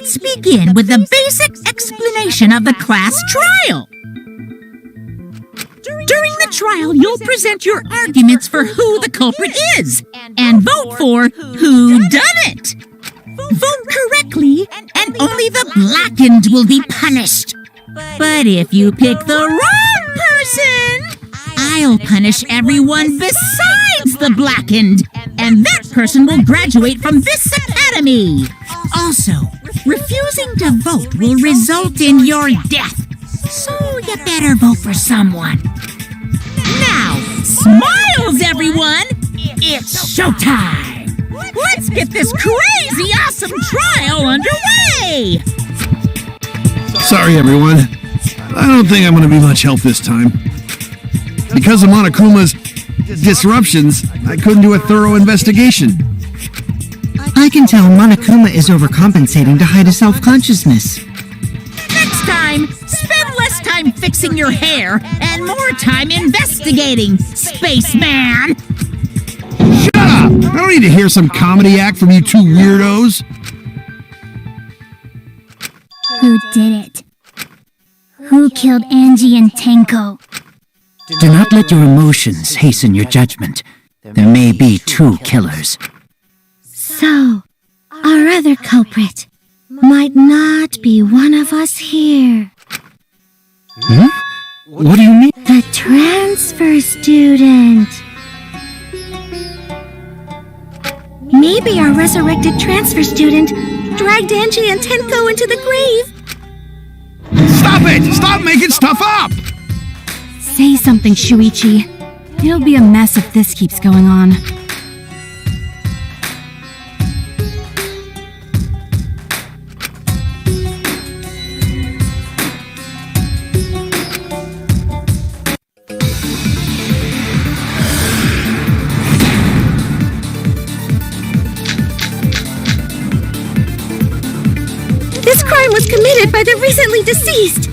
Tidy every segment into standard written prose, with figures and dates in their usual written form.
Let's begin with the basic explanation of the class trial. During the trial, you'll present your arguments for who the culprit is and vote for who done it. Vote correctly, and only the blackened will be punished. But if you pick the wrong person, I'll punish everyone besides the blackened, and that person will graduate from this academy. Also, refusing to vote will result in your death, so you better vote for someone. Now, smiles, everyone! It's showtime! Let's get this crazy awesome trial underway! Sorry, everyone. I don't think I'm going to be much help this time. Because of Monokuma's disruptions, I couldn't do a thorough investigation. I can tell Monokuma is overcompensating to hide his self-consciousness. Next time, spend less time fixing your hair and more time investigating, spaceman! Shut up! I don't need to hear some comedy act from you two weirdos. Who did it? Who killed Angie and Tenko? Do not let your emotions hasten your judgment. There may be two killers. So, our other culprit might not be one of us here. Hmm? What do you mean? The transfer student. Maybe our resurrected transfer student dragged Angie and Tenko into the grave. Stop it! Stop making stuff up! Say something, Shuichi. It'll be a mess if this keeps going on. was committed by the recently deceased.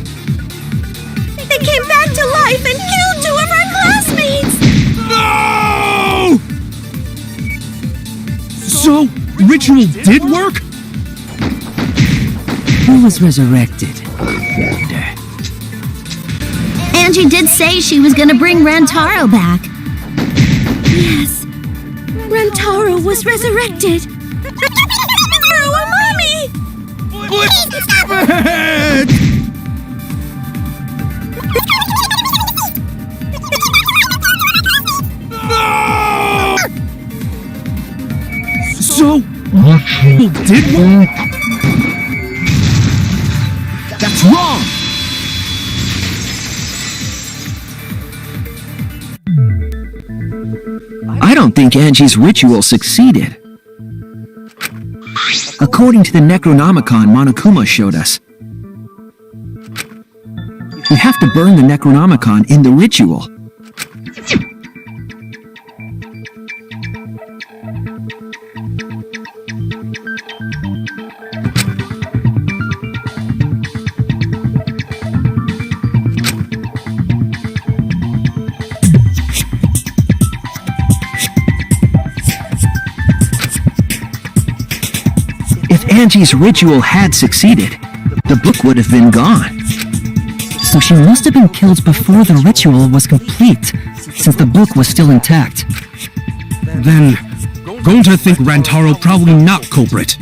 They came back to life and killed 2 of our classmates! No! So, ritual did work? Who was resurrected? Angie did say she was gonna bring Rantaro back. Yes. Rantaro was resurrected. Oh, Mommy! No! So, ritual did work? That's wrong! I don't think Angie's ritual succeeded. According to the Necronomicon Monokuma showed us, you have to burn the Necronomicon in the ritual. If Angie's ritual had succeeded, the book would have been gone. So she must have been killed before the ritual was complete, since the book was still intact. Then, going to think Rantaro probably not culprit.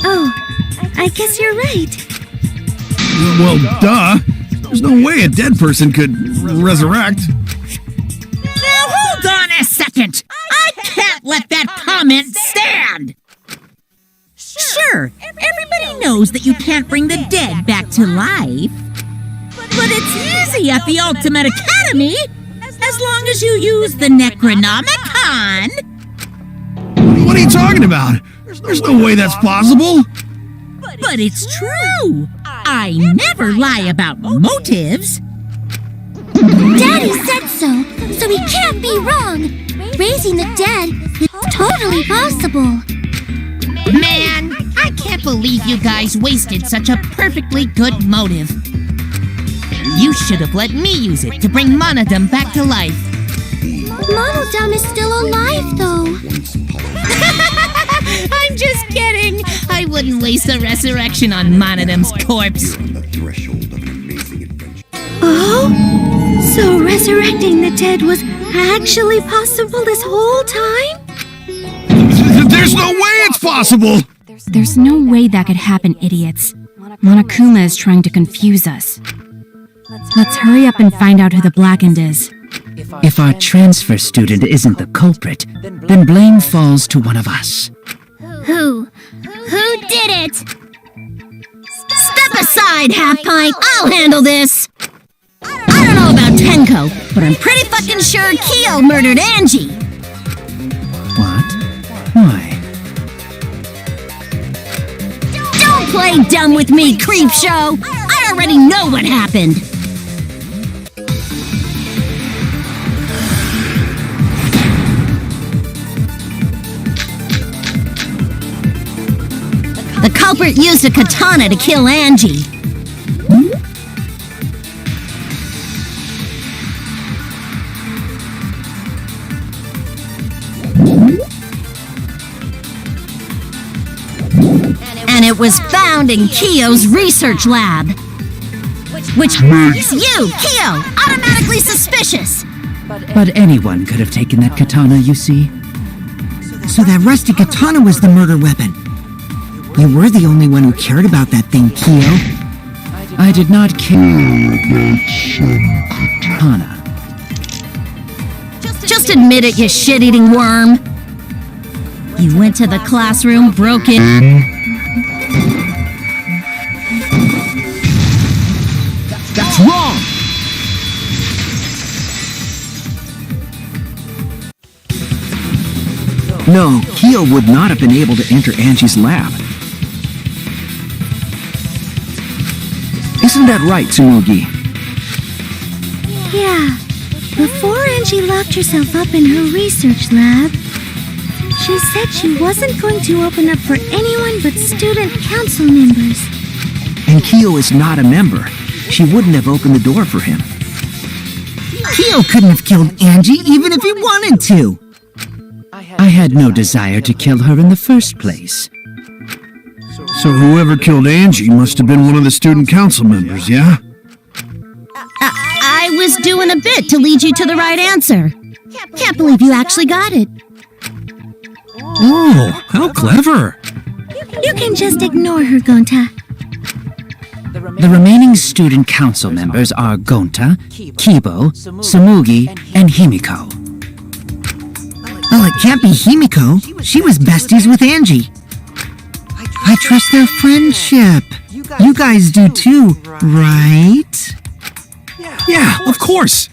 Oh, I guess you're right. Well, duh. There's no way a dead person could resurrect. Now hold on a second! I can't let that comment stand! Sure, everybody knows that you can't bring the dead back to life. But it's easy at the Ultimate Academy, as long as you use the Necronomicon. What are you talking about? There's no way that's possible. But it's true. I never lie about motives. Daddy said so he can't be wrong. Raising the dead is totally possible. Man, I can't believe you guys wasted such a perfectly good motive. You should have let me use it to bring Monodum back to life. Monodum is still alive, though. I'm just kidding. I wouldn't waste a resurrection on Monodum's corpse. Oh? So resurrecting the dead was actually possible this whole time? There's no way it's possible! There's no way that could happen, idiots. Monokuma is trying to confuse us. Let's hurry up and find out who the Blackened is. If our transfer student isn't the culprit, then blame falls to one of us. Who? Who did it? Step aside, Half-Pint! I'll handle this! I don't know about Tenko, but I'm pretty fucking sure Kyo murdered Angie! What? Why? Don't play dumb with me, Creepshow! I already know what happened! The culprit used a katana to kill Angie. And it was found in Kyo's research lab. Which makes you, Kyo, automatically suspicious. But anyone could have taken that katana, you see. So that rusty katana was the murder weapon. You were the only one who cared about that thing, Kyo. I did not care katana. Just admit it, you shit-eating worm. You went to the classroom, broke in. That's wrong! No, Kyo would not have been able to enter Angie's lab. Isn't that right, Tsumugi? Yeah. Before Angie locked herself up in her research lab, she said she wasn't going to open up for anyone but student council members. And Kyo is not a member. She wouldn't have opened the door for him. Kyo couldn't have killed Angie even if he wanted to. I had no desire to kill her in the first place. So whoever killed Angie must have been one of the student council members, yeah? I was doing a bit to lead you to the right answer. Can't believe you actually got it. Oh, how clever! You can just ignore her, Gonta. The remaining student council members are Gonta, Kibo, Samugi, and Himiko. Well, it can't be Himiko. She was besties with Angie. I trust their friendship. You guys do too, right? Yeah, of course!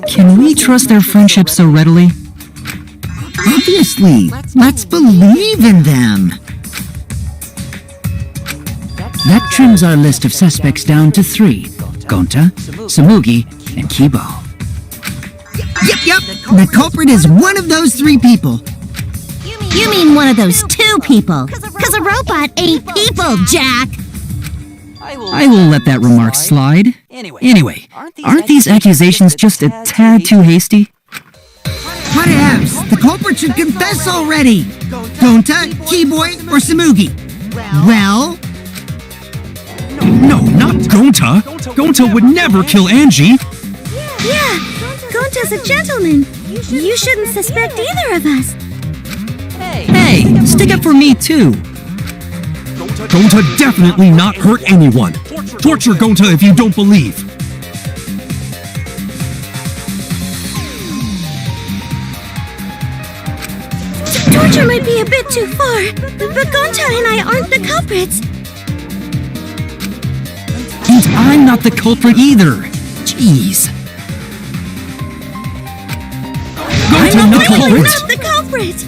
Can we trust their friendship so readily? Obviously. Let's believe in them. That trims our list of suspects down to 3. Gonta, Samugi, and Kibo. Yep. The culprit is one of those 3 people. You mean one of those 2 people? Because a robot ain't people, Jack! I will let that remark slide. Anyway, aren't these accusations just a tad too hasty? Whatevs. The culprit should confess already. Gonta, Keyboy, or Samugi? Well... No, not Gonta! Gonta would never kill Angie! Yeah, Gonta's a gentleman. You shouldn't suspect either of us. Hey, stick up for me too. Gonta definitely not hurt anyone! Torture Gonta if you don't believe! Torture might be a bit too far, but Gonta and I aren't the culprits. And I'm not the culprit either. Jeez. Gonta not the We're culprit! not the culprit.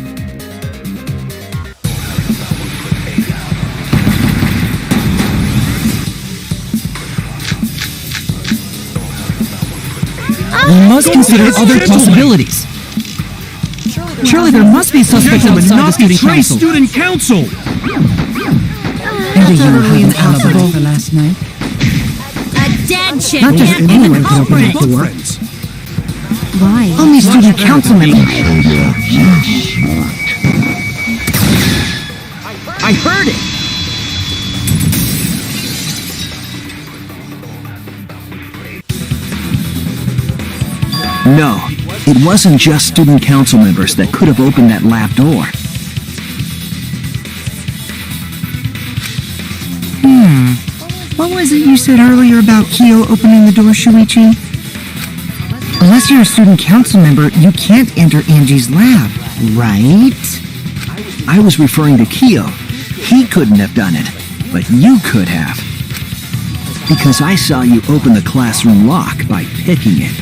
We must consider other possibilities. Surely there must be suspects outside the student council. Student council! And do you have an alibi for last night? A dead chick Not just can't be anyone the can open culprit! that door. Why? Only student council members. I heard it! No, it wasn't just student council members that could have opened that lab door. What was it you said earlier about Kyo opening the door, Shuichi? Unless you're a student council member, you can't enter Angie's lab, right? I was referring to Kyo. He couldn't have done it, but you could have. Because I saw you open the classroom lock by picking it.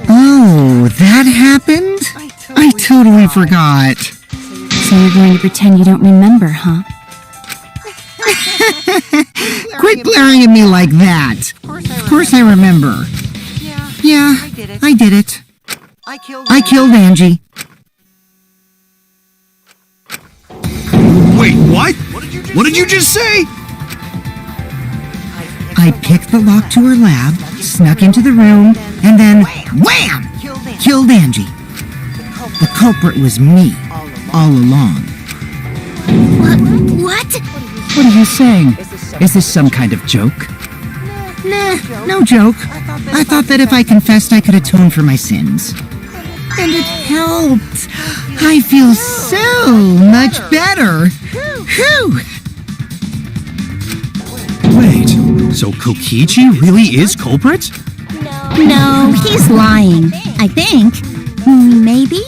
Oh, that happened? I totally forgot. So you're going to pretend you don't remember, huh? Quit glaring at me like that. Of course I remember. Yeah, I did it. I killed Angie. Wait, what? What did you just say? I picked the lock to her lab, snuck into the room, and then wham! Killed Angie. The culprit was me, all along. What? What are you saying? Is this some kind of joke? Nah, no joke. I thought that if I confessed, I could atone for my sins. And it helped. I feel so much better. Whew! Wait, so Kokichi really is culprit? No, he's lying. I think. Maybe?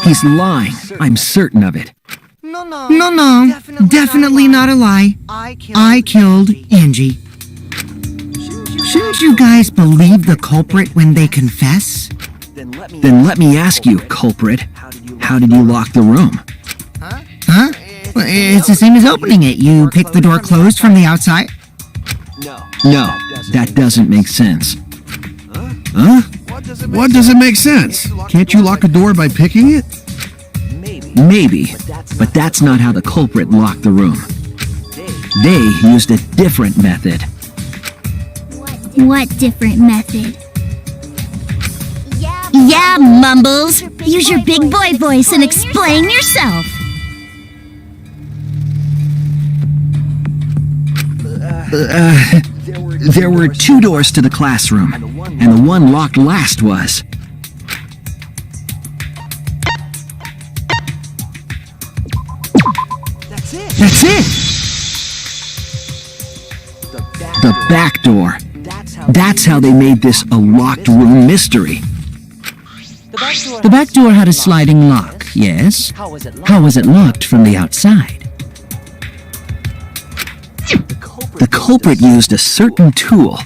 He's lying. I'm certain of it. No, definitely not a lie. I killed Angie. Shouldn't you guys believe the culprit when they confess? Then let me ask you, culprit, how did you lock the room? Huh? Well, it's the same as opening it. You pick the door closed from the outside. No, that doesn't make sense. Huh? What doesn't make sense? Can't you lock a door by picking it? Maybe, but that's not how the culprit locked the room. They used a different method. What different method? Yeah, Mumbles. Use your big boy voice and explain yourself. There were 2 doors to the classroom, and the one locked last was. That's it! The back door. That's how they made this a locked room mystery. The back door had a sliding lock, yes? How was it locked from the outside? The culprit used a certain tool.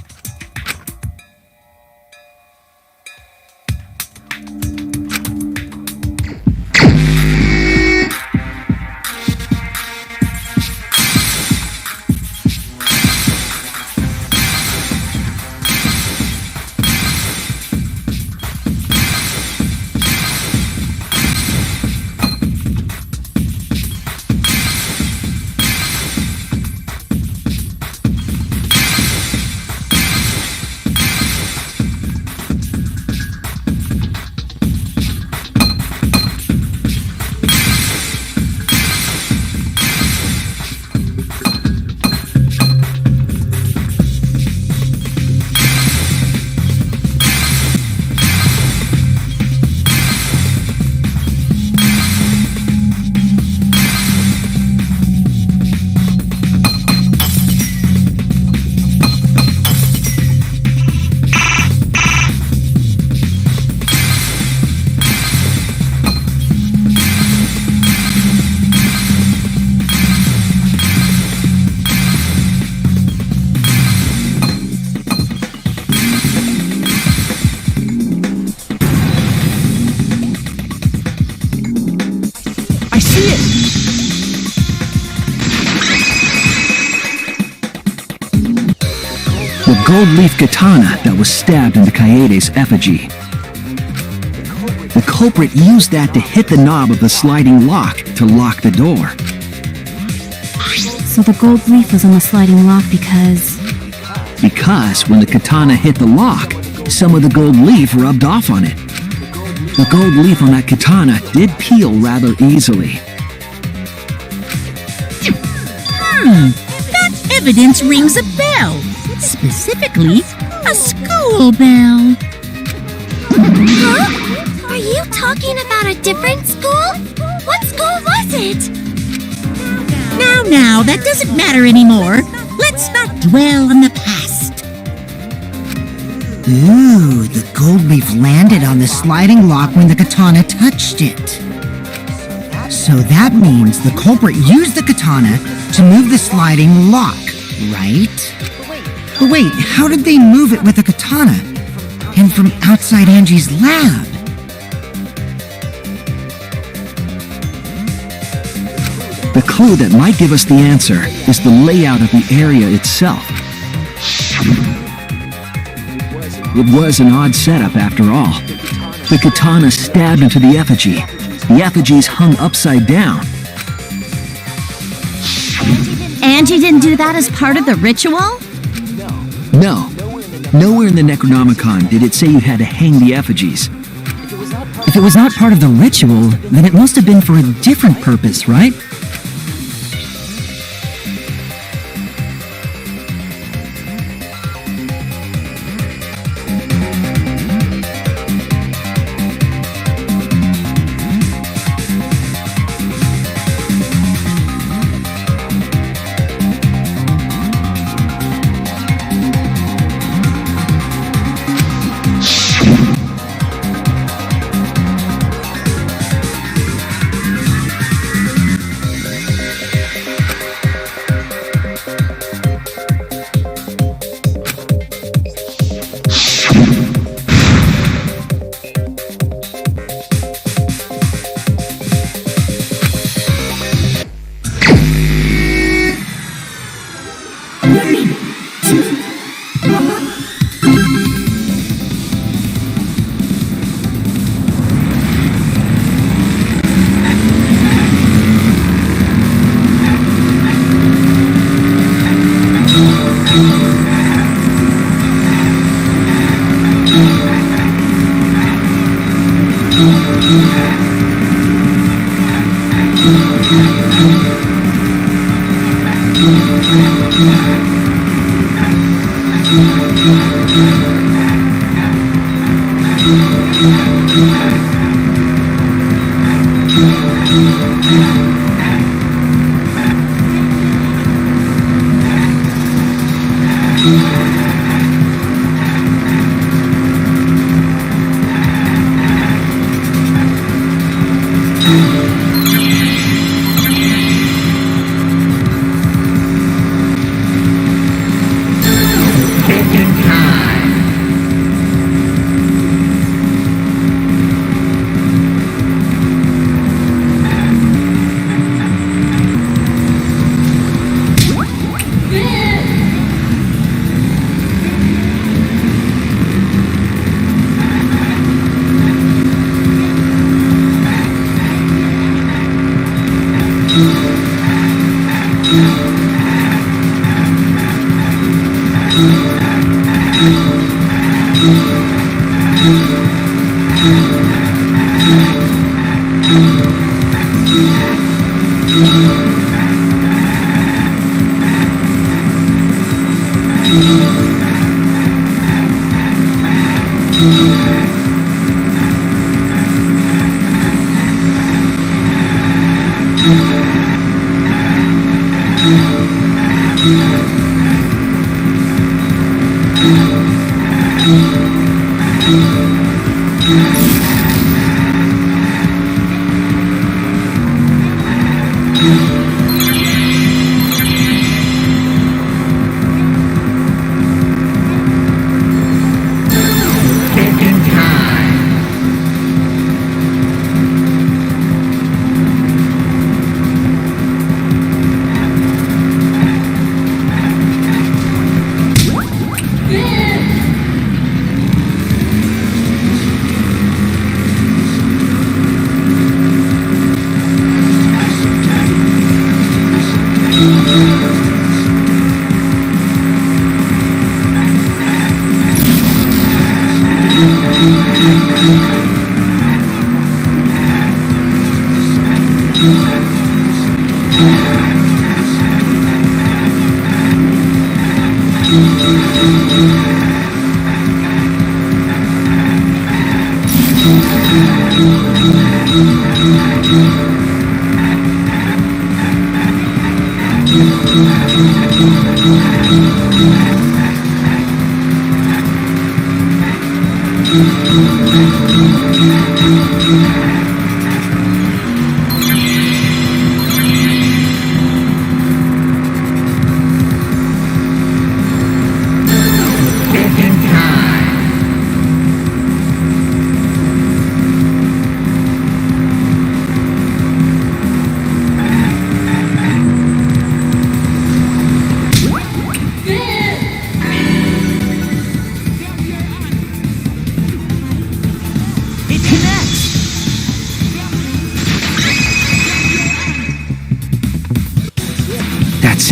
The gold leaf katana that was stabbed into Kaede's effigy. The culprit used that to hit the knob of the sliding lock to lock the door. So the gold leaf was on the sliding lock because... Because when the katana hit the lock, some of the gold leaf rubbed off on it. The gold leaf on that katana did peel rather easily. That evidence rings a bell. Specifically, a school bell. Huh? Are you talking about a different school? What school was it? Now, that doesn't matter anymore. Let's not dwell on the past. Ooh, the gold leaf landed on the sliding lock when the katana touched it. So that means the culprit used the katana to move the sliding lock, right? But wait, how did they move it with a katana? And from outside Angie's lab? The clue that might give us the answer is the layout of the area itself. It was an odd setup after all. The katana stabbed into the effigy. The effigies hung upside down. Angie didn't do that as part of the ritual? No, nowhere in the Necronomicon did it say you had to hang the effigies. If it was not part of the ritual, then it must have been for a different purpose, right?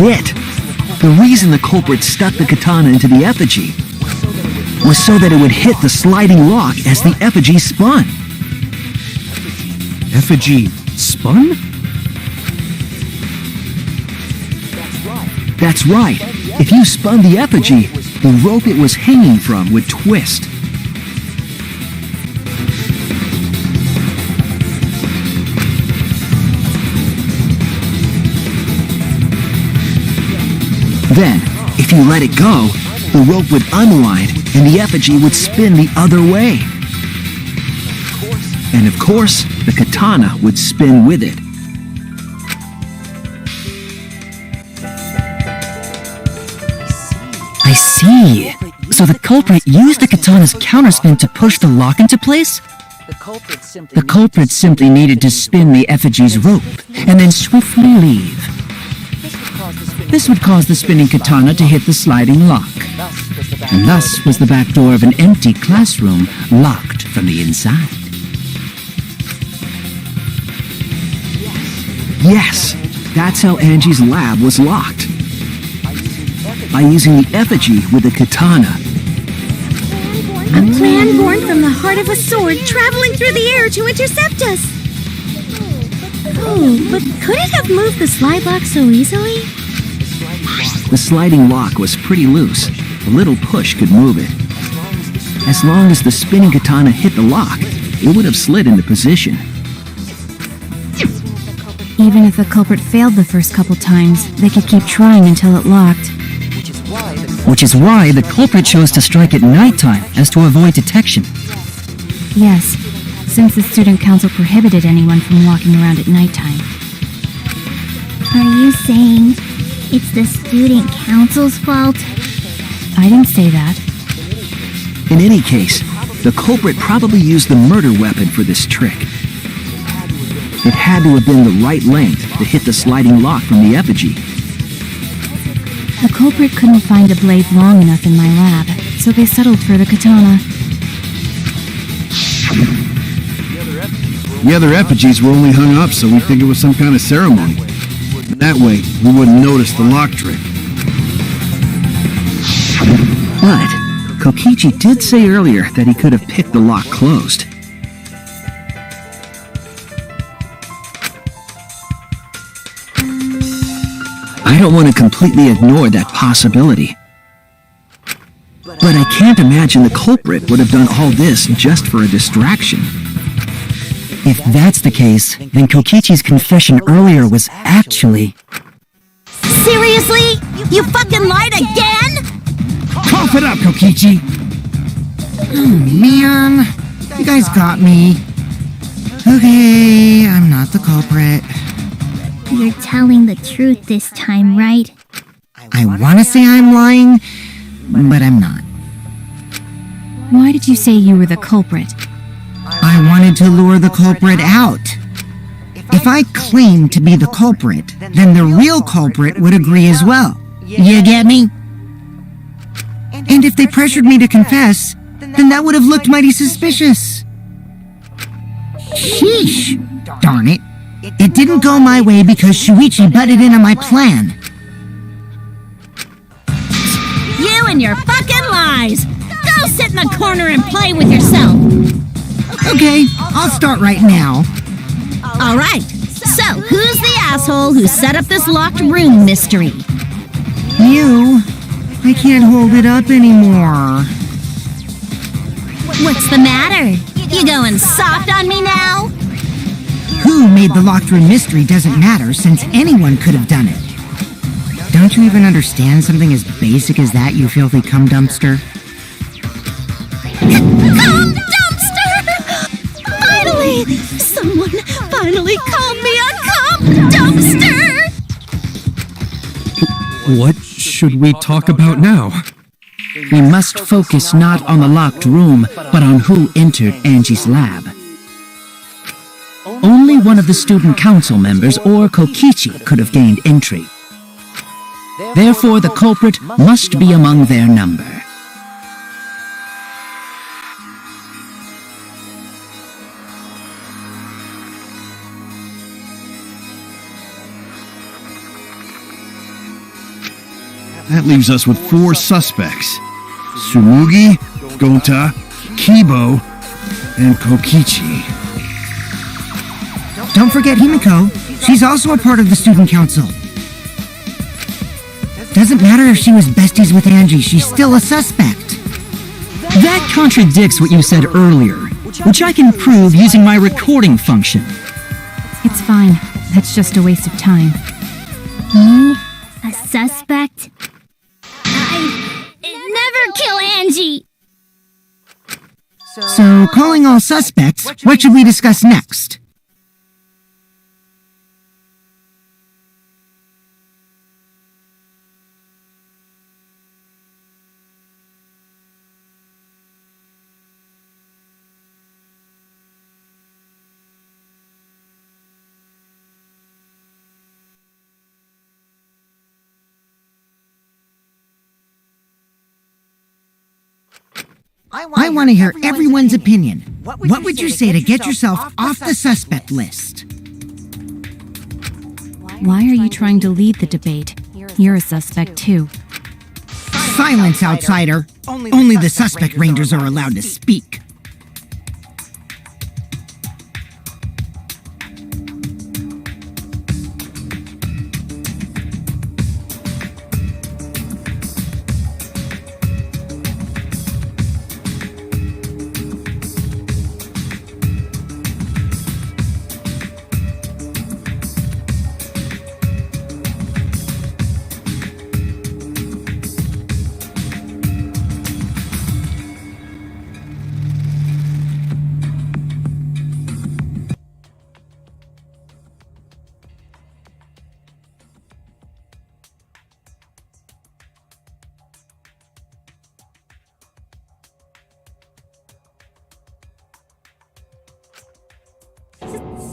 That's it. The reason the culprit stuck the katana into the effigy was so that it would hit the sliding lock as the effigy spun. Effigy spun? That's right. If you spun the effigy, the rope it was hanging from would twist. Then, if you let it go, the rope would unwind and the effigy would spin the other way. And of course, the katana would spin with it. I see. So the culprit used the katana's counterspin to push the lock into place? The culprit simply needed to spin the effigy's rope and then swiftly leave. This would cause the spinning katana to hit the sliding lock. And thus was the back door of an empty classroom locked from the inside. Yes, that's how Angie's lab was locked. By using the effigy with a katana. A plan born from the heart of a sword traveling through the air to intercept us. Oh, but could it have moved the slide lock so easily? The sliding lock was pretty loose. A little push could move it. As long as the spinning katana hit the lock, it would have slid into position. Even if the culprit failed the first couple times, they could keep trying until it locked. Which is why the culprit chose to strike at nighttime, as to avoid detection. Yes, since the student council prohibited anyone from walking around at nighttime. Are you saying it's the student council's fault? I didn't say that. In any case, the culprit probably used the murder weapon for this trick. It had to have been the right length to hit the sliding lock from the effigy. The culprit couldn't find a blade long enough in my lab, so they settled for the katana. The other effigies were only hung up so we think it was some kind of ceremony. That way, we wouldn't notice the lock trick. But Kokichi did say earlier that he could have picked the lock closed. I don't want to completely ignore that possibility. But I can't imagine the culprit would have done all this just for a distraction. If that's the case, then Kokichi's confession earlier was actually... Seriously? You fucking lied again? Cough it up, Kokichi! Man, you guys got me. Okay, I'm not the culprit. You're telling the truth this time, right? I want to say I'm lying, but I'm not. Why did you say you were the culprit? I wanted to lure the culprit out. If I claimed to be the culprit, then the real culprit would agree as well. You get me? And if they pressured me to confess, then that would have looked mighty suspicious. Sheesh! Darn it. It didn't go my way because Shuichi butted in on my plan. You and your fucking lies! Go sit in the corner and play with yourself! Okay, I'll start right now. Alright, so who's the asshole who set up this locked room mystery? You? I can't hold it up anymore. What's the matter? You going soft on me now? Who made the locked room mystery doesn't matter, since anyone could have done it. Don't you even understand something as basic as that, you filthy cum dumpster? Cum dumpster! Finally! Someone finally called me a cum dumpster! What should we talk about now? We must focus not on the locked room, but on who entered Angie's lab. Only one of the student council members or Kokichi could have gained entry. Therefore, the culprit must be among their number. That leaves us with 4 suspects. Tsumugi, Gota, Kibo, and Kokichi. Don't forget Himiko. She's also a part of the student council. Doesn't matter if she was besties with Angie, she's still a suspect. That contradicts what you said earlier, which I can prove using my recording function. It's fine. That's just a waste of time. Me? A suspect? I'd never kill Angie! So, calling all suspects, what should we discuss next? I want to hear everyone's opinion. What would you say to get yourself off the suspect list? Why are you trying to lead the debate? You're a suspect too. Silence, outsider. Only the suspect rangers are allowed to speak.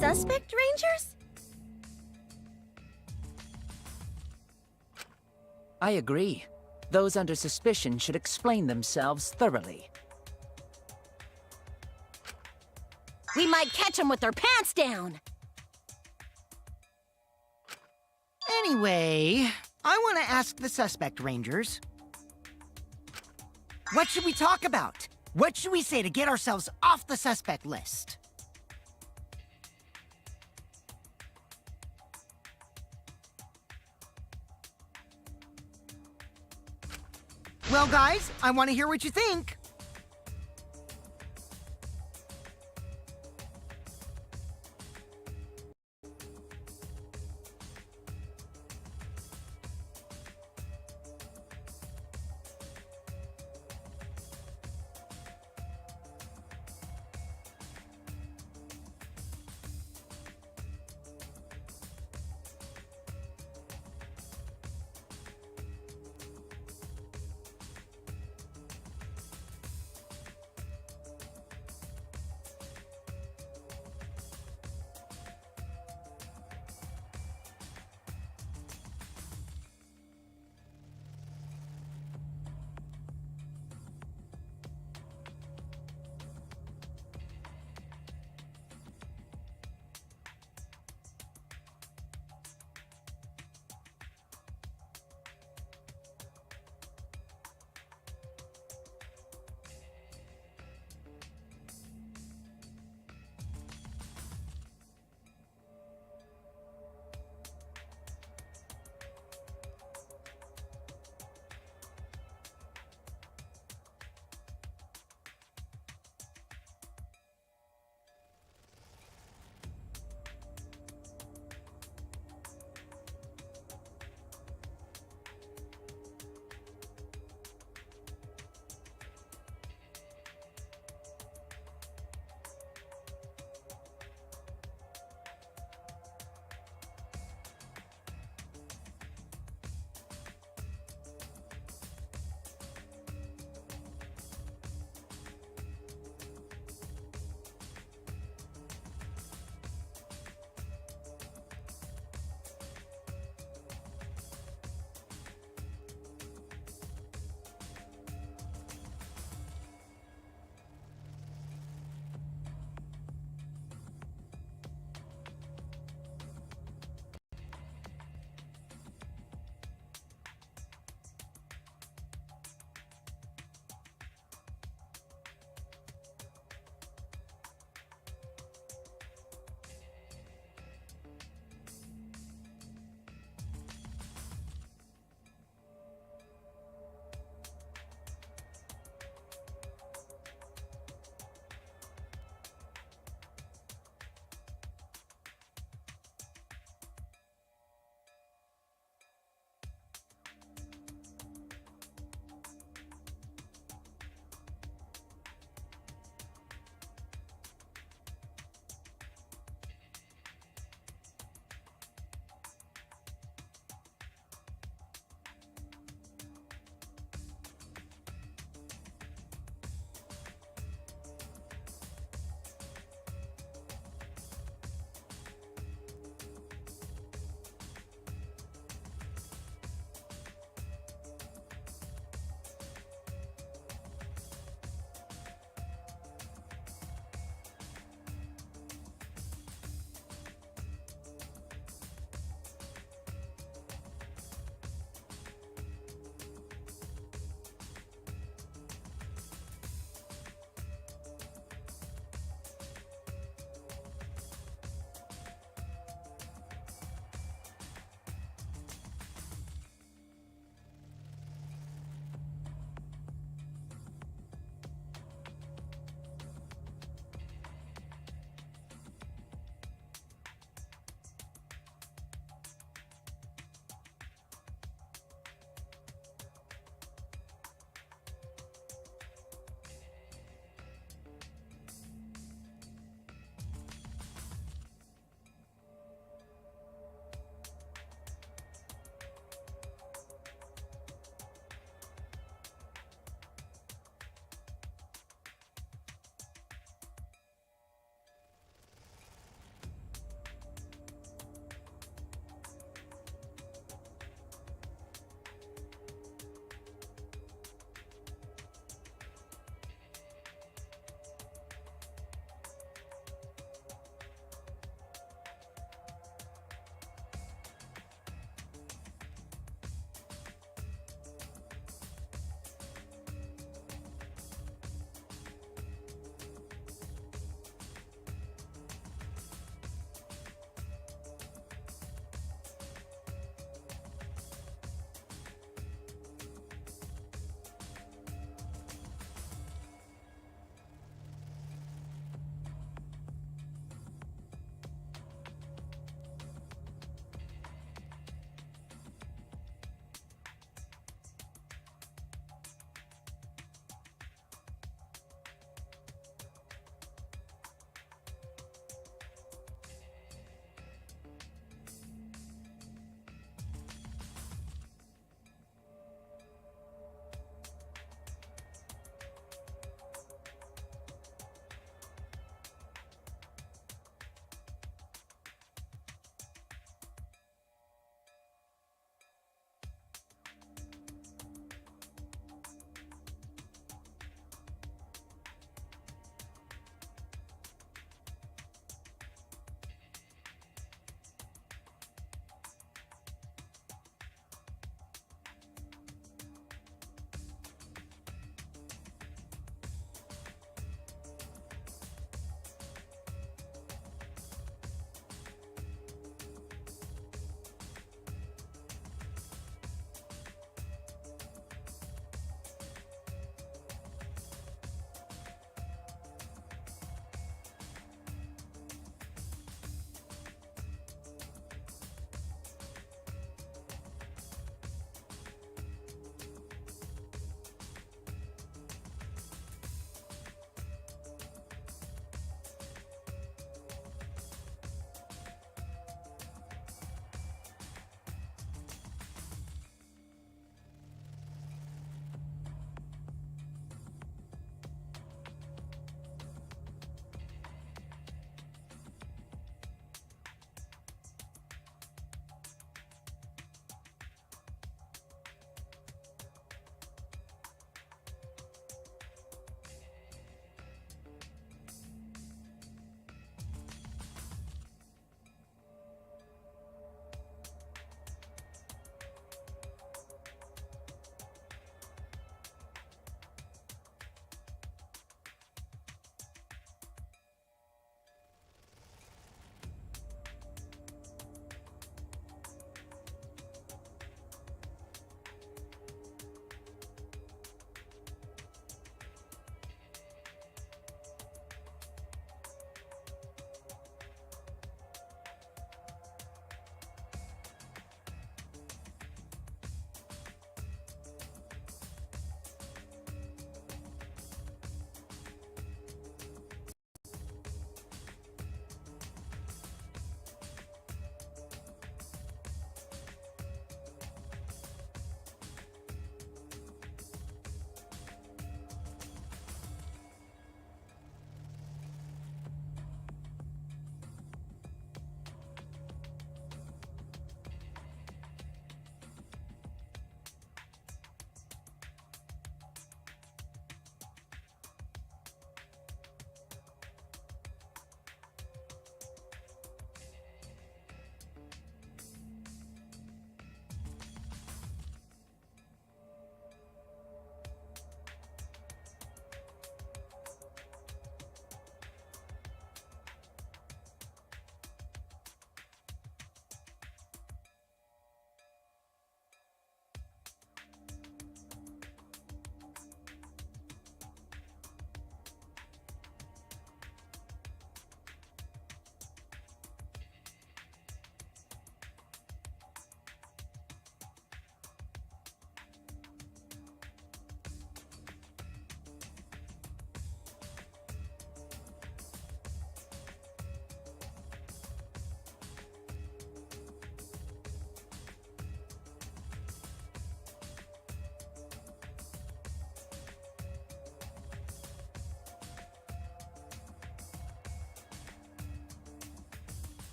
suspect, Rangers? I agree. Those under suspicion should explain themselves thoroughly. We might catch them with their pants down. Anyway, I want to ask the suspect, Rangers. What should we talk about? What should we say to get ourselves off the suspect list? Well, guys, I want to hear what you think.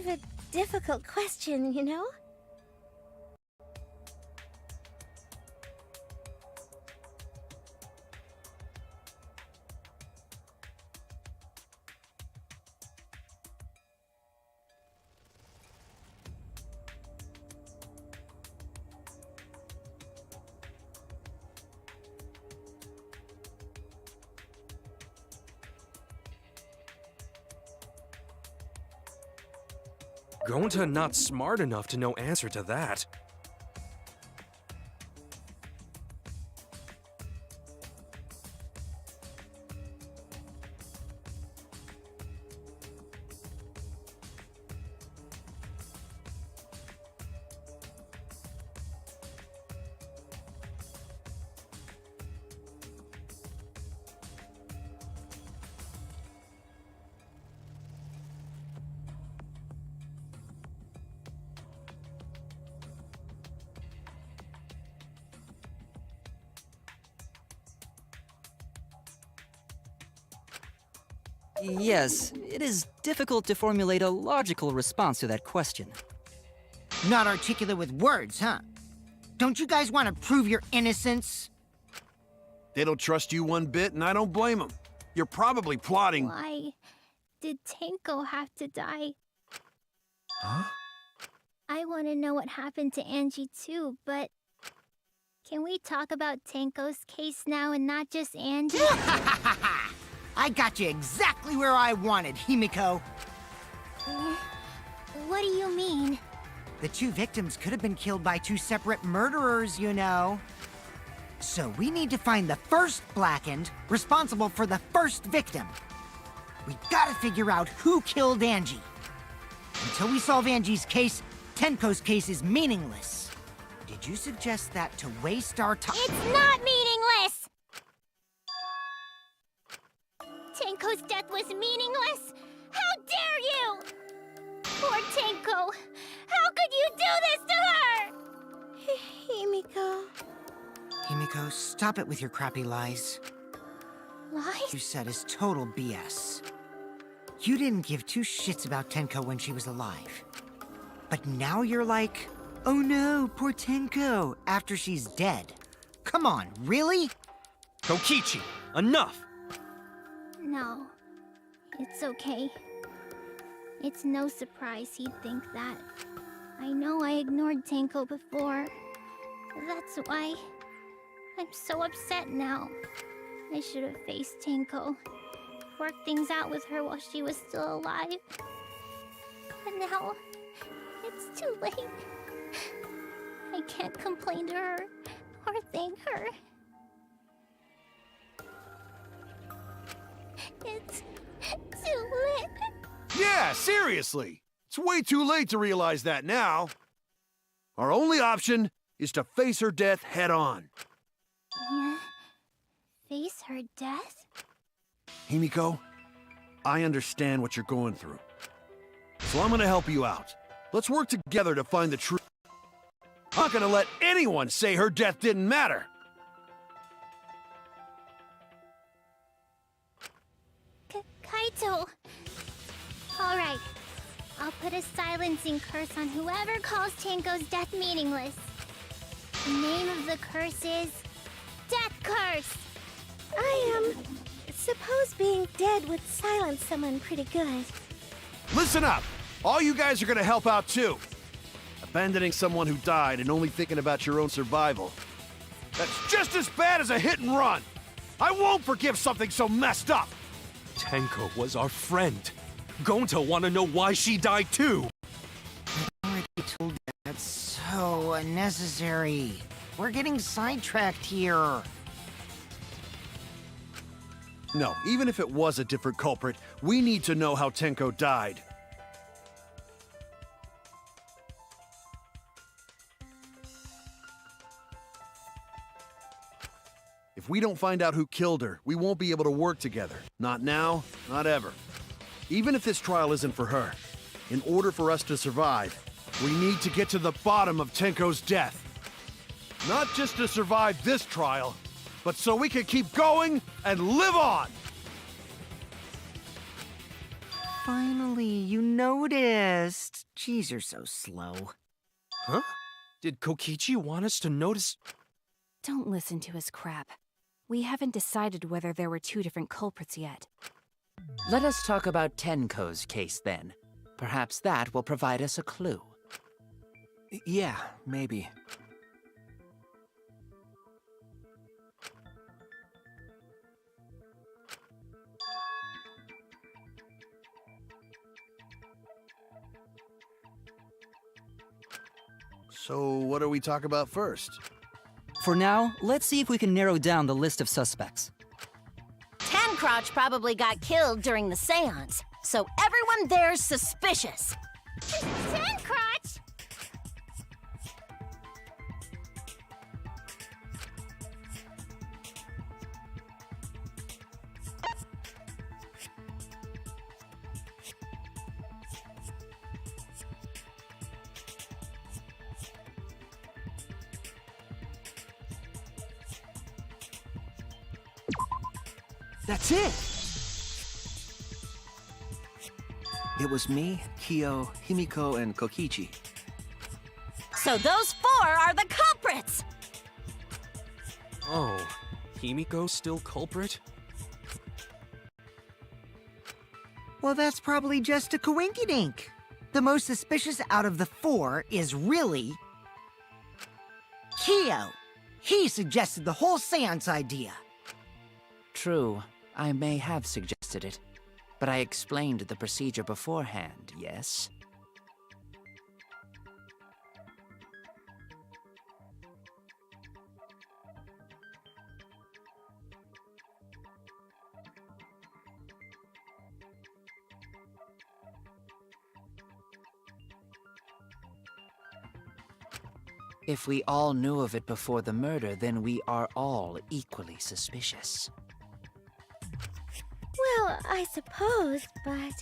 of a difficult question, you know? Gonta not smart enough to know answer to that. Yes, it is difficult to formulate a logical response to that question. Not articulate with words, huh? Don't you guys want to prove your innocence? They don't trust you one bit, and I don't blame them. You're probably plotting. Why did Tenko have to die? Huh? I want to know what happened to Angie too, but can we talk about Tenko's case now and not just Angie? I got you exactly where I wanted, Himiko. What do you mean? The two victims could have been killed by two separate murderers, you know. So we need to find the first Blackened responsible for the first victim. We gotta figure out who killed Angie. Until we solve Angie's case, Tenko's case is meaningless. Did you suggest that to waste our time? It's not meaningless! Tenko's death was meaningless? How dare you! Poor Tenko! How could you do this to her? Himiko... Himiko, stop it with your crappy lies. Lies? You said is total BS. You didn't give two shits about Tenko when she was alive. But now you're like, oh no, poor Tenko, after she's dead. Come on, really? Kokichi, enough! No. It's okay. It's no surprise he'd think that. I know I ignored Tenko before. That's why I'm so upset now. I should have faced Tenko. Worked things out with her while she was still alive. But now, it's too late. I can't complain to her or thank her. It's too late. Yeah, seriously! It's way too late to realize that now. Our only option is to face her death head on. Yeah. Face her death? Himiko, I understand what you're going through. So I'm gonna help you out. Let's work together to find the truth. I'm not gonna let anyone say her death didn't matter. Kaito! Alright. I'll put a silencing curse on whoever calls Tenko's death meaningless. The name of the curse is... Death Curse! I suppose being dead would silence someone pretty good. Listen up! All you guys are gonna help out too. Abandoning someone who died and only thinking about your own survival. That's just as bad as a hit and run! I won't forgive something so messed up! Tenko was our friend. Gonta wanna know why she died too. I already told you that's so unnecessary. We're getting sidetracked here. No, even if it was a different culprit, we need to know how Tenko died. If we don't find out who killed her, we won't be able to work together. Not now, not ever. Even if this trial isn't for her, in order for us to survive, we need to get to the bottom of Tenko's death. Not just to survive this trial, but so we can keep going and live on! Finally, you noticed. Geez, you're so slow. Huh? Did Kokichi want us to notice? Don't listen to his crap. We haven't decided whether there were two different culprits yet. Let us talk about Tenko's case then. Perhaps that will provide us a clue. Yeah, maybe. So, what do we talk about first? For now, let's see if we can narrow down the list of suspects. Tancrotch probably got killed during the seance, so everyone there's suspicious. Sandcrotch! That's it! It was me, Kyo, Himiko, and Kokichi. So those four are the culprits! Oh, Himiko's still culprit? Well, that's probably just a coinkydink. The most suspicious out of the four is really... Kyo. He suggested the whole seance idea. True, I may have suggested it, but I explained the procedure beforehand, yes? If we all knew of it before the murder, then we are all equally suspicious. Well, I suppose, but...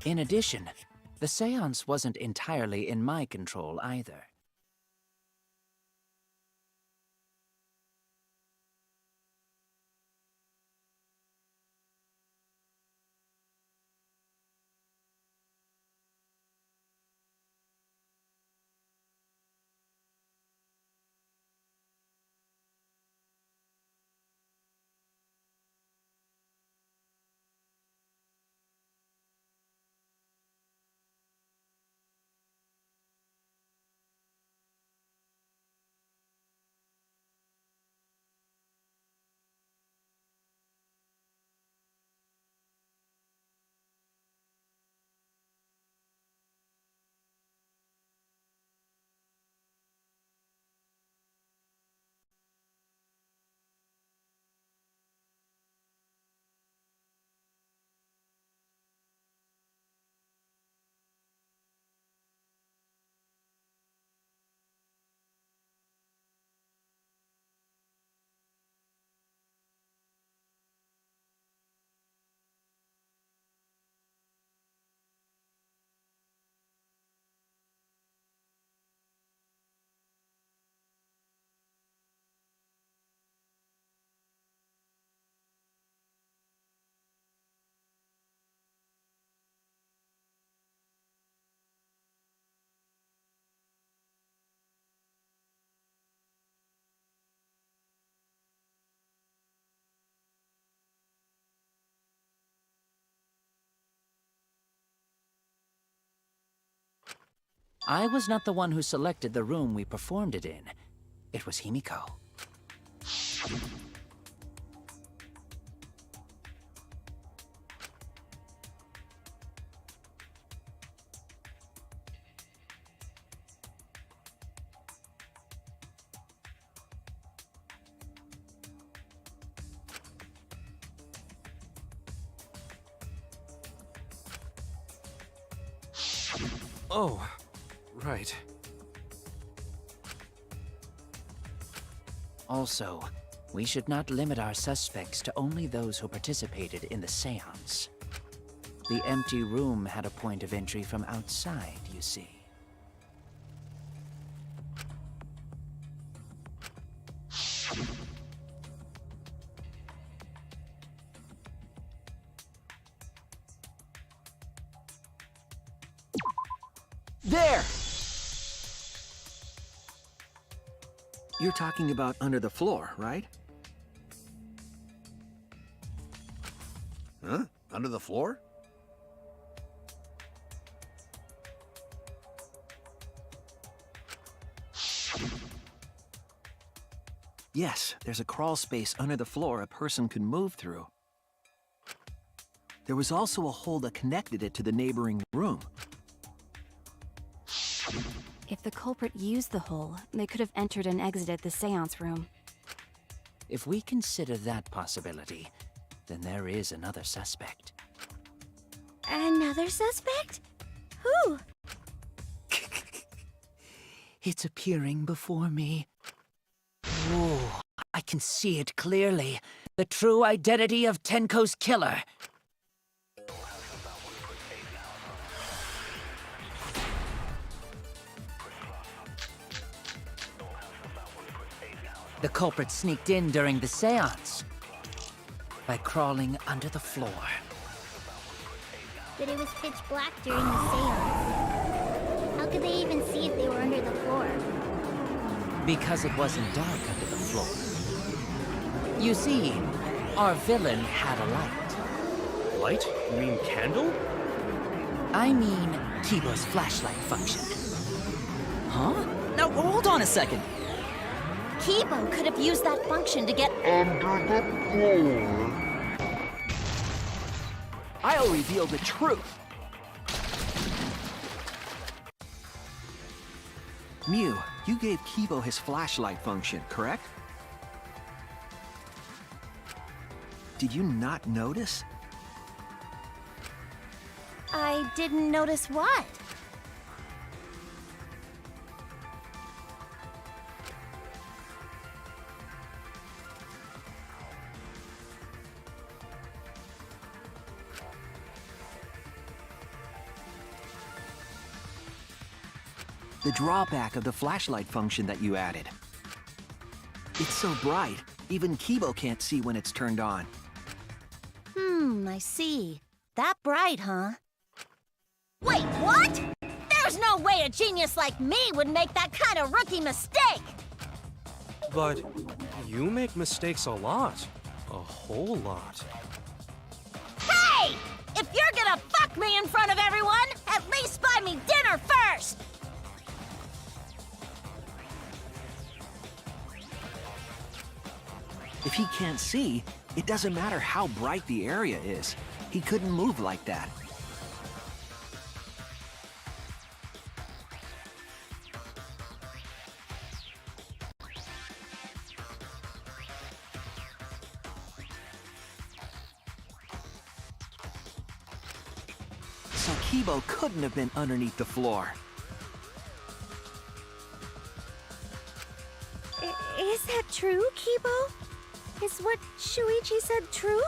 In addition, the seance wasn't entirely in my control either. I was not the one who selected the room we performed it in. It was Himiko. Oh, right. Also, we should not limit our suspects to only those who participated in the seance. The empty room had a point of entry from outside, you see. There! You're talking about under the floor, right? Huh? Under the floor? Yes, there's a crawl space under the floor a person could move through. There was also a hole that connected it to the neighboring room. If the culprit used the hole, they could have entered and exited the seance room. If we consider that possibility, then there is another suspect. Another suspect? Who? It's appearing before me. Oh, I can see it clearly. The true identity of Tenko's killer. The culprit sneaked in during the seance by crawling under the floor. But it was pitch black during the seance. How could they even see if they were under the floor? Because it wasn't dark under the floor. You see, our villain had a light. Light? You mean candle? I mean Kibo's flashlight function. Huh? Now, hold on a second. Kibo could have used that function to get Under the floor. I'll reveal the truth. Mew, you gave Kibo his flashlight function, correct? Did you not notice? I didn't notice what? The drawback of the flashlight function that you added. It's so bright, even Kibo can't see when it's turned on. I see. That bright, huh? Wait, what? There's no way a genius like me would make that kind of rookie mistake! But you make mistakes a lot. A whole lot. Hey! If you're gonna fuck me in front of everyone, at least buy me dinner first! If he can't see, it doesn't matter how bright the area is. He couldn't move like that. So Kibo couldn't have been underneath the floor. Is that true, Kibo? Is what Shuichi said true?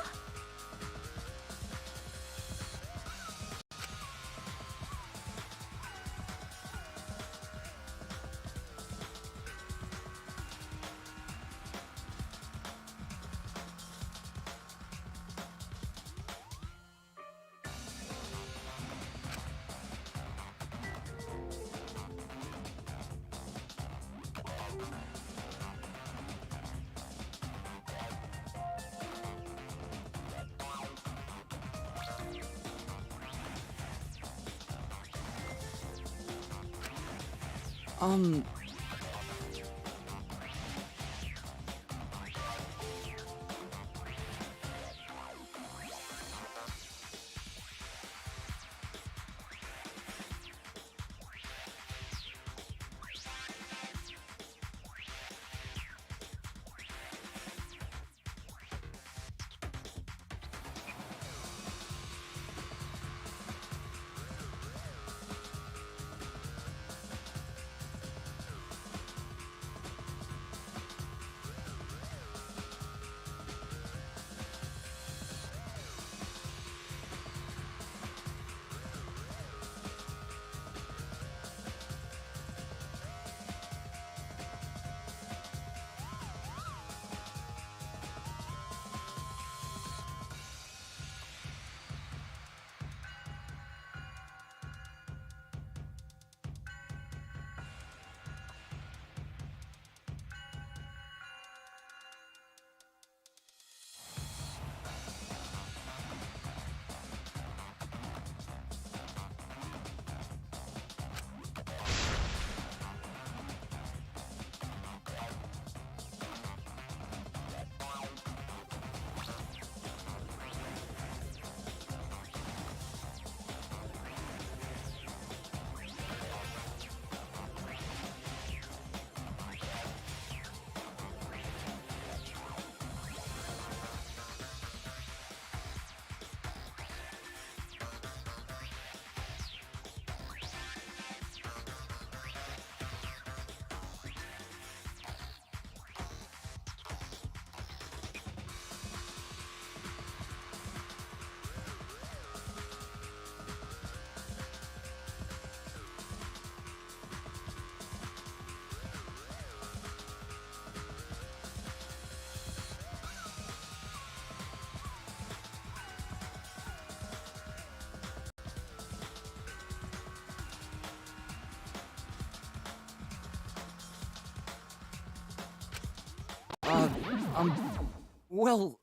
Well,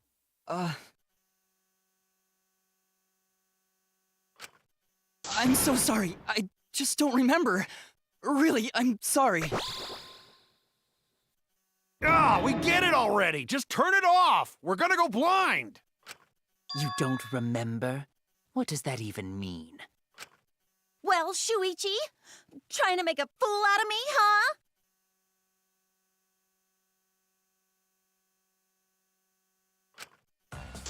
I'm so sorry. I just don't remember. Really, I'm sorry. Ah, we get it already! Just turn it off! We're gonna go blind! You don't remember? What does that even mean? Well, Shuichi, trying to make a fool out of me, huh?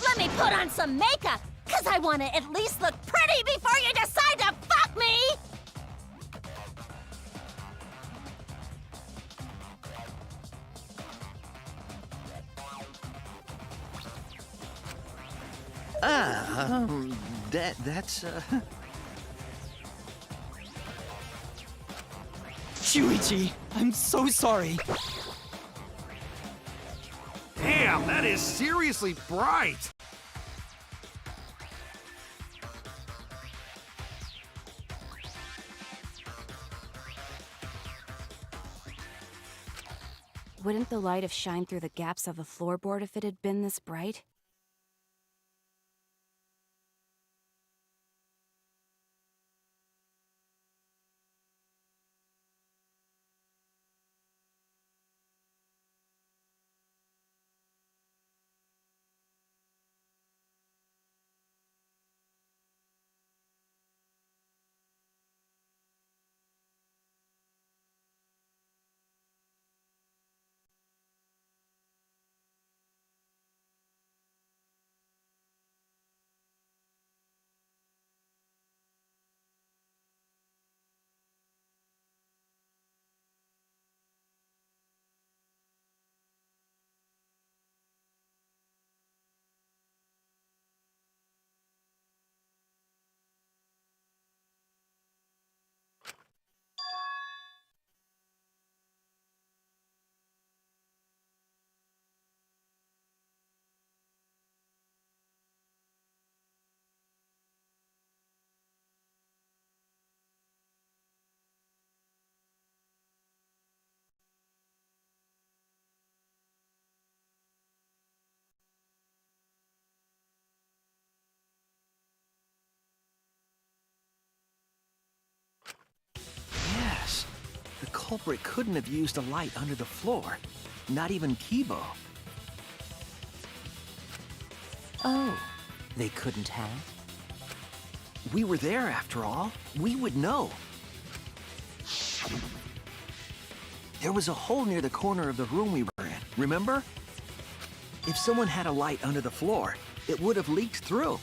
Let me put on some makeup, 'cause I want to at least look pretty before you decide to fuck me! That's Shuichi, I'm so sorry. Damn, that is seriously bright! Wouldn't the light have shined through the gaps of the floorboard if it had been this bright? culprit couldn't have used a light under the floor. Not even Kibo. Oh, they couldn't have? We were there after all. We would know. There was a hole near the corner of the room we were in, remember? If someone had a light under the floor, it would have leaked through.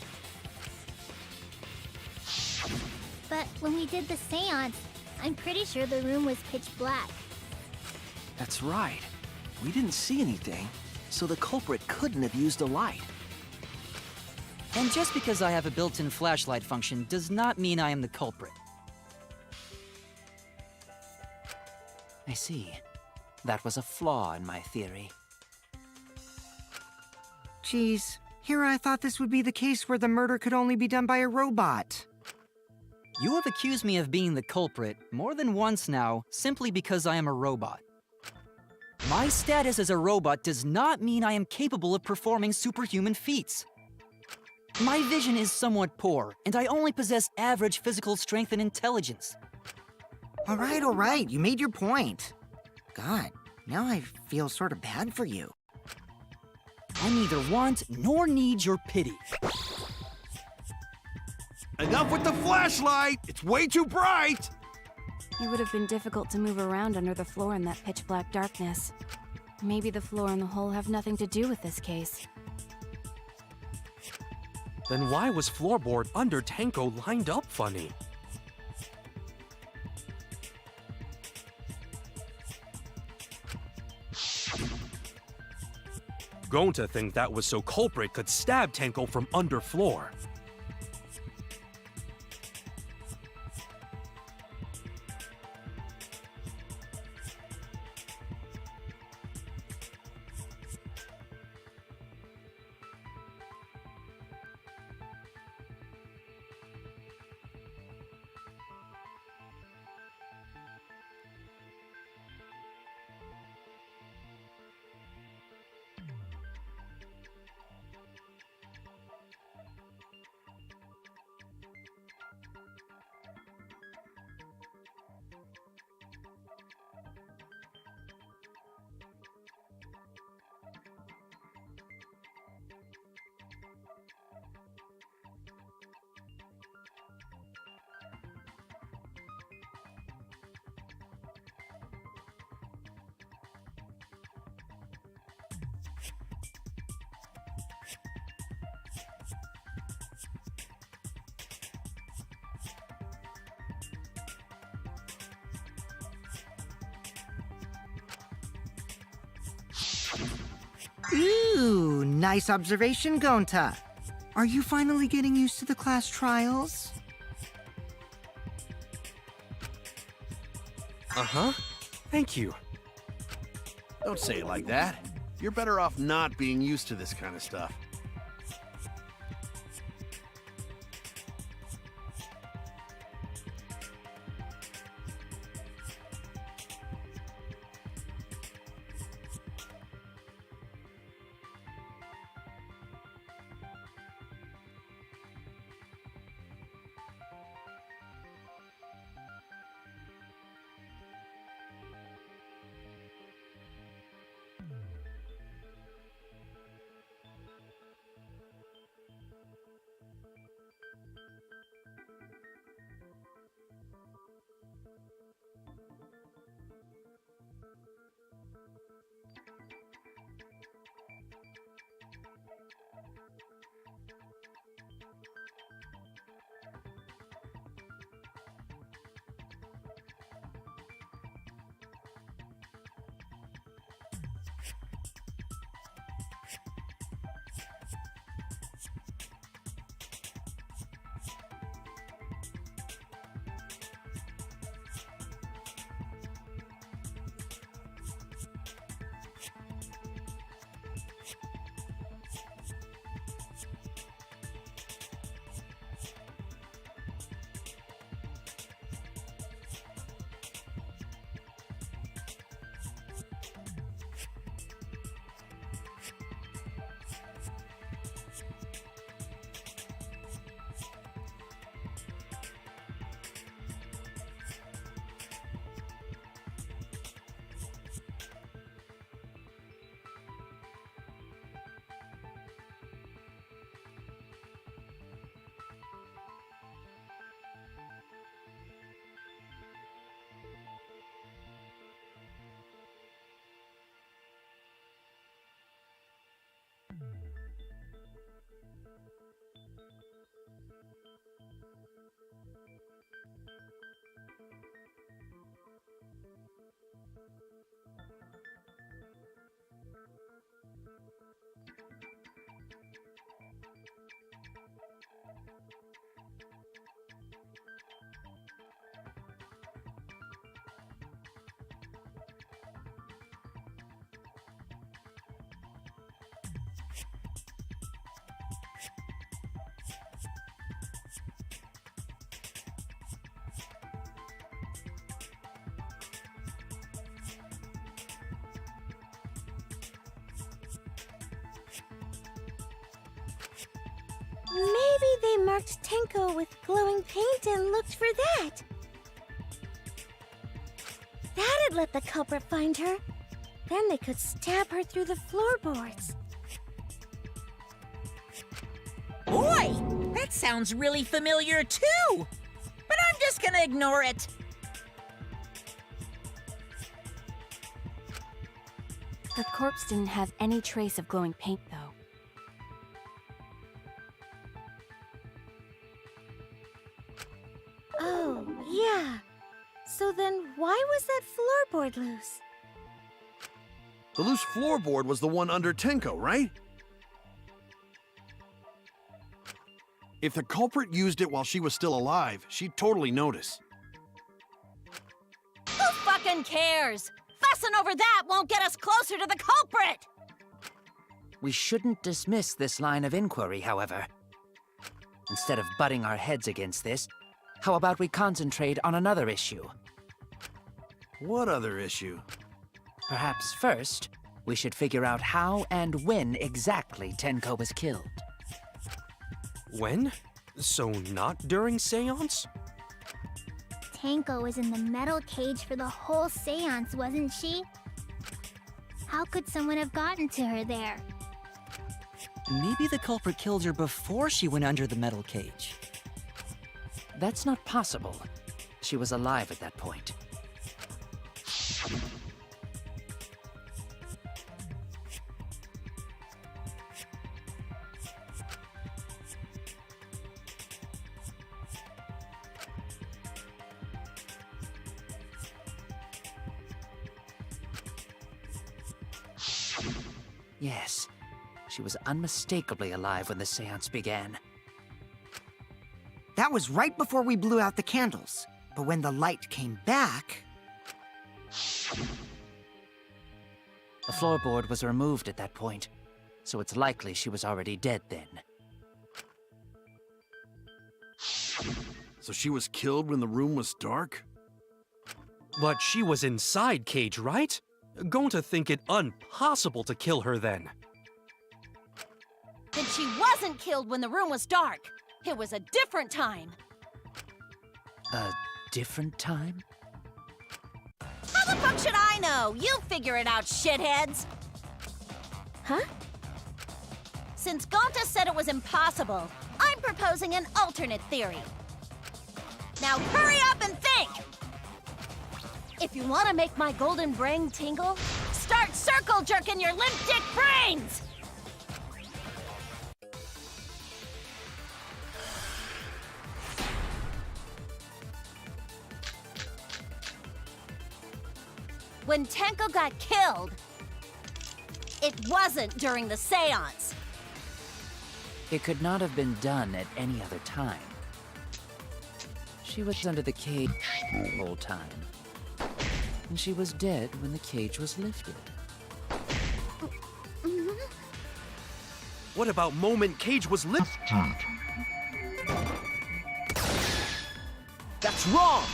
But when we did the seance, I'm pretty sure the room was pitch black. That's right. We didn't see anything, so the culprit couldn't have used a light. And just because I have a built-in flashlight function does not mean I am the culprit. I see. That was a flaw in my theory. Geez, here I thought this would be the case where the murder could only be done by a robot. You have accused me of being the culprit more than once now, simply because I am a robot. My status as a robot does not mean I am capable of performing superhuman feats. My vision is somewhat poor, and I only possess average physical strength and intelligence. All right, you made your point. God, now I feel sort of bad for you. I neither want nor need your pity. Enough with the flashlight! It's way too bright! It would have been difficult to move around under the floor in that pitch-black darkness. Maybe the floor and the hole have nothing to do with this case. Then why was floorboard under Tanko lined up funny? Going to think that was so culprit could stab Tanko from under floor. Ooh, nice observation, Gonta. Are you finally getting used to the class trials? Uh-huh. Thank you. Don't say it like that. You're better off not being used to this kind of stuff. Maybe they marked Tenko with glowing paint and looked for that. That'd let the culprit find her. Then they could stab her through the floorboards. Boy, that sounds really familiar too. But I'm just gonna ignore it. The corpse didn't have any trace of glowing paint, though. Oh, yeah. So then why was that floorboard loose? The loose floorboard was the one under Tenko, right? If the culprit used it while she was still alive, she'd totally notice. Who fucking cares? Fussing over that won't get us closer to the culprit! We shouldn't dismiss this line of inquiry, however. Instead of butting our heads against this, how about we concentrate on another issue? What other issue? Perhaps first, we should figure out how and when exactly Tenko was killed. When? So not during seance? Tenko was in the metal cage for the whole seance, wasn't she? How could someone have gotten to her there? Maybe the culprit killed her before she went under the metal cage. That's not possible. She was alive at that point. Yes, she was unmistakably alive when the seance began. That was right before we blew out the candles. But when the light came back... The floorboard was removed at that point, so it's likely she was already dead then. So she was killed when the room was dark? But she was inside Cage, right? Going to think it impossible to kill her then. Then she wasn't killed when the room was dark. It was a different time. A different time? How the fuck should I know? You figure it out, shitheads! Huh? Since Gonta said it was impossible, I'm proposing an alternate theory. Now hurry up and think! If you want to make my golden brain tingle, start circle jerking your limp dick brains! When Tenko got killed, it wasn't during the seance. It could not have been done at any other time. She was under the cage the whole time. And she was dead when the cage was lifted. What about moment Cage was lifted? That's wrong!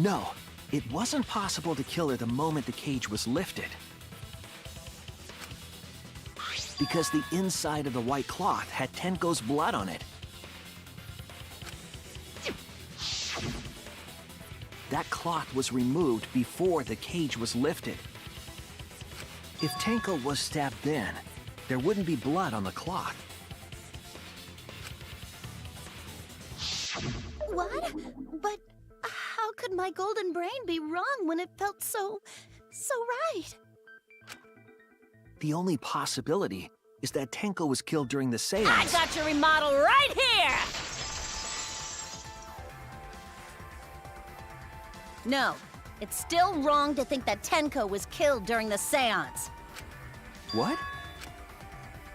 No, it wasn't possible to kill her the moment the cage was lifted. Because the inside of the white cloth had Tenko's blood on it. That cloth was removed before the cage was lifted. If Tenko was stabbed then, there wouldn't be blood on the cloth. What? But how could my golden brain be wrong when it felt so right? The only possibility is that Tenko was killed during the seance. I got your remodel right here! No, it's still wrong to think that Tenko was killed during the seance. What?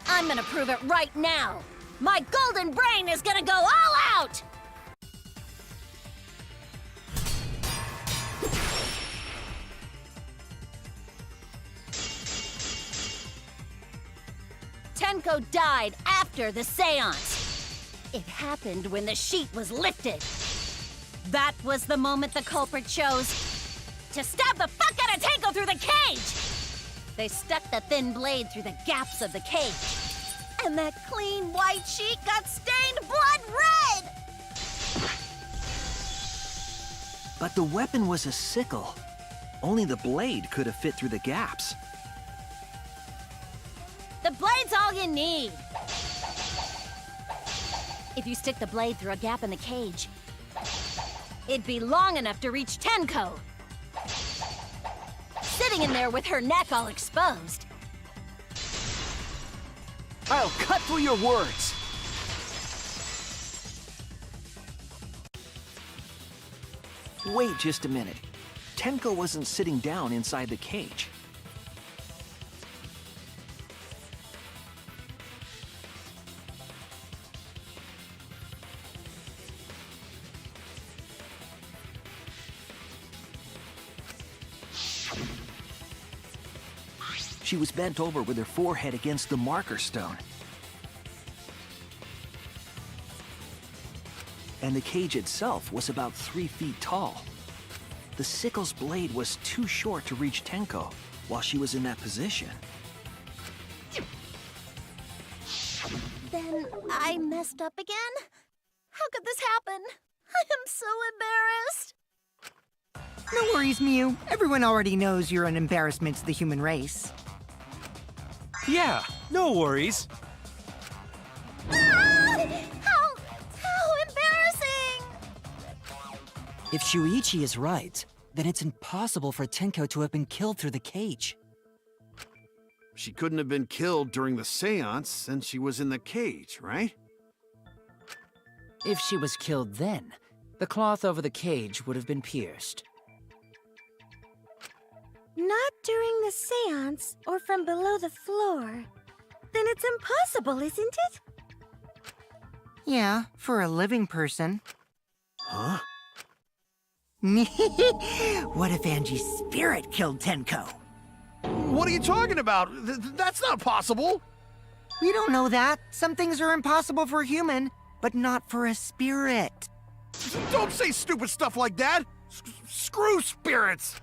I'm gonna prove it right now. My golden brain is gonna go all out! Tenko died after the seance. It happened when the sheet was lifted. That was the moment the culprit chose to stab the fuck out of Tenko through the cage! They stuck the thin blade through the gaps of the cage. And that clean white sheet got stained blood red! But the weapon was a sickle. Only the blade could have fit through the gaps. The blade's all you need. If you stick the blade through a gap in the cage, it'd be long enough to reach Tenko. Sitting in there with her neck all exposed. I'll cut through your words. Wait just a minute. Tenko wasn't sitting down inside the cage. She was bent over with her forehead against the marker stone. And the cage itself was about 3 feet tall. The sickle's blade was too short to reach Tenko while she was in that position. Then I messed up again? How could this happen? I am so embarrassed. No worries, Mew. Everyone already knows you're an embarrassment to the human race. Yeah, no worries. Ah! How embarrassing! If Shuichi is right, then it's impossible for Tenko to have been killed through the cage. She couldn't have been killed during the seance since she was in the cage, right? If she was killed then, the cloth over the cage would have been pierced. Not during the seance or from below the floor. Then it's impossible, isn't it? Yeah, for a living person. Huh? What if Angie's spirit killed Tenko? What are you talking about? That's not possible! We don't know that. Some things are impossible for a human, but not for a spirit. Don't say stupid stuff like that! Screw spirits!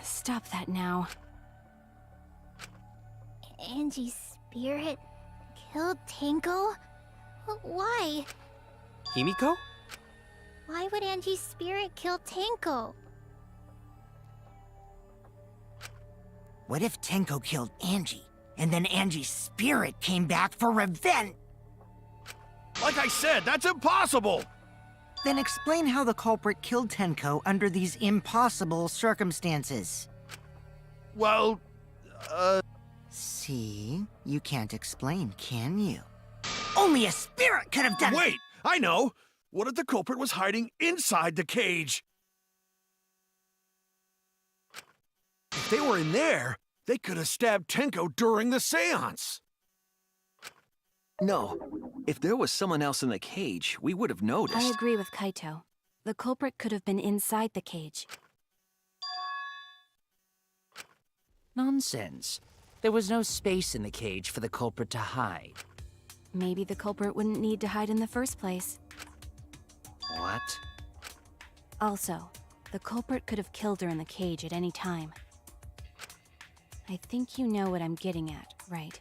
Stop that now. Angie's spirit killed Tenko? Why? Himiko? Why would Angie's spirit kill Tenko? What if Tenko killed Angie, and then Angie's spirit came back for revenge? Like I said, that's impossible! Then explain how the culprit killed Tenko under these impossible circumstances. Well, See? You can't explain, can you? Only a spirit could have done it! Wait! I know! What if the culprit was hiding inside the cage? If they were in there, they could have stabbed Tenko during the seance. No. If there was someone else in the cage, we would have noticed. I agree with Kaito. The culprit could have been inside the cage. Nonsense. There was no space in the cage for the culprit to hide. Maybe the culprit wouldn't need to hide in the first place. What? Also, the culprit could have killed her in the cage at any time. I think you know what I'm getting at, right?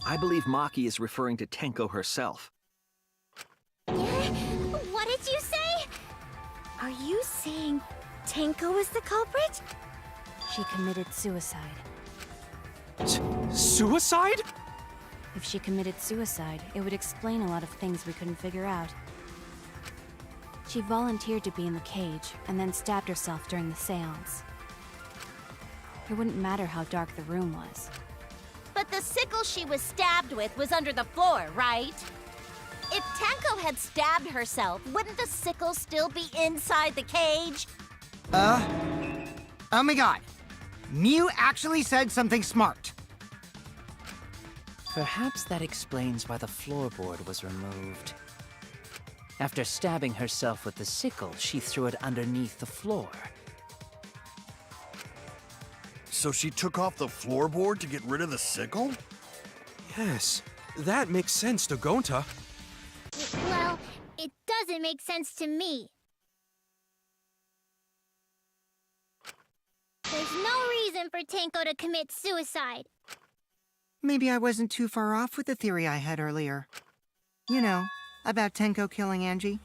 I believe Maki is referring to Tenko herself. Yeah, Are you saying Tenko is the culprit? She committed suicide. Suicide? If she committed suicide, it would explain a lot of things we couldn't figure out. She volunteered to be in the cage, and then stabbed herself during the seance. It wouldn't matter how dark the room was. But the sickle she was stabbed with was under the floor, right? If Tenko had stabbed herself, wouldn't the sickle still be inside the cage? Oh my god. Mew actually said something smart. Perhaps that explains why the floorboard was removed. After stabbing herself with the sickle, she threw it underneath the floor. So she took off the floorboard to get rid of the sickle? Yes, that makes sense to Gonta. Well, it doesn't make sense to me. There's no reason for Tenko to commit suicide. Maybe I wasn't too far off with the theory I had earlier. You know, about Tenko killing Angie.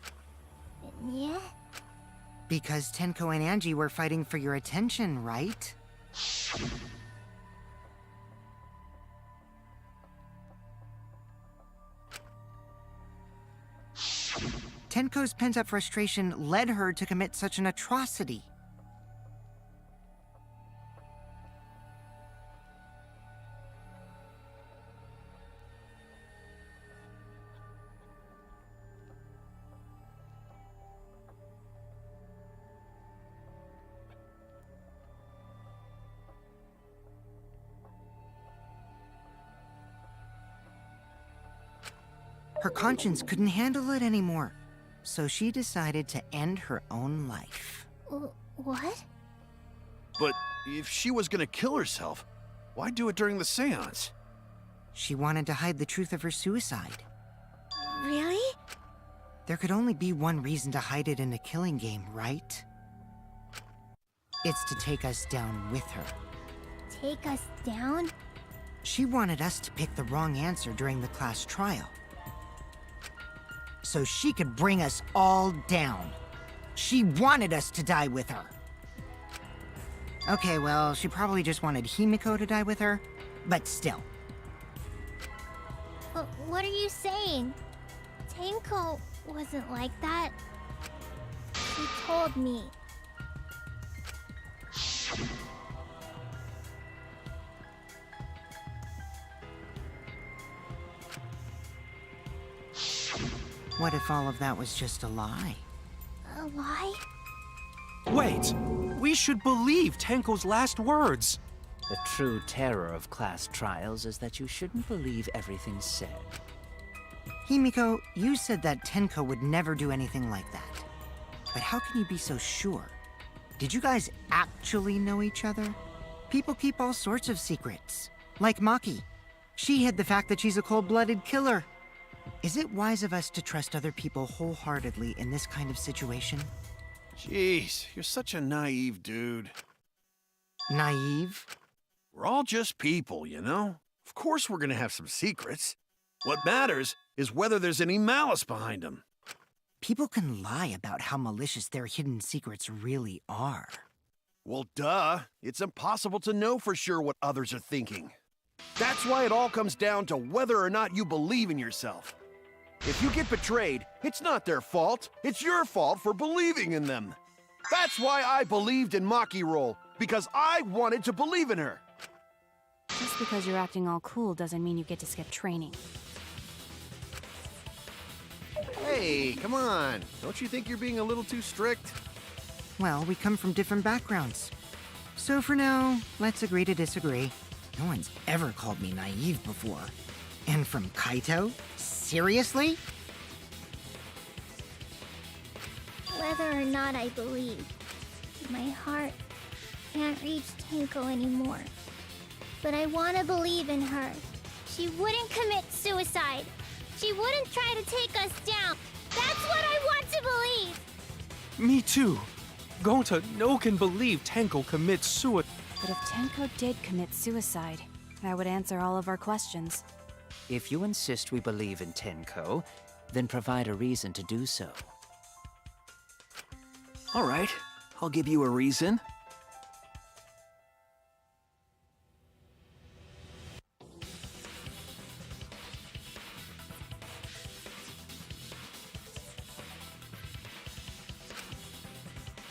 Yeah? Because Tenko and Angie were fighting for your attention, right? Tenko's pent-up frustration led her to commit such an atrocity. Her conscience couldn't handle it anymore, so she decided to end her own life. What? But if she was gonna kill herself, why do it during the seance? She wanted to hide the truth of her suicide. Really? There could only be one reason to hide it in a killing game, right? It's to take us down with her. Take us down? She wanted us to pick the wrong answer during the class trial, so she could bring us all down. She wanted us to die with her. Okay, well, she probably just wanted Himiko to die with her, but still. What are you saying? Tenko wasn't like that. She told me. What if all of that was just a lie? A lie? Wait, we should believe Tenko's last words. The true terror of class trials is that you shouldn't believe everything said. Himiko, you said that Tenko would never do anything like that. But how can you be so sure? Did you guys actually know each other? People keep all sorts of secrets. Like Maki. She hid the fact that she's a cold-blooded killer. Is it wise of us to trust other people wholeheartedly in this kind of situation? Jeez, you're such a naive dude. Naive? We're all just people, you know? Of course we're gonna have some secrets. What matters is whether there's any malice behind them. People can lie about how malicious their hidden secrets really are. Well, duh. It's impossible to know for sure what others are thinking. That's why it all comes down to whether or not you believe in yourself. If you get betrayed, it's not their fault. It's your fault for believing in them. That's why I believed in Maki Roll, because I wanted to believe in her. Just because you're acting all cool doesn't mean you get to skip training. Hey, come on. Don't you think you're being a little too strict? Well, we come from different backgrounds. So for now, let's agree to disagree. No one's ever called me naive before. And from Kaito? Seriously? Whether or not I believe, my heart can't reach Tenko anymore. But I want to believe in her. She wouldn't commit suicide. She wouldn't try to take us down. That's what I want to believe! Me too. Gonta no can believe Tenko commits suicide. But if Tenko did commit suicide, that would answer all of our questions. If you insist we believe in Tenko, then provide a reason to do so. All right, I'll give you a reason.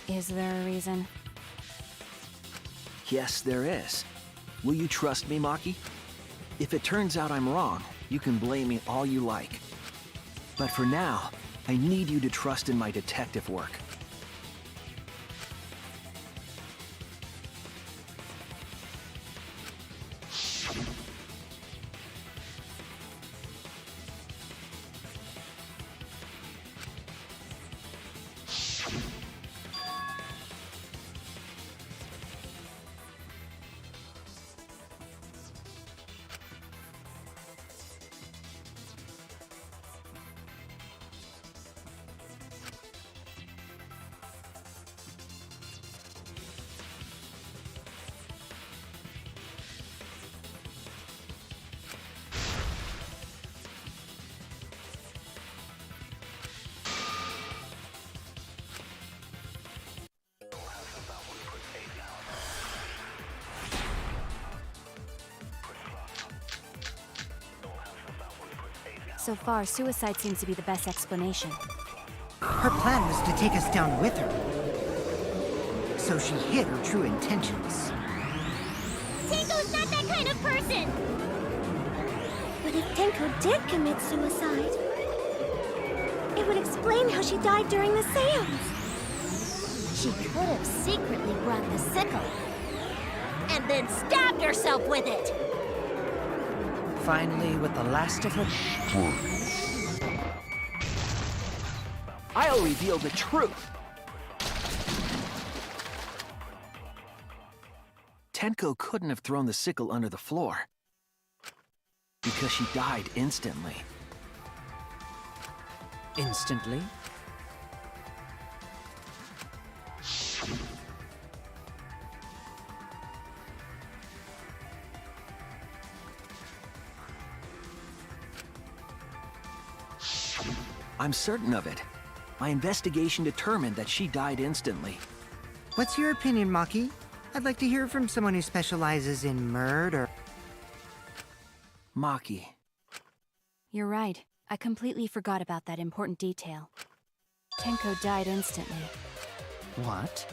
Is there a reason? Yes, there is. Will you trust me, Maki? If it turns out I'm wrong, you can blame me all you like. But for now, I need you to trust in my detective work. So far, suicide seems to be the best explanation. Her plan was to take us down with her. So she hid her true intentions. Tenko's not that kind of person! But if Tenko did commit suicide, it would explain how she died during the seance. She could have secretly brought the sickle and then stabbed herself with it. Finally, with the last of her... I'll reveal the truth! Tenko couldn't have thrown the sickle under the floor. Because she died instantly. Instantly? I'm certain of it. My investigation determined that she died instantly. What's your opinion, Maki? I'd like to hear from someone who specializes in murder. Maki. You're right. I completely forgot about that important detail. Tenko died instantly. What?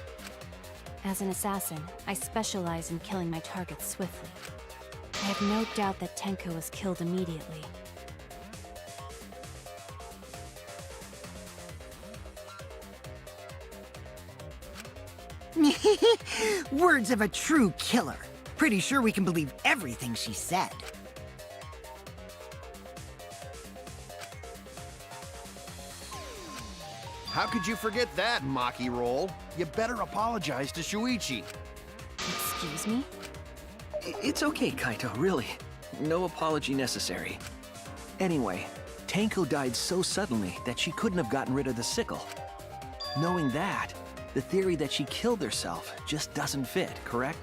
As an assassin, I specialize in killing my targets swiftly. I have no doubt that Tenko was killed immediately. Words of a true killer. Pretty sure we can believe everything she said. How could you forget that, Maki Roll? You better apologize to Shuichi. Excuse me? It's okay, Kaito, really. No apology necessary. Anyway, Tenko died so suddenly that she couldn't have gotten rid of the sickle. Knowing that, the theory that she killed herself just doesn't fit, correct?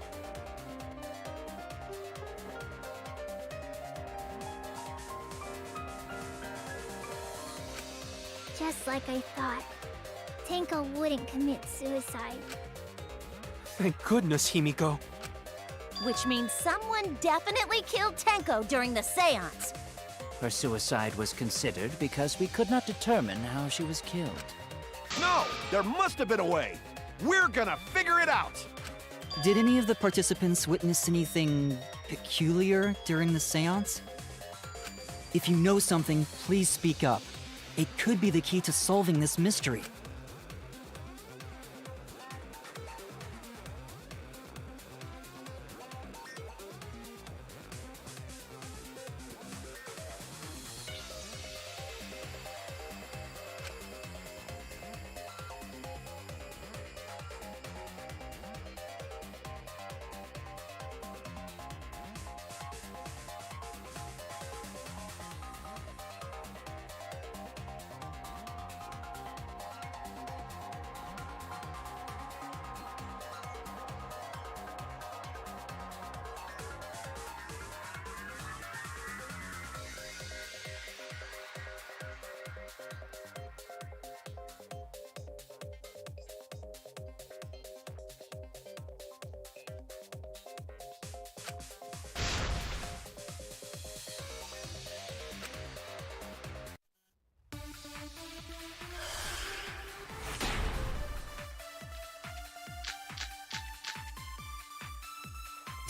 Just like I thought. Tenko wouldn't commit suicide. Thank goodness, Himiko. Which means someone definitely killed Tenko during the seance. Her suicide was considered because we could not determine how she was killed. No! There must have been a way! We're gonna figure it out! Did any of the participants witness anything peculiar during the seance? If you know something, please speak up. It could be the key to solving this mystery.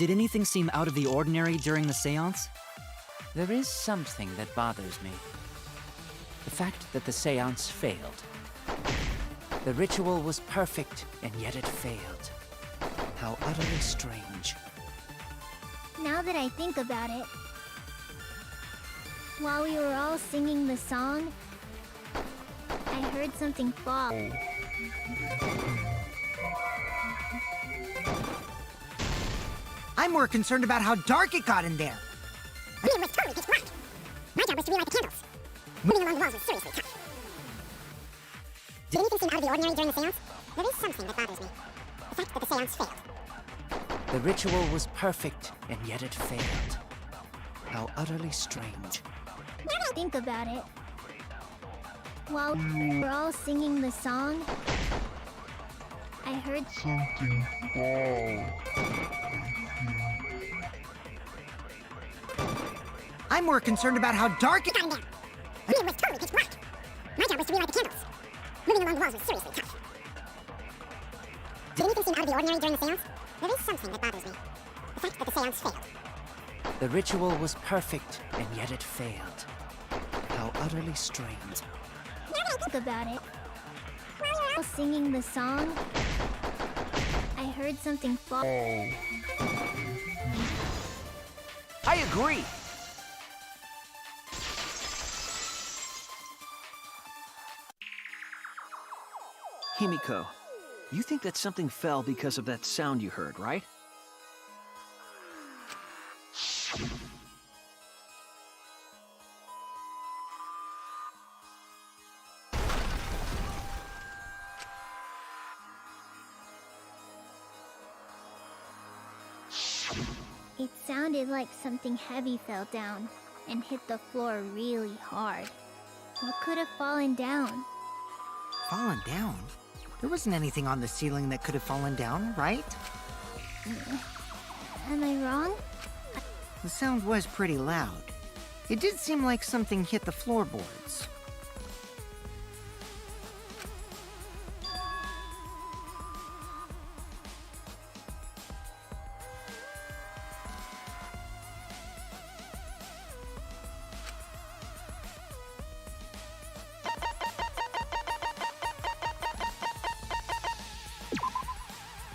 Did anything seem out of the ordinary during the seance? There is something that bothers me. The fact that the seance failed. The ritual was perfect, and yet it failed. How utterly strange. Now that I think about it, while we were all singing the song, I heard something fall. I'm more concerned about how dark it got in there. It was totally pitch black. My job was to relight the candles. Moving along the walls was seriously tough. Did anything seem out of the ordinary during the seance? There is something that bothers me. The fact that the seance failed. The ritual was perfect, and yet it failed. How utterly strange. Now that I think about it, while we were all singing the song, I heard something fall. I'm more concerned about how dark it got in there. It was totally pitch black. My job was to relight the candles. Moving along the walls was seriously tough. Did anything seem out of the ordinary during the seance? There is something that bothers me. The fact that the seance failed. The ritual was perfect, and yet it failed. How utterly strange. Now that I think about it, while we were all singing the song, I heard something fall. I agree. Himiko, you think that something fell because of that sound you heard, right? It sounded like something heavy fell down and hit the floor really hard. What could have fallen down? Fallen down? There wasn't anything on the ceiling that could have fallen down, right? Am I wrong? The sound was pretty loud. It did seem like something hit the floorboards.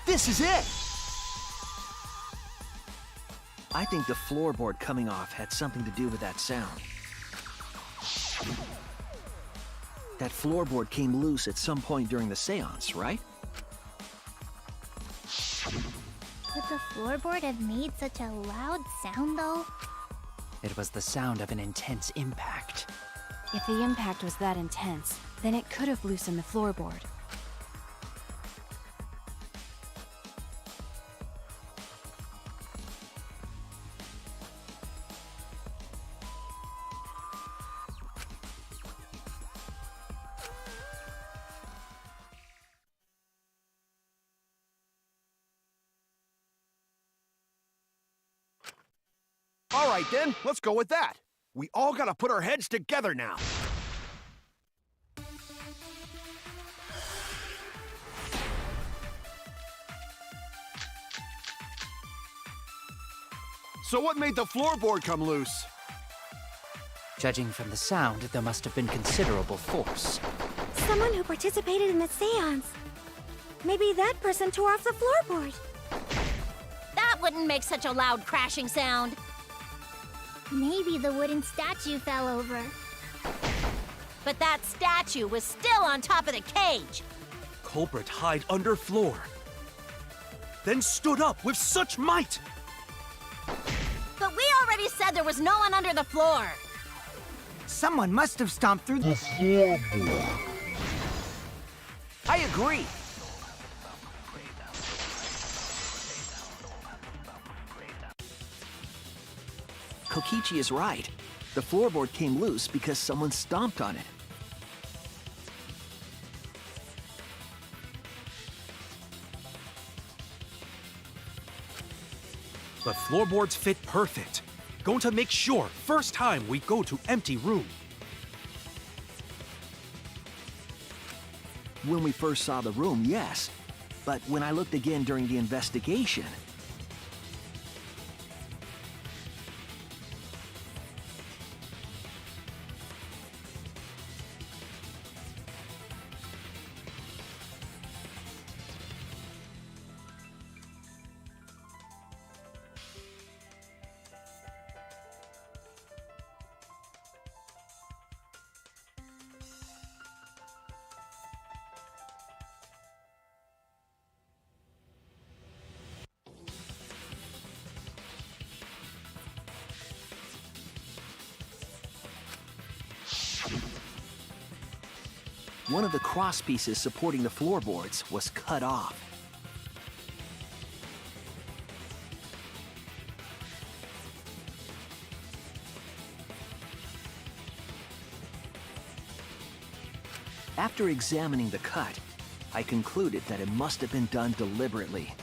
This is it! I think the floorboard coming off had something to do with that sound. That floorboard came loose at some point during the seance, right? Could the floorboard have made such a loud sound, though? It was the sound of an intense impact. If the impact was that intense, then it could have loosened the floorboard. All right, then, let's go with that. We all gotta put our heads together now. So what made the floorboard come loose? Judging from the sound, there must have been considerable force. Someone who participated in the seance. Maybe that person tore off the floorboard. That wouldn't make such a loud crashing sound. Maybe the wooden statue fell over. But that statue was still on top of the cage. Culprit hid under floor. Then stood up with such might. But we already said there was no one under the floor. Someone must have stomped through The floorboard. I agree. Kokichi is right. The floorboard came loose because someone stomped on it. But floorboards fit perfect. Going to make sure first time we go to empty room. When we first saw the room, yes. But when I looked again during the investigation, one of the cross pieces supporting the floorboards was cut off. After examining the cut, I concluded that it must have been done deliberately.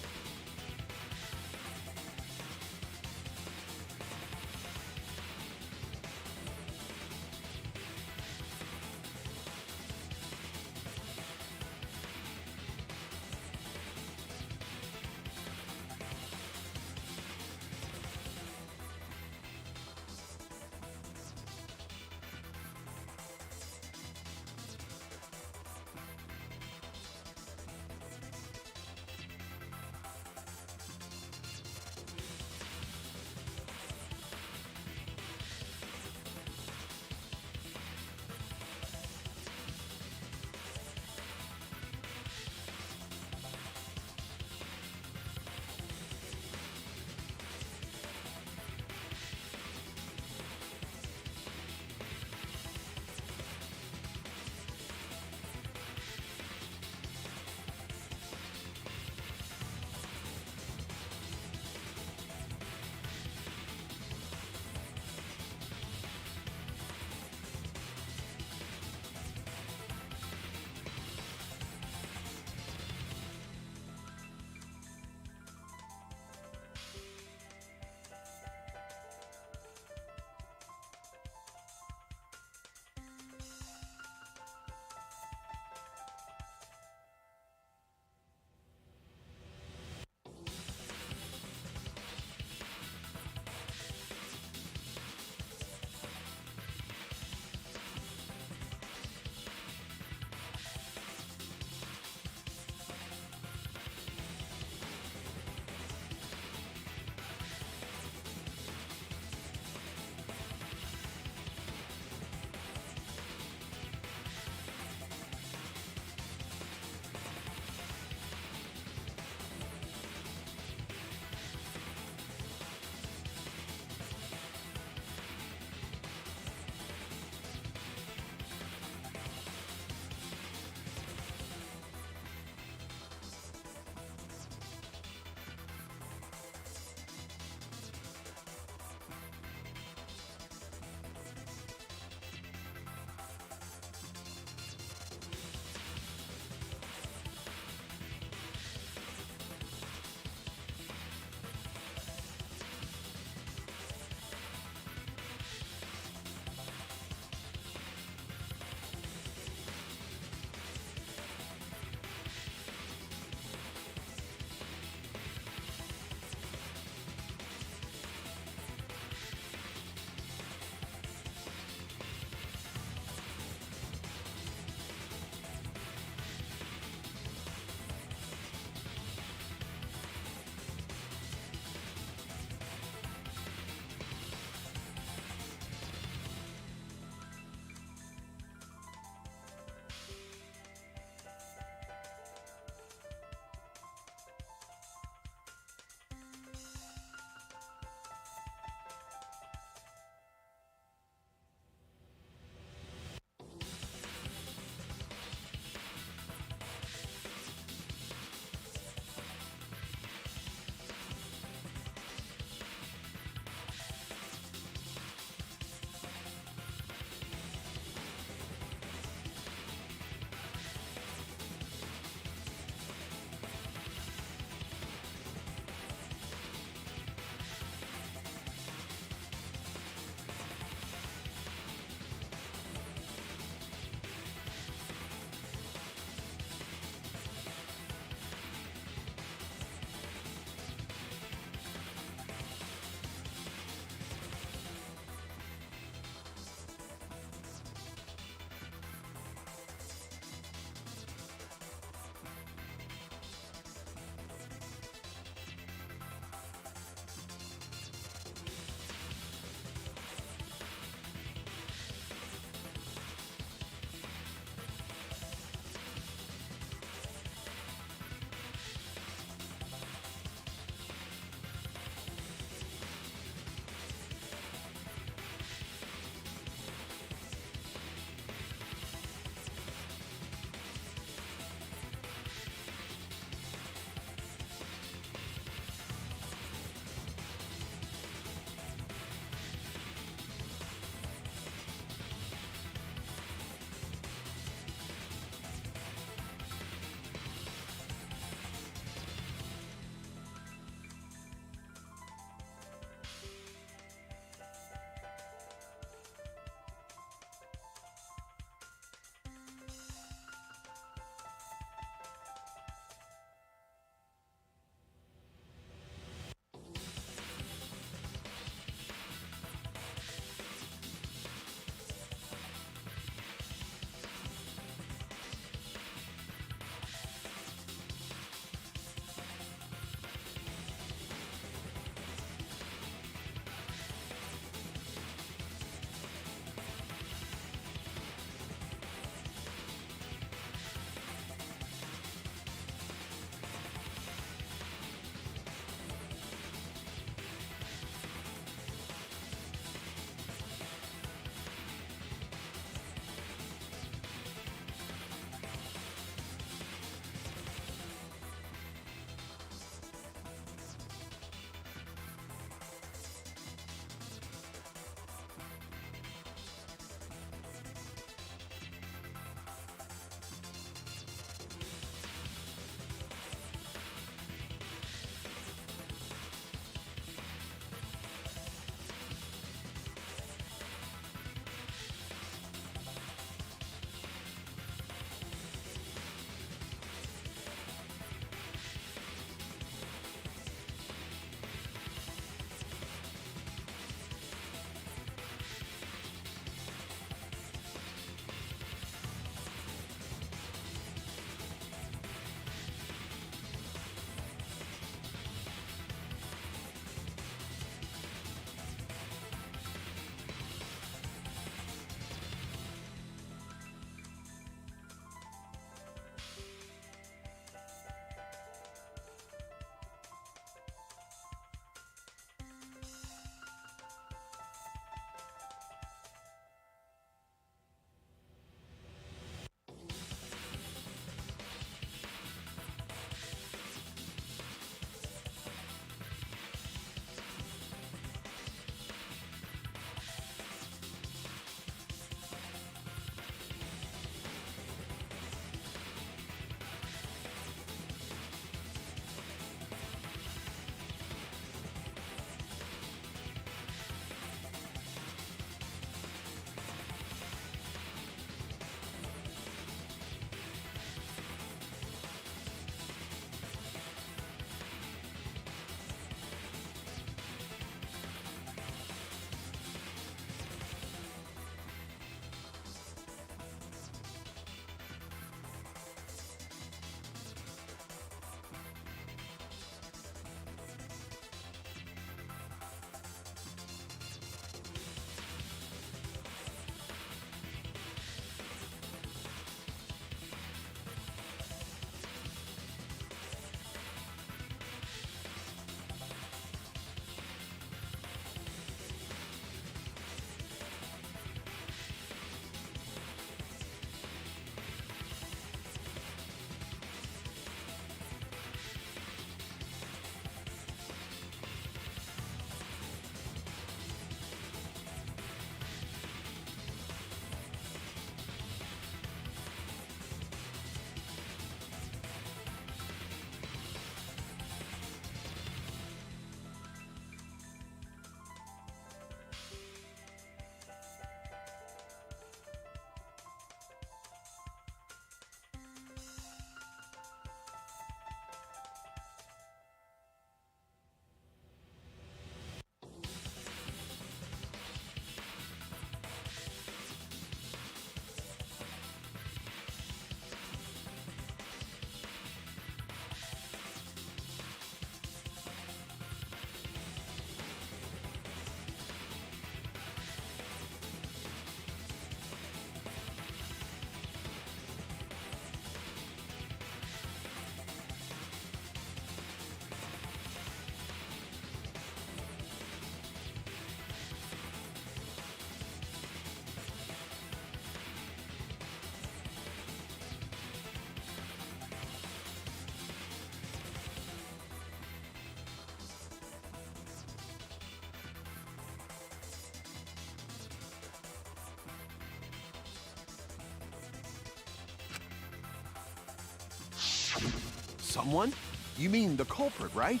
Someone? You mean the culprit, right?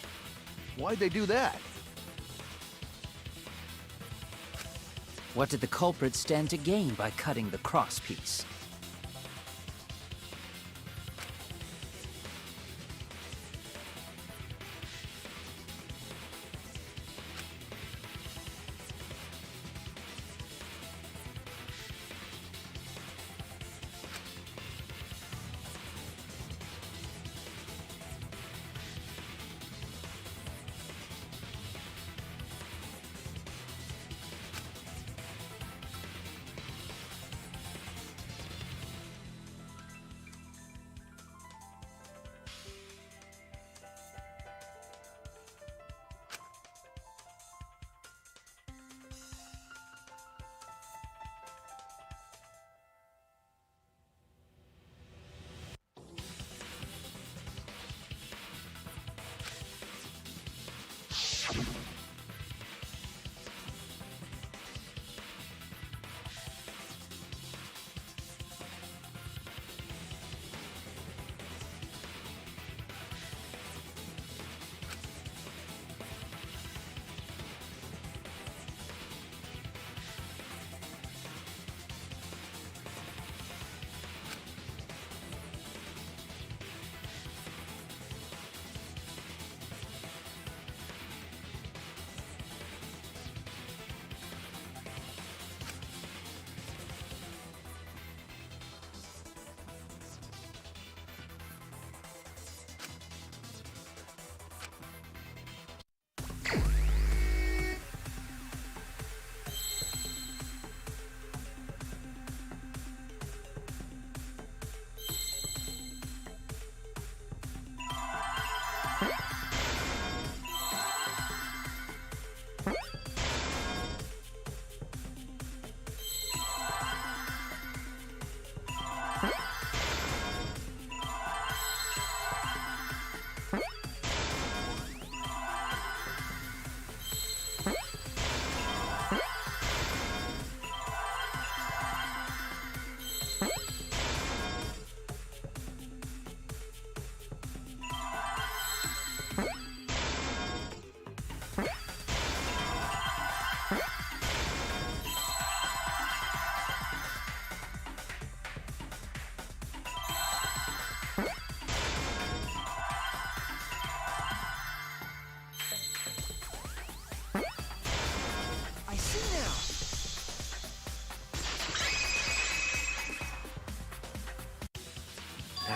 Why'd they do that? What did the culprit stand to gain by cutting the crosspiece?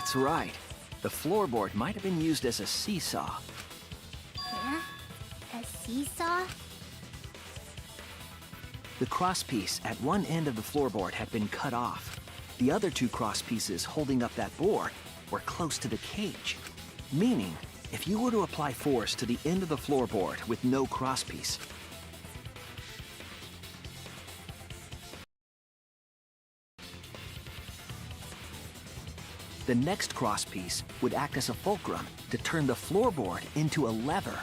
That's right. The floorboard might have been used as a seesaw. Huh? A seesaw? The crosspiece at one end of the floorboard had been cut off. The other two crosspieces holding up that board were close to the cage. Meaning, if you were to apply force to the end of the floorboard with no crosspiece, the next crosspiece would act as a fulcrum to turn the floorboard into a lever.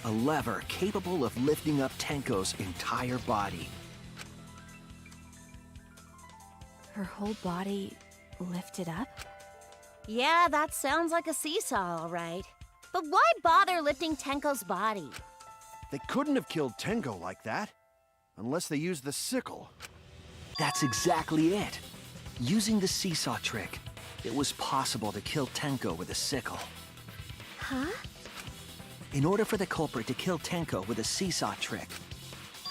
A lever capable of lifting up Tenko's entire body. Her whole body lifted up? Yeah, that sounds like a seesaw, all right. But why bother lifting Tenko's body? They couldn't have killed Tenko like that. Unless they used the sickle. That's exactly it. Using the seesaw trick, it was possible to kill Tenko with a sickle. Huh? In order for the culprit to kill Tenko with a seesaw trick,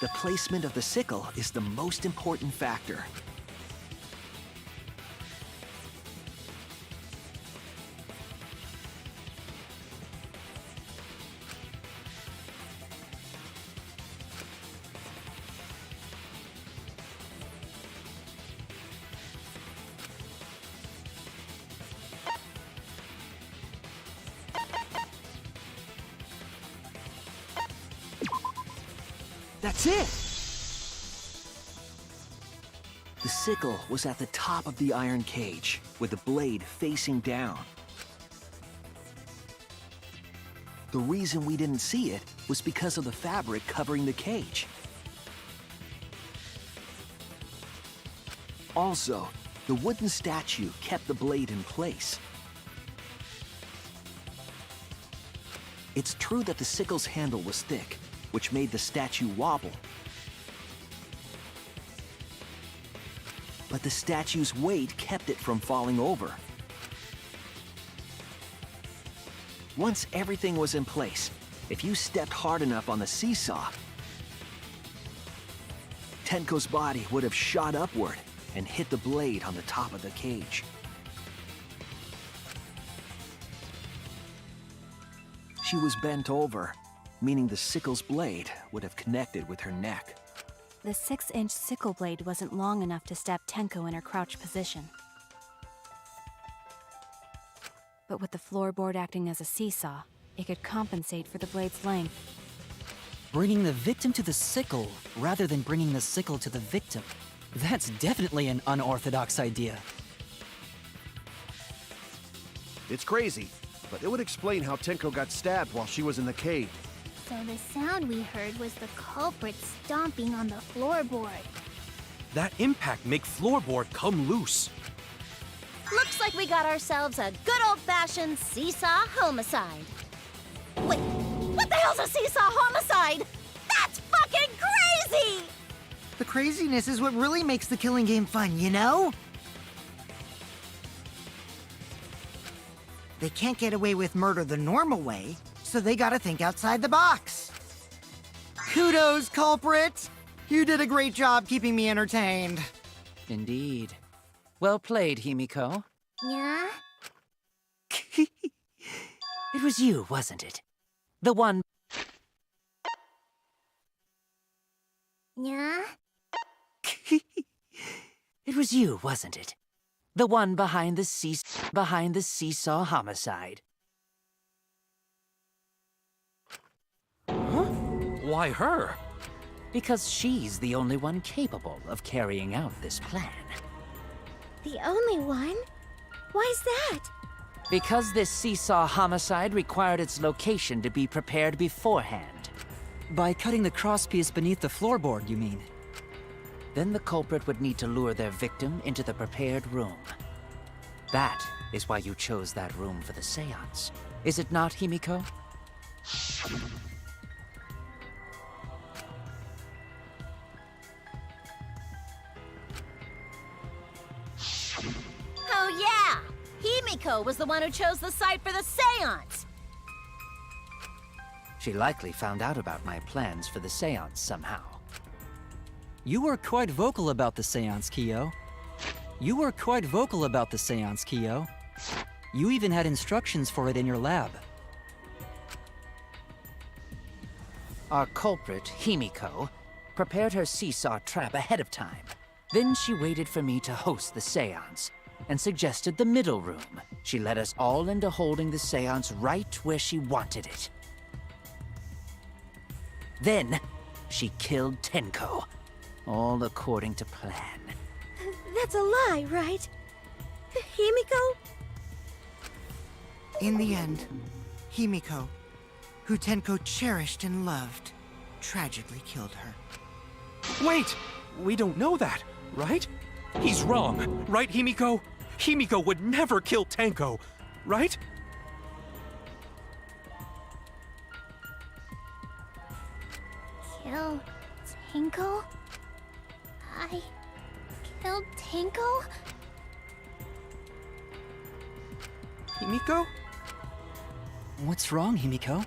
the placement of the sickle is the most important factor. That's it! The sickle was at the top of the iron cage, with the blade facing down. The reason we didn't see it was because of the fabric covering the cage. Also, The wooden statue kept the blade in place. It's true that the sickle's handle was thick, which made the statue wobble. But the statue's weight kept it from falling over. Once everything was in place, if you stepped hard enough on the seesaw, Tenko's body would have shot upward and hit the blade on the top of the cage. She was bent over, meaning the sickle's blade would have connected with her neck. The 6-inch sickle blade wasn't long enough to stab Tenko in her crouch position. But with the floorboard acting as a seesaw, it could compensate for the blade's length. Bringing the victim to the sickle rather than bringing the sickle to the victim. That's definitely an unorthodox idea. It's crazy, but it would explain how Tenko got stabbed while she was in the cave. So the sound we heard was the culprit stomping on the floorboard. That impact make floorboard come loose. Looks like we got ourselves a good old-fashioned seesaw homicide. Wait, what the hell's a seesaw homicide? That's fucking crazy! The craziness is what really makes the killing game fun, you know? They can't get away with murder the normal way, so they gotta think outside the box. Kudos, culprit! You did a great job keeping me entertained. Indeed. Well played, Himiko. Yeah? It was you, wasn't it? The one... Yeah? It was you, wasn't it? The one behind the seesaw homicide. Huh? Why her? Because she's the only one capable of carrying out this plan. The only one? Why's that? Because this seesaw homicide required its location to be prepared beforehand. By cutting the crosspiece beneath the floorboard, you mean? Then the culprit would need to lure their victim into the prepared room. That is why you chose that room for the seance. Is it not, Himiko? Oh yeah! Himiko was the one who chose the site for the seance! She likely found out about my plans for the seance somehow. You were quite vocal about the seance, Kyo. You were quite vocal about the seance, Kyo. You even had instructions for it in your lab. Our culprit, Himiko, prepared her seesaw trap ahead of time. Then she waited for me to host the seance and suggested the middle room. She led us all into holding the seance right where she wanted it. Then, she killed Tenko, all according to plan. That's a lie, right? Himiko? In the end, Himiko, who Tenko cherished and loved, tragically killed her. Wait! We don't know that, right? He's wrong, right, Himiko? Himiko would never kill Tenko, right? Kill Tenko? I killed Tenko? Himiko? What's wrong, Himiko?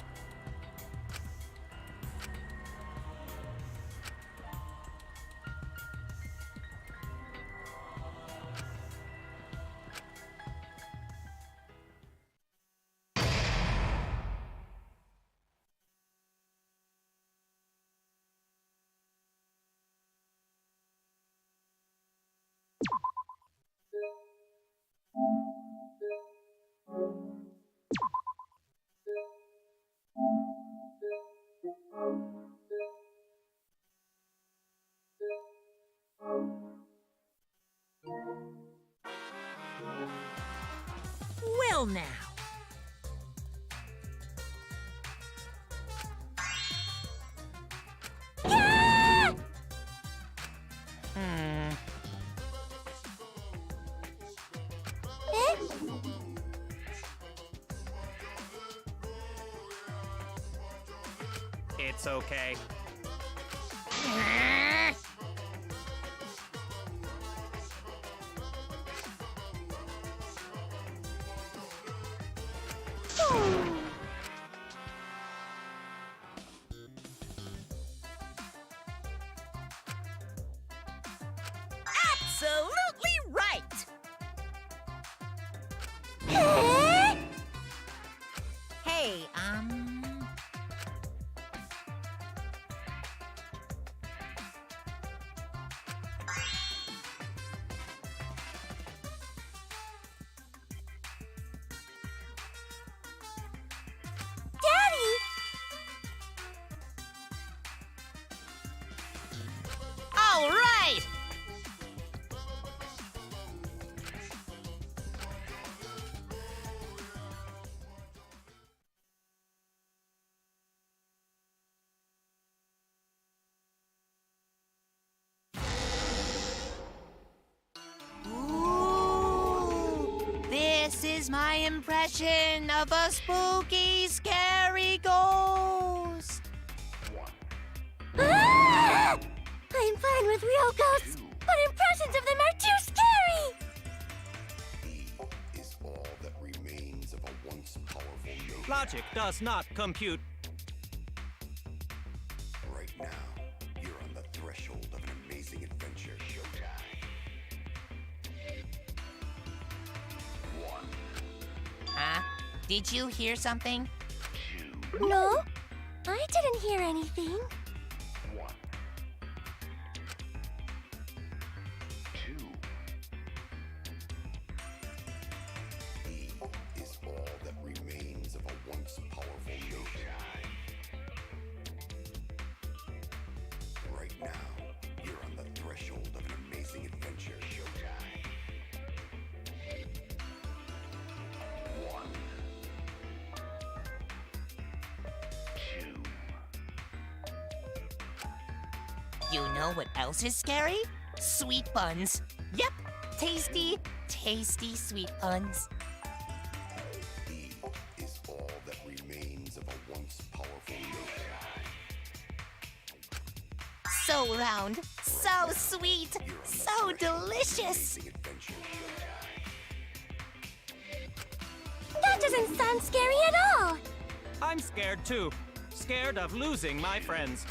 Well now. It's okay. Absolutely right! Hey, Daddy! All right! This is my impression of a spooky, scary ghost. Ah! I'm fine with real ghosts, but impressions of them are too scary! Is all that remains of a once powerful nation. Logic does not compute. Right now, you're on the threshold of an amazing adventure. Showtime. Huh? Did you hear something? No, I didn't hear anything. Is all that remains of a once powerful nation. Right now, you're on the threshold of an amazing adventure. Showtime. You know what else is scary? Sweet buns. Yep, tasty, tasty sweet buns. Is all that remains of a once powerful nation. So round, so sweet, so delicious. That doesn't sound scary at all! I'm scared too. Scared of losing my friends.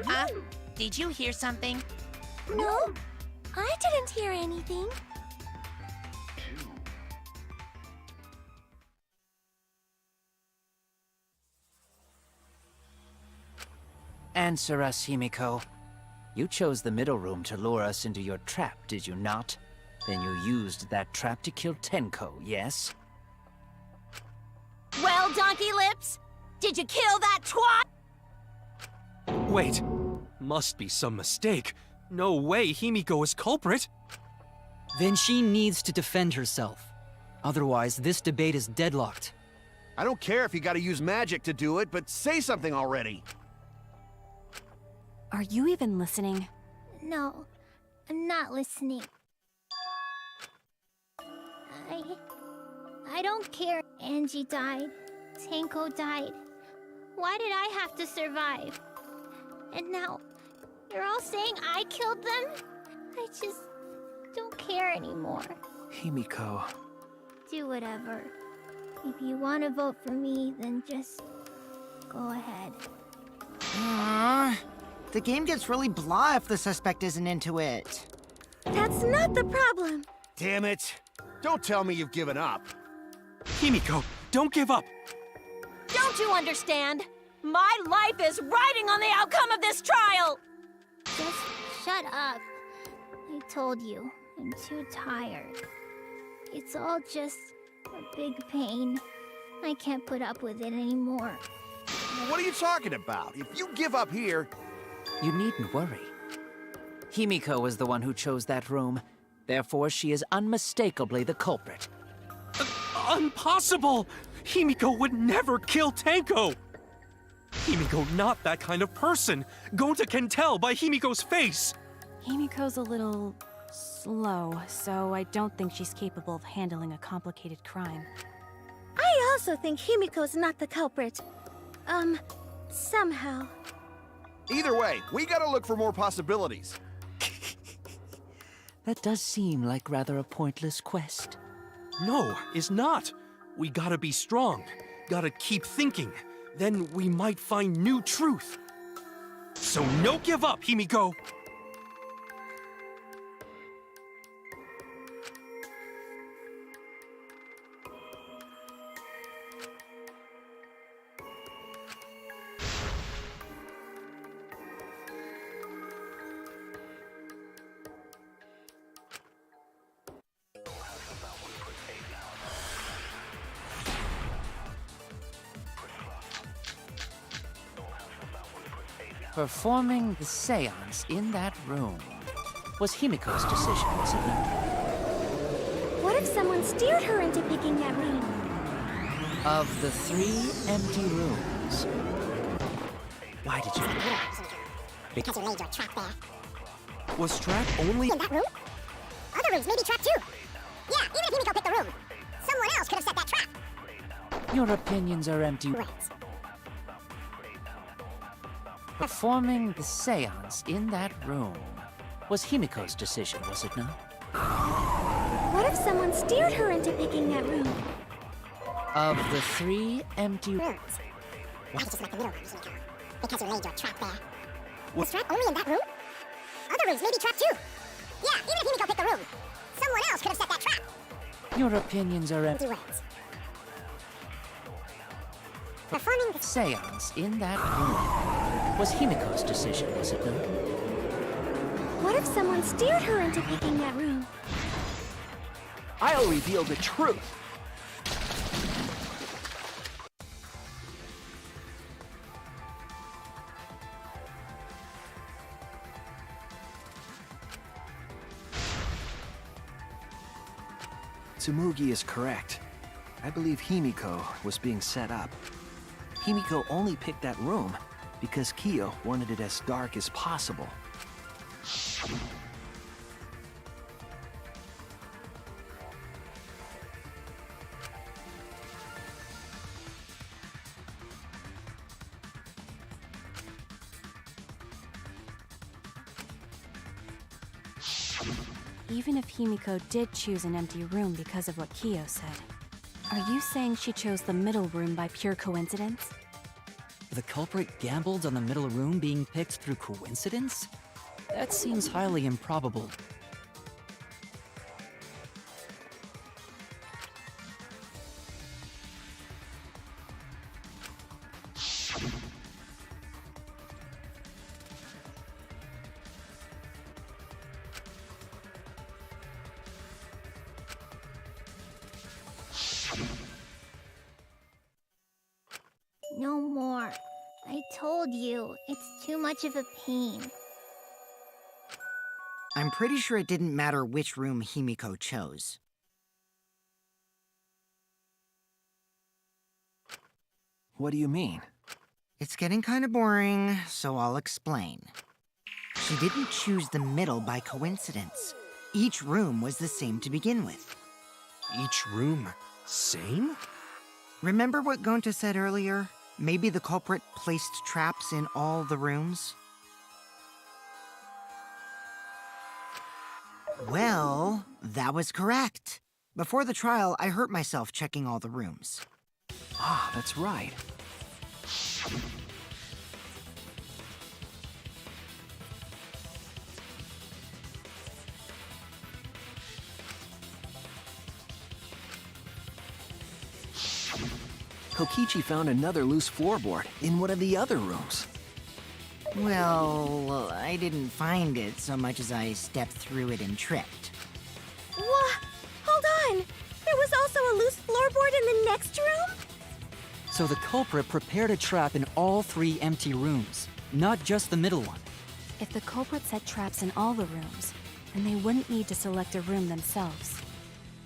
Huh? Did you hear something? No, I didn't hear anything. Answer us, Himiko. You chose the middle room to lure us into your trap, did you not? Then you used that trap to kill Tenko, yes? well, Donkey Lips, did you kill that twat? Wait, must be some mistake. No way Himiko is culprit. Then she needs to defend herself. Otherwise, this debate is deadlocked. I don't care if you gotta use magic to do it, but say something already. Are you even listening? No, I'm not listening. I don't care. Angie died. Tenko died. Why did I have to survive? And now, you're all saying I killed them? I just don't care anymore. Himiko. Do whatever. If you want to vote for me, then just go ahead. The game gets really blah if the suspect isn't into it. That's not the problem. Damn it. Don't tell me you've given up. Himiko, don't give up. Don't you understand? My life is riding on the outcome of this trial! Just shut up. I told you, I'm too tired. It's all just a big pain. I can't put up with it anymore. What are you talking about? If you give up here... You needn't worry. Himiko was the one who chose that room. Therefore, she is unmistakably the culprit. Impossible! Himiko would never kill Tenko! Himiko not that kind of person. Gonta can tell by Himiko's face. Himiko's a little slow, so I don't think she's capable of handling a complicated crime. I also think Himiko's not the culprit. Somehow. Either way, we gotta look for more possibilities. That does seem like rather a pointless quest. No, it's not. We gotta be strong. Gotta keep thinking. Then we might find new truth. So no give up, Himiko! Performing the seance in that room was Himiko's decision, was it not? What if someone steered her into picking that room? Of the 3 empty rooms. Why did you... Because you laid your trap there. Was trap only... In that room? Other rooms may be trapped too. Yeah, even if Himiko picked the room, someone else could have set that trap. Your opinions are empty. Right. Performing the seance in that room was Himiko's decision, was it not? What if someone steered her into picking that room? Of the 3 empty Rooms. I just like the middle rooms, Himiko. Because you laid your trap there. Was trap only in that room? Other rooms may be trapped too. Yeah, even if Himiko picked the room, someone else could have set that trap. Your opinions are empty. Ways. Performing the Seance in that room was Himiko's decision, was it not? What if someone steered her into picking that room? I'll reveal the truth. Tsumugi is correct. I believe Himiko was being set up. Himiko only picked that room because Kiyo wanted it as dark as possible. Even if Himiko did choose an empty room because of what Kiyo said, are you saying she chose the middle room by pure coincidence? The culprit gambled on the middle room being picked through coincidence? That seems highly improbable. No more. I told you, it's too much of a pain. I'm pretty sure it didn't matter which room Himiko chose. What do you mean? It's getting kind of boring, so I'll explain. She didn't choose the middle by coincidence. Each room was the same to begin with. Each room same? Remember what Gonta said earlier? Maybe the culprit placed traps in all the rooms? Well, that was correct. Before the trial, I hurt myself checking all the rooms. Ah, that's right. Kokichi found another loose floorboard in one of the other rooms. Well, I didn't find it so much as I stepped through it and tripped. What? Hold on! There was also a loose floorboard in the next room? So the culprit prepared a trap in all 3 empty rooms, not just the middle one. If the culprit set traps in all the rooms, then they wouldn't need to select a room themselves.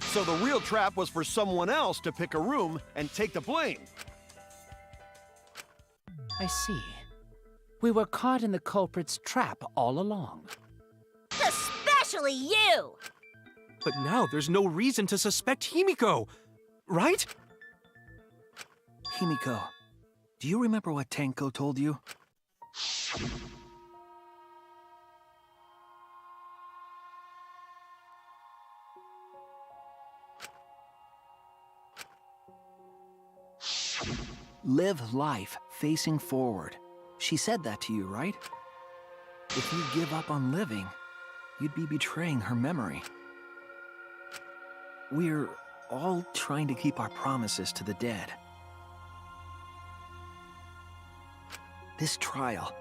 So the real trap was for someone else to pick a room and take the blame. I see. We were caught in the culprit's trap all along. The actually you! But now there's no reason to suspect Himiko, right? Himiko, do you remember what Tenko told you? Live life facing forward. She said that to you, right? If you give up on living, you'd be betraying her memory. We're all trying to keep our promises to the dead. This trial,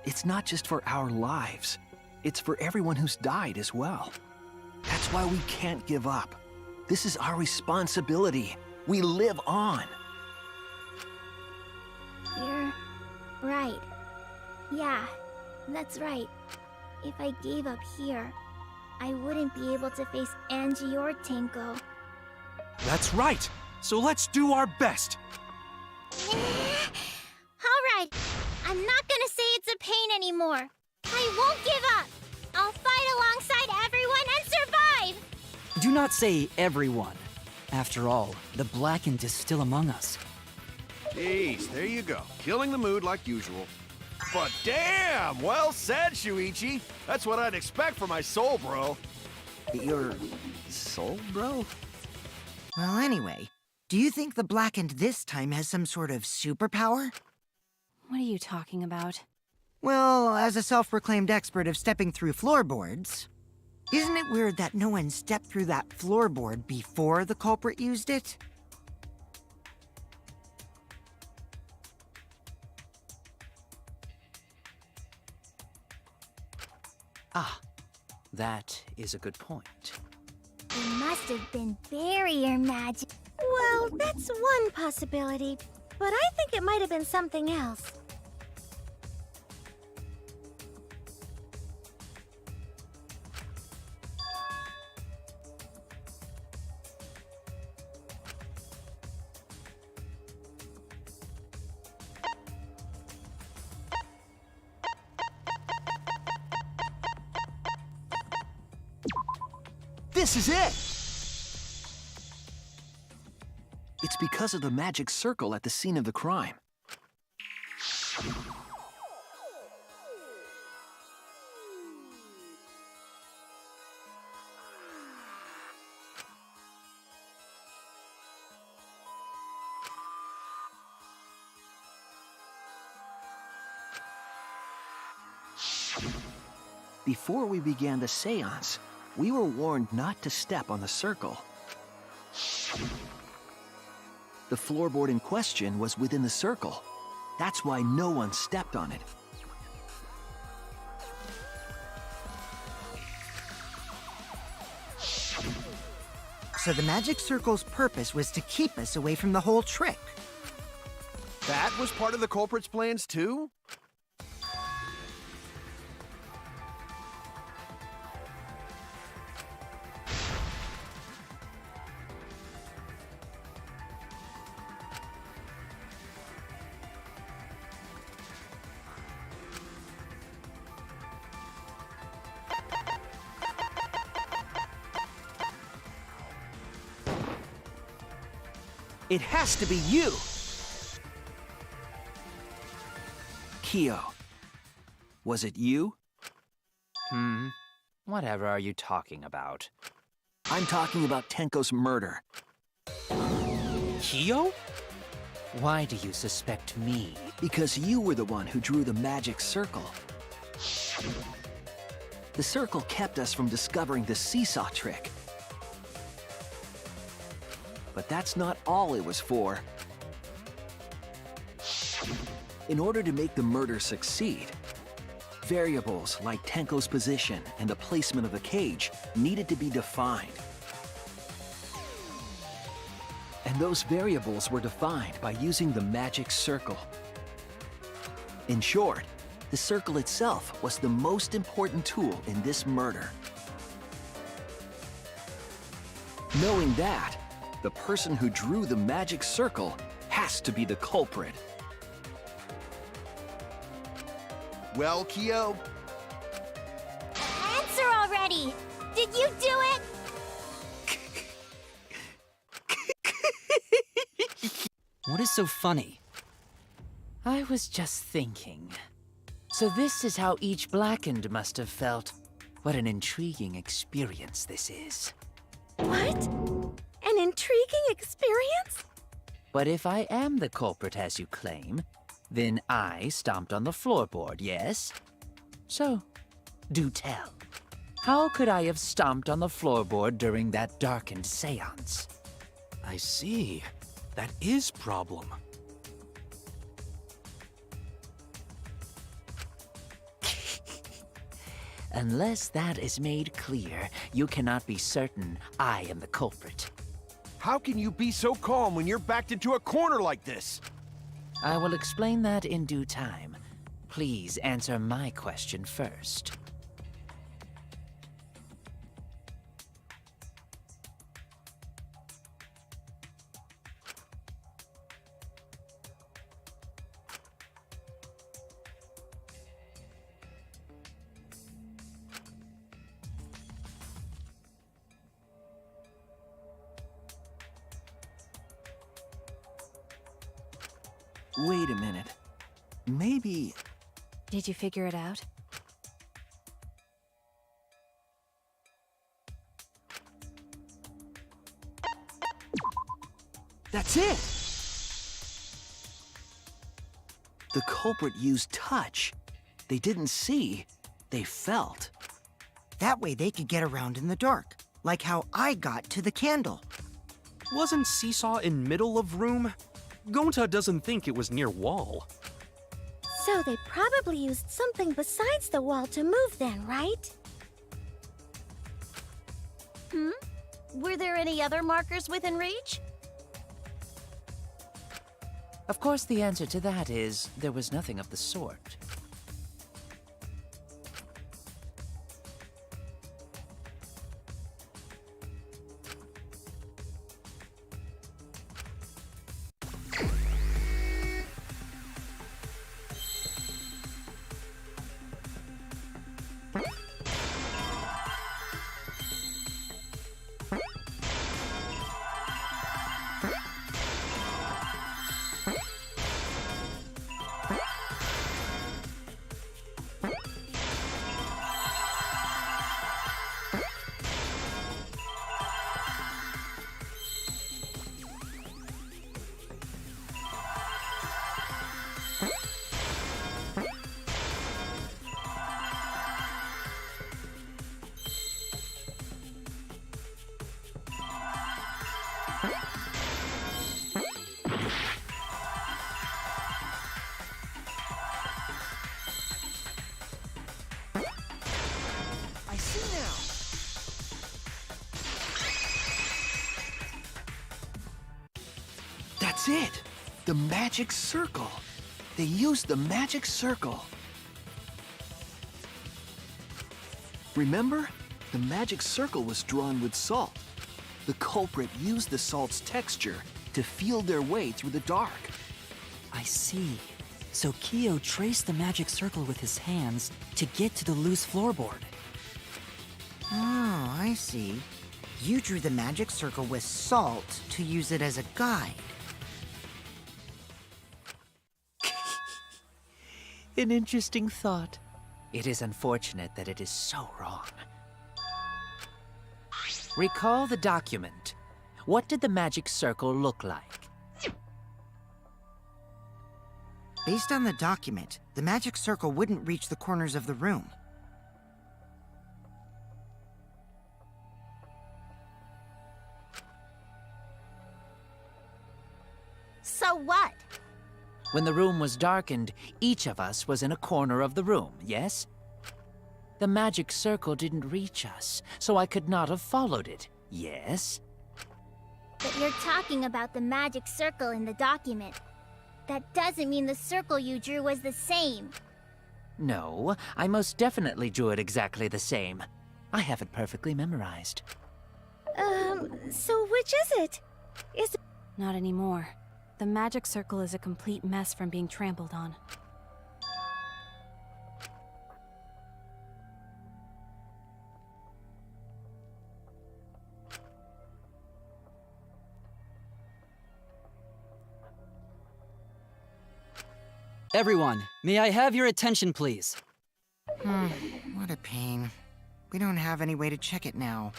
it's not just for our lives. It's for everyone who's died as well. That's why we can't give up. This is our responsibility. We live on. You're right. Yeah, that's right. If I gave up here, I wouldn't be able to face Angie or Tenko. That's right. So let's do our best. Alright, I'm not gonna say it's a pain anymore. I won't give up. I'll fight alongside everyone and survive! Do not say everyone. After all, the Blackened is still among us. Jeez, there you go. Killing the mood like usual. But damn! Well said, Shuichi! That's what I'd expect from my soul bro. Your soul bro? Well, anyway, do you think the Blackened this time has some sort of superpower? What are you talking about? Well, as a self-proclaimed expert of stepping through floorboards, isn't it weird that no one stepped through that floorboard before the culprit used it? Ah, that is a good point. It must have been barrier magic. Well, that's one possibility, but I think it might have been something else. This is it! It's because of the magic circle at the scene of the crime. Before we began the seance, we were warned not to step on the circle. The floorboard in question was within the circle. That's why no one stepped on it. So the magic circle's purpose was to keep us away from the whole trick. That was part of the culprit's plans too? It has to be you! Kyo, was it you? Whatever are you talking about? I'm talking about Tenko's murder. Kyo? Why do you suspect me? Because you were the one who drew the magic circle. The circle kept us from discovering the seesaw trick. But that's not all it was for. In order to make the murder succeed, variables like Tenko's position and the placement of the cage needed to be defined. And those variables were defined by using the magic circle. In short, the circle itself was the most important tool in this murder. Knowing that, the person who drew the magic circle has to be the culprit. Well, Kyo, Answer already! What is so funny? I was just thinking. So this is how each Blackened must have felt. What an intriguing experience this is. What? An intriguing experience? But if I am the culprit as you claim, then I stomped on the floorboard, yes? So, do tell. How could I have stomped on the floorboard during that darkened seance? I see. That is problem. Unless that is made clear, you cannot be certain I am the culprit. How can you be so calm when you're backed into a corner like this? I will explain that in due time. Please answer my question first. Wait a minute. Maybe... Did you figure it out? That's it! The culprit used touch. They didn't see, they felt. That way they could get around in the dark, like how I got to the candle. Wasn't Seesaw in middle of room? Gonta doesn't think it was near wall. So they probably used something besides the wall to move then, right? Were there any other markers within reach? Of course, the answer to that is there was nothing of the sort. I see now. That's it! The magic circle. They used the magic circle. Remember? The magic circle was drawn with salt. The culprit used the salt's texture to feel their way through the dark. I see. So Kyo traced the magic circle with his hands to get to the loose floorboard. Oh, I see. You drew the magic circle with salt to use it as a guide. An interesting thought. It is unfortunate that it is so wrong. Recall the document. What did the magic circle look like? Based on the document, the magic circle wouldn't reach the corners of the room. So what? When the room was darkened, each of us was in a corner of the room, yes? The magic circle didn't reach us, so I could not have followed it, yes? But you're talking about the magic circle in the document. That doesn't mean the circle you drew was the same. No, I most definitely drew it exactly the same. I have it perfectly memorized. So which is it? Is it... Not anymore. The magic circle is a complete mess from being trampled on. Everyone, may I have your attention, please? What a pain. We don't have any way to check it now.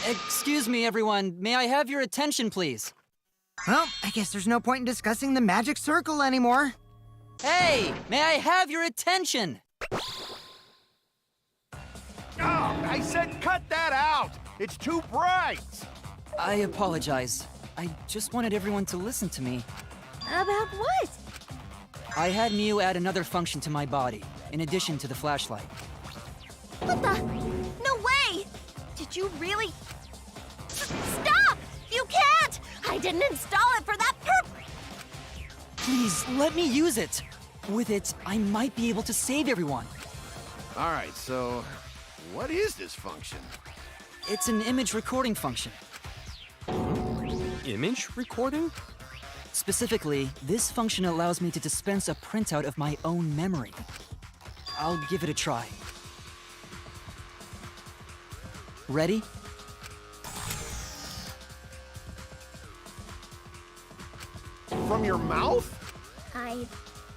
Excuse me, everyone. May I have your attention, please? Well, I guess there's no point in discussing the magic circle anymore. Hey, may I have your attention? Oh, I said cut that out! It's too bright! I apologize. I just wanted everyone to listen to me. About what? I had Mew add another function to my body, in addition to the flashlight. What the? No way! Did you really? Stop! You can't! I didn't install it for that purpose! Please, let me use it. With it, I might be able to save everyone. Alright, so what is this function? It's an image recording function. Image recording? Specifically, this function allows me to dispense a printout of my own memory. I'll give it a try. Ready? From your mouth? I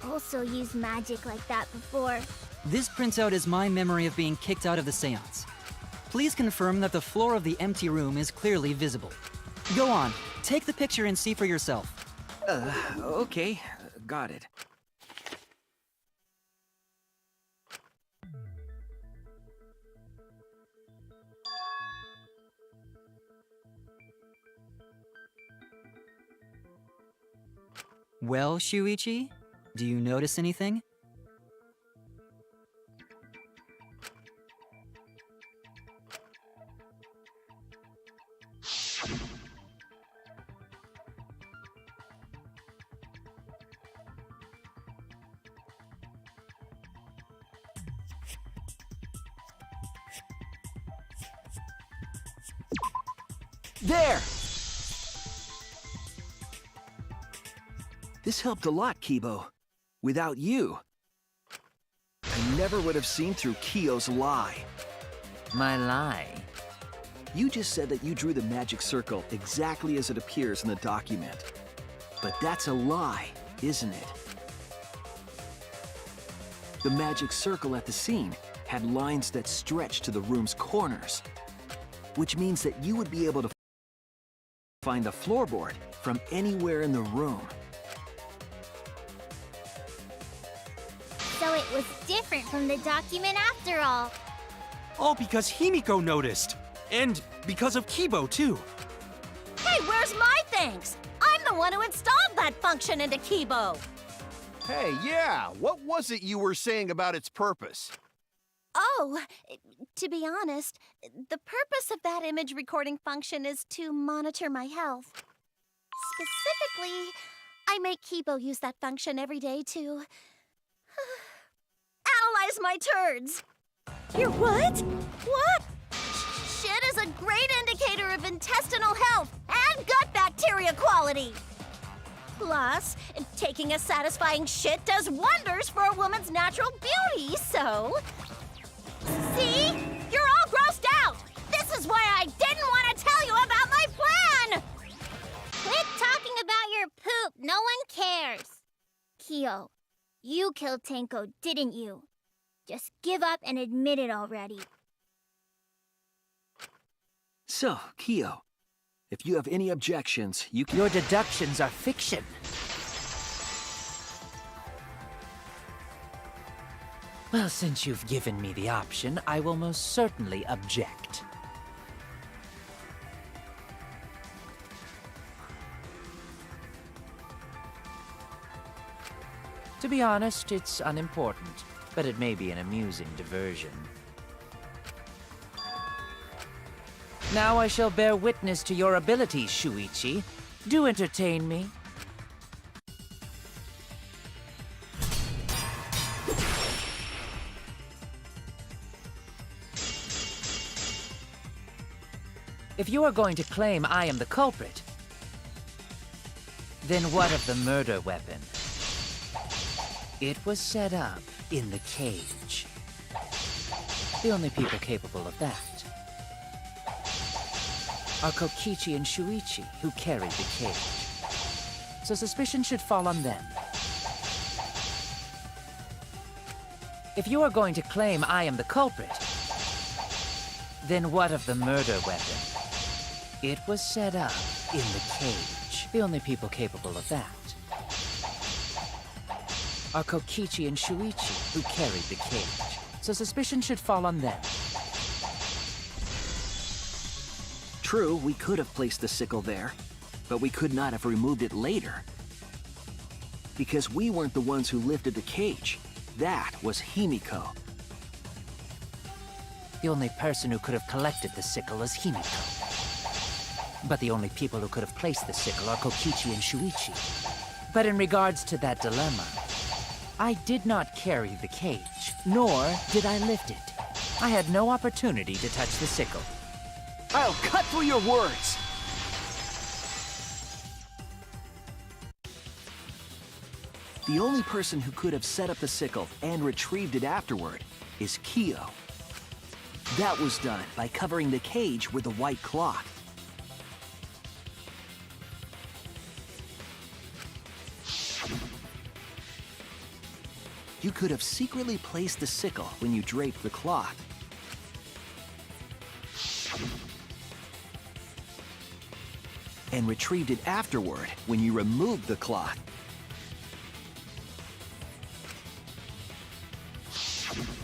also used magic like that before. This printout is my memory of being kicked out of the seance. Please confirm that the floor of the empty room is clearly visible. Go on, take the picture and see for yourself. Okay. Got it. Well, Shuichi, do you notice anything? There! This helped a lot, Kibo. Without you, I never would have seen through Kyo's lie. My lie? You just said that you drew the magic circle exactly as it appears in the document. But that's a lie, isn't it? The magic circle at the scene had lines that stretched to the room's corners, which means that you would be able to find the floorboard from anywhere in the room. So it was different from the document after all. All because Himiko noticed. And because of Kibo, too. Hey, where's my thanks? I'm the one who installed that function into Kibo. Hey, yeah, what was it you were saying about its purpose? Oh, to be honest, the purpose of that image recording function is to monitor my health. Specifically, I make Kibo use that function every day to analyze my turds. Your what? What? Shit is a great indicator of intestinal health and gut bacteria quality. Plus, taking a satisfying shit does wonders for a woman's natural beauty, so... See? You're all grossed out! This is why I didn't want to tell you about my plan! Quit talking about your poop. No one cares. Kyo, you killed Tenko, didn't you? Just give up and admit it already. So, Kyo, if you have any objections, you can... Your deductions are fiction. Well, since you've given me the option, I will most certainly object. To be honest, it's unimportant, but it may be an amusing diversion. Now I shall bear witness to your abilities, Shuichi. Do entertain me. If you are going to claim I am the culprit, then what of the murder weapon? It was set up in the cage. The only people capable of that are Kokichi and Shuichi, who carried the cage. So suspicion should fall on them. If you are going to claim I am the culprit, then what of the murder weapon? It was set up in the cage. The only people capable of that are Kokichi and Shuichi, who carried the cage. So suspicion should fall on them. True, we could have placed the sickle there, but we could not have removed it later. Because we weren't the ones who lifted the cage. That was Himiko. The only person who could have collected the sickle is Himiko. But the only people who could have placed the sickle are Kokichi and Shuichi. But in regards to that dilemma, I did not carry the cage, nor did I lift it. I had no opportunity to touch the sickle. I'll cut through your words! The only person who could have set up the sickle and retrieved it afterward is Kyo. That was done by covering the cage with a white cloth. You could have secretly placed the sickle when you draped the cloth. And retrieved it afterward when you removed the cloth.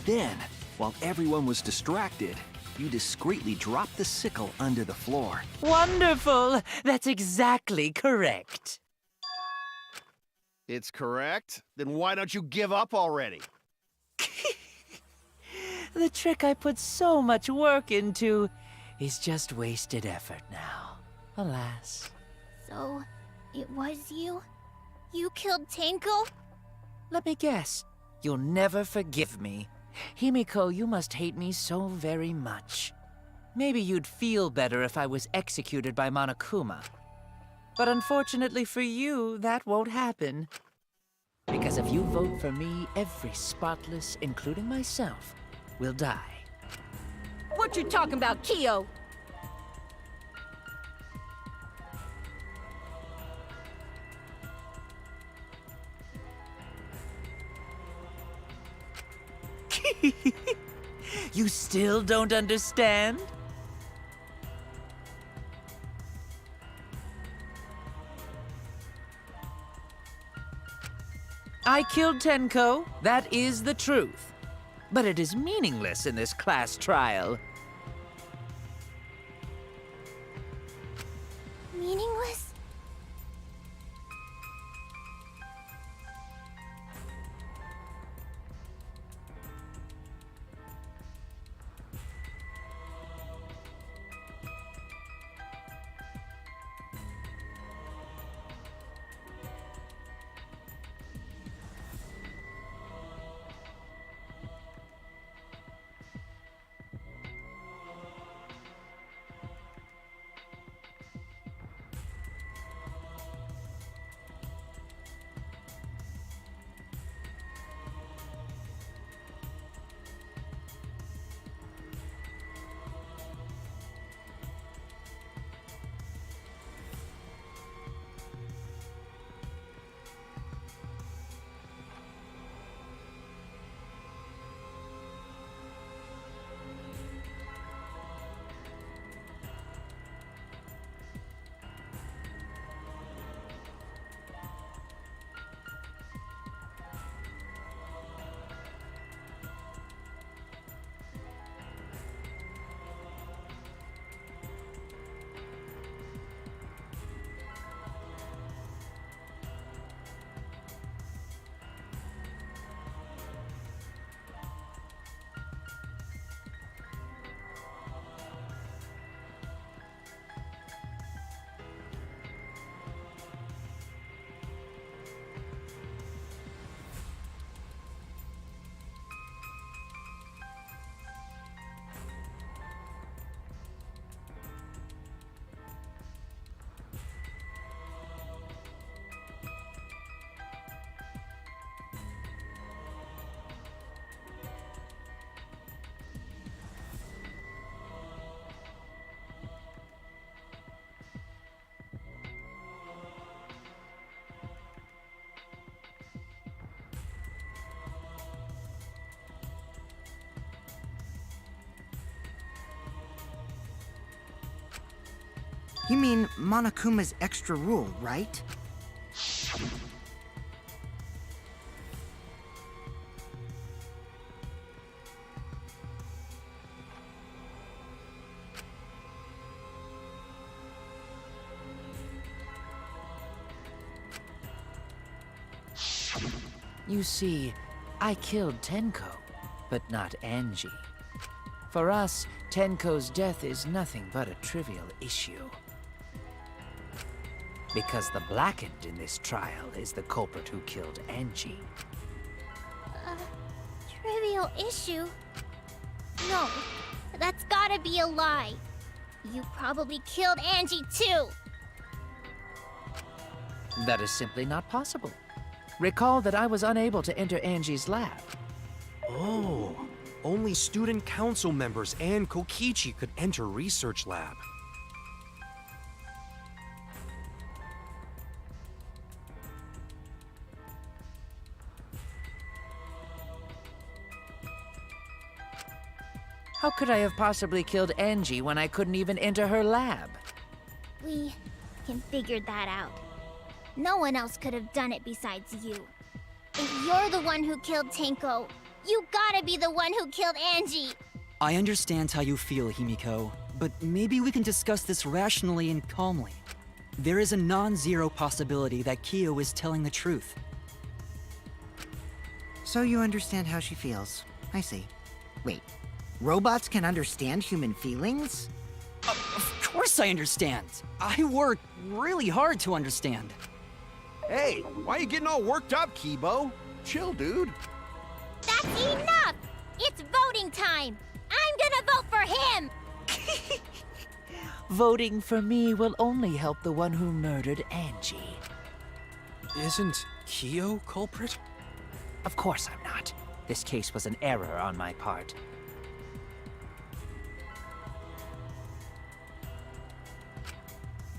Then, while everyone was distracted, you discreetly dropped the sickle under the floor. Wonderful! That's exactly correct. It's correct? Then why don't you give up already? The trick I put so much work into is just wasted effort now. Alas. So, it was you? You killed Tenko? Let me guess. You'll never forgive me. Himiko, you must hate me so very much. Maybe you'd feel better if I was executed by Monokuma. But unfortunately for you, that won't happen. Because if you vote for me, every spotless, including myself, will die. What you talking about, Kyo? You still don't understand? I killed Tenko, that is the truth. But it is meaningless in this class trial. Meaningless? You mean Monokuma's extra rule, right? You see, I killed Tenko, but not Angie. For us, Tenko's death is nothing but a trivial issue. Because the Blackened in this trial is the culprit who killed Angie. Trivial issue? No, that's gotta be a lie. You probably killed Angie too. That is simply not possible. Recall that I was unable to enter Angie's lab. Oh, only student council members and Kokichi could enter research lab. How could I have possibly killed Angie when I couldn't even enter her lab? We can figure that out. No one else could have done it besides you. If you're the one who killed Tenko, you gotta be the one who killed Angie! I understand how you feel, Himiko, but maybe we can discuss this rationally and calmly. There is a non-zero possibility that Kyo is telling the truth. So you understand how she feels. I see. Wait, robots can understand human feelings? Of course I understand. I work really hard to understand. Hey, why are you getting all worked up, Kibo? Chill, dude. That's enough! It's voting time! I'm gonna vote for him! Voting for me will only help the one who murdered Angie. Isn't Kyo culprit? Of course I'm not. This case was an error on my part.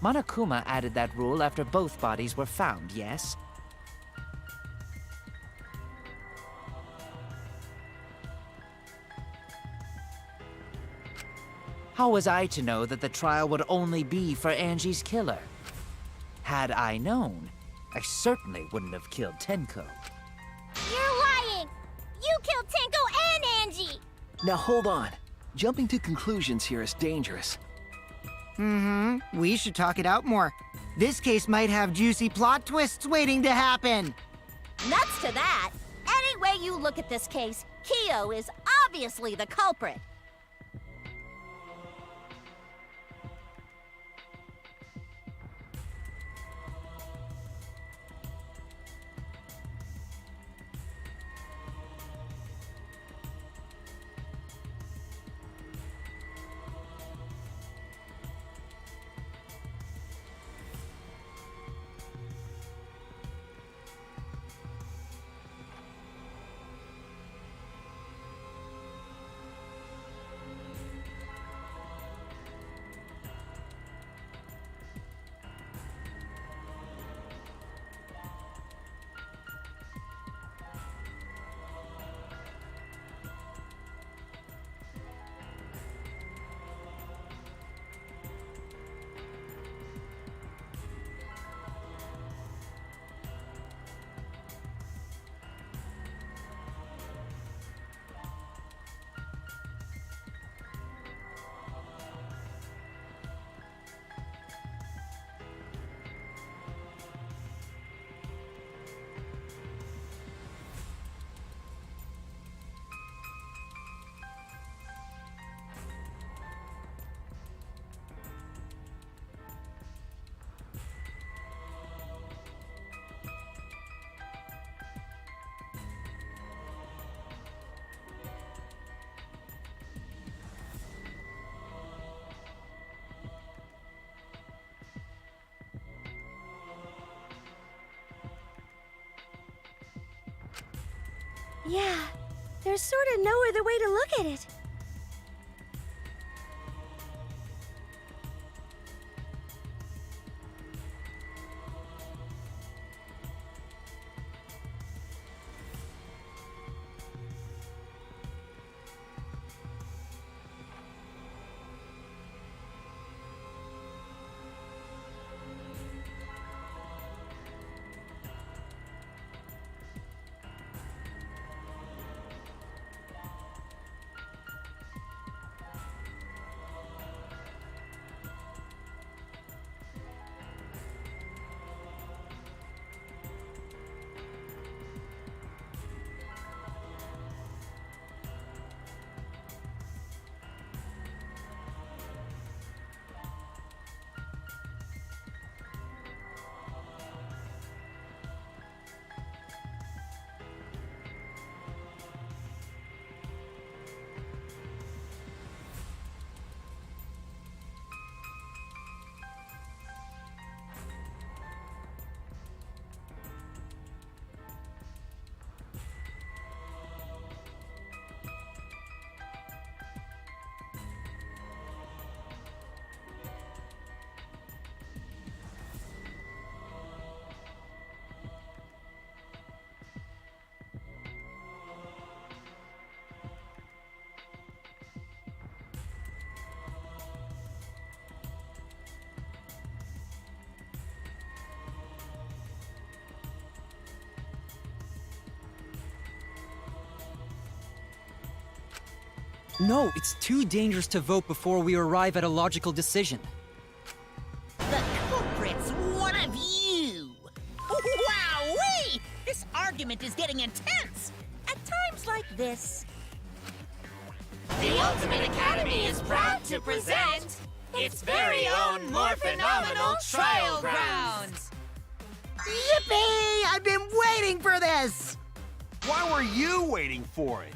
Monokuma added that rule after both bodies were found, yes? How was I to know that the trial would only be for Angie's killer? Had I known, I certainly wouldn't have killed Tenko. You're lying! You killed Tenko and Angie! Now hold on. Jumping to conclusions here is dangerous. We should talk it out more. This case might have juicy plot twists waiting to happen. Nuts to that! Any way you look at this case, Kyo is obviously the culprit. Yeah, there's sort of no other way to look at it. No, it's too dangerous to vote before we arrive at a logical decision. The culprit's one of you! Wowee! This argument is getting intense! At times like this... The Ultimate Academy is proud to present its very own more phenomenal trial grounds! Yippee! I've been waiting for this! Why were you waiting for it?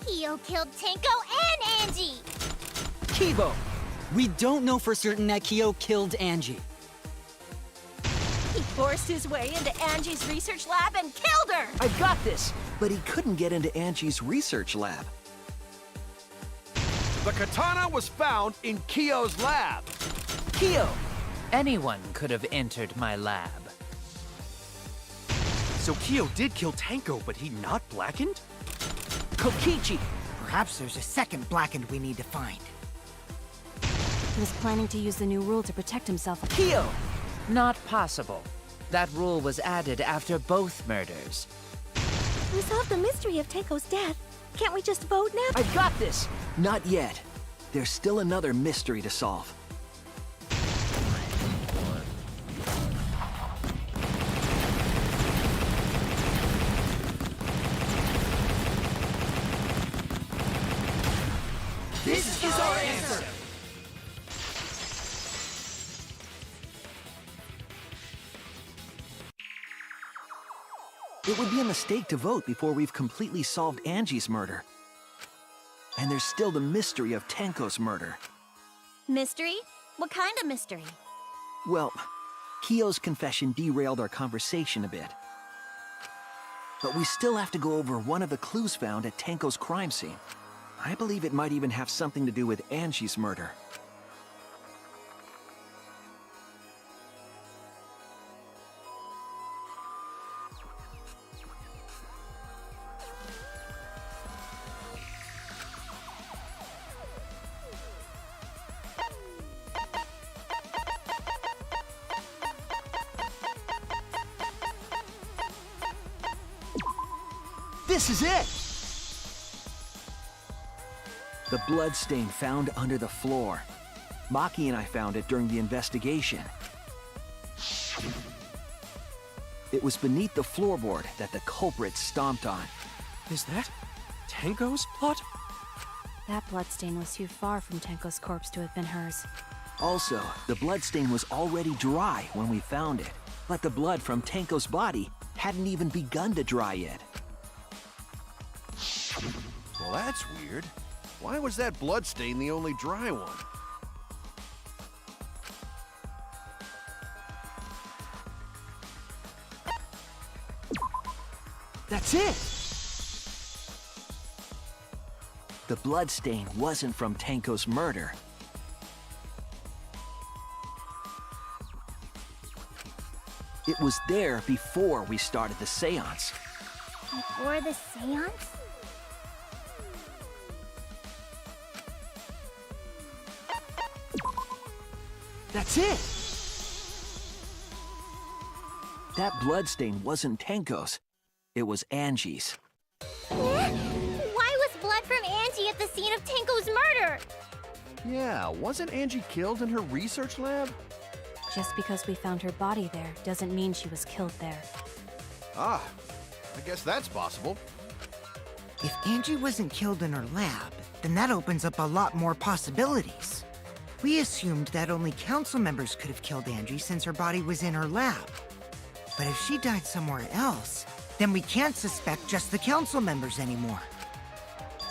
Kyo killed Tenko and Angie! Kibo! We don't know for certain that Kyo killed Angie. He forced his way into Angie's research lab and killed her! I've got this! But he couldn't get into Angie's research lab. The katana was found in Kyo's lab. Kyo! Anyone could have entered my lab. So Kyo did kill Tenko, but he not blackened? Kokichi! Perhaps there's a second blackened we need to find. He was planning to use the new rule to protect himself. Kyo! Not possible. That rule was added after both murders. We solved the mystery of Tenko's death. Can't we just vote now? I've got this! Not yet. There's still another mystery to solve. This is our answer! It would be a mistake to vote before we've completely solved Angie's murder. And there's still the mystery of Tenko's murder. Mystery? What kind of mystery? Well, Kyo's confession derailed our conversation a bit. But we still have to go over one of the clues found at Tenko's crime scene. I believe it might even have something to do with Angie's murder. This is it! The bloodstain found under the floor. Maki and I found it during the investigation. It was beneath the floorboard that the culprit stomped on. Is that Tenko's blood? That bloodstain was too far from Tenko's corpse to have been hers. Also, the bloodstain was already dry when we found it. But the blood from Tenko's body hadn't even begun to dry yet. Well, that's weird. Why was that bloodstain the only dry one? That's it! The bloodstain wasn't from Tenko's murder. It was there before we started the seance. Before the seance? That's it! That bloodstain wasn't Tenko's. It was Angie's. Why was blood from Angie at the scene of Tenko's murder? Yeah, wasn't Angie killed in her research lab? Just because we found her body there doesn't mean she was killed there. Ah, I guess that's possible. If Angie wasn't killed in her lab, then that opens up a lot more possibilities. We assumed that only council members could have killed Angie since her body was in her lab. But if she died somewhere else, then we can't suspect just the council members anymore.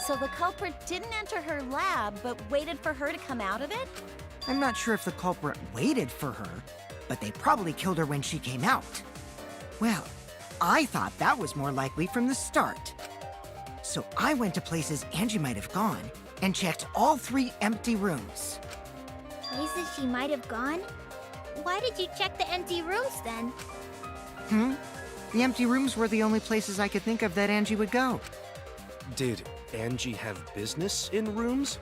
So the culprit didn't enter her lab, but waited for her to come out of it? I'm not sure if the culprit waited for her, but they probably killed her when she came out. Well, I thought that was more likely from the start. So I went to places Angie might have gone and checked all 3 empty rooms. Places she might have gone? Why did you check the empty rooms then? The empty rooms were the only places I could think of that Angie would go. Did Angie have business in rooms?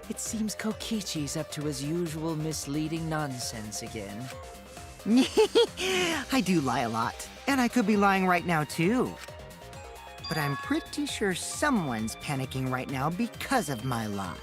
It seems Kokichi's up to his usual misleading nonsense again. I do lie a lot, and I could be lying right now too. But I'm pretty sure someone's panicking right now because of my lie.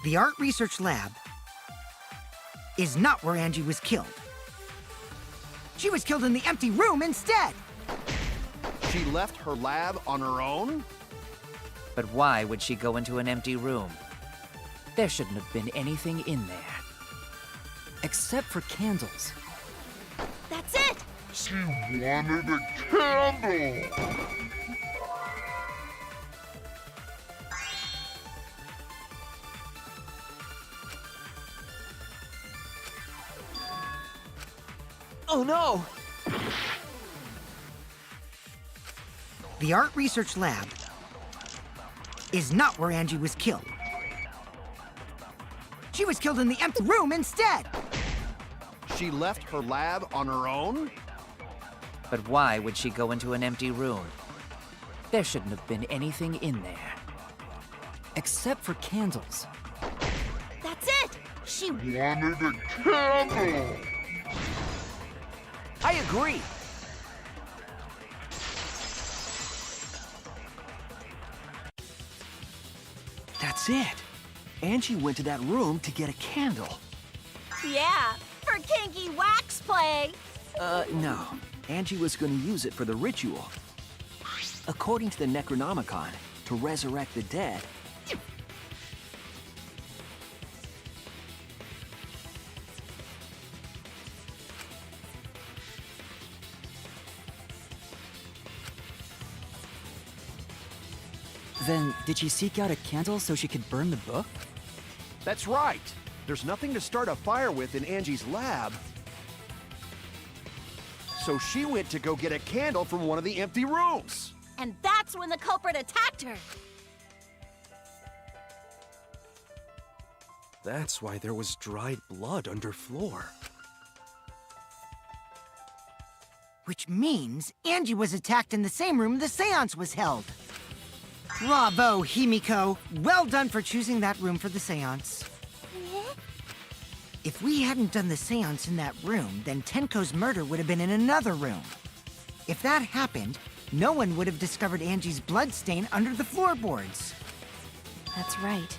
The art research lab is not where Angie was killed. She was killed in the empty room instead! She left her lab on her own? But why would she go into an empty room? There shouldn't have been anything in there. Except for candles. That's it! She wanted a candle! Oh no! The art research lab is not where Angie was killed. She was killed in the empty room instead! She left her lab on her own? But why would she go into an empty room? There shouldn't have been anything in there. Except for candles. That's it! She wanted a candle! I agree. That's it. Angie went to that room to get a candle. Yeah, for kinky wax play. No. Angie was going to use it for the ritual. According to the Necronomicon, to resurrect the dead. Then, did she seek out a candle so she could burn the book? That's right. There's nothing to start a fire with in Angie's lab. So she went to go get a candle from one of the empty rooms. And that's when the culprit attacked her. That's why there was dried blood under floor. Which means Angie was attacked in the same room the seance was held. Bravo, Himiko. Well done for choosing that room for the seance. If we hadn't done the seance in that room, then Tenko's murder would have been in another room. If that happened, no one would have discovered Angie's bloodstain under the floorboards. That's right.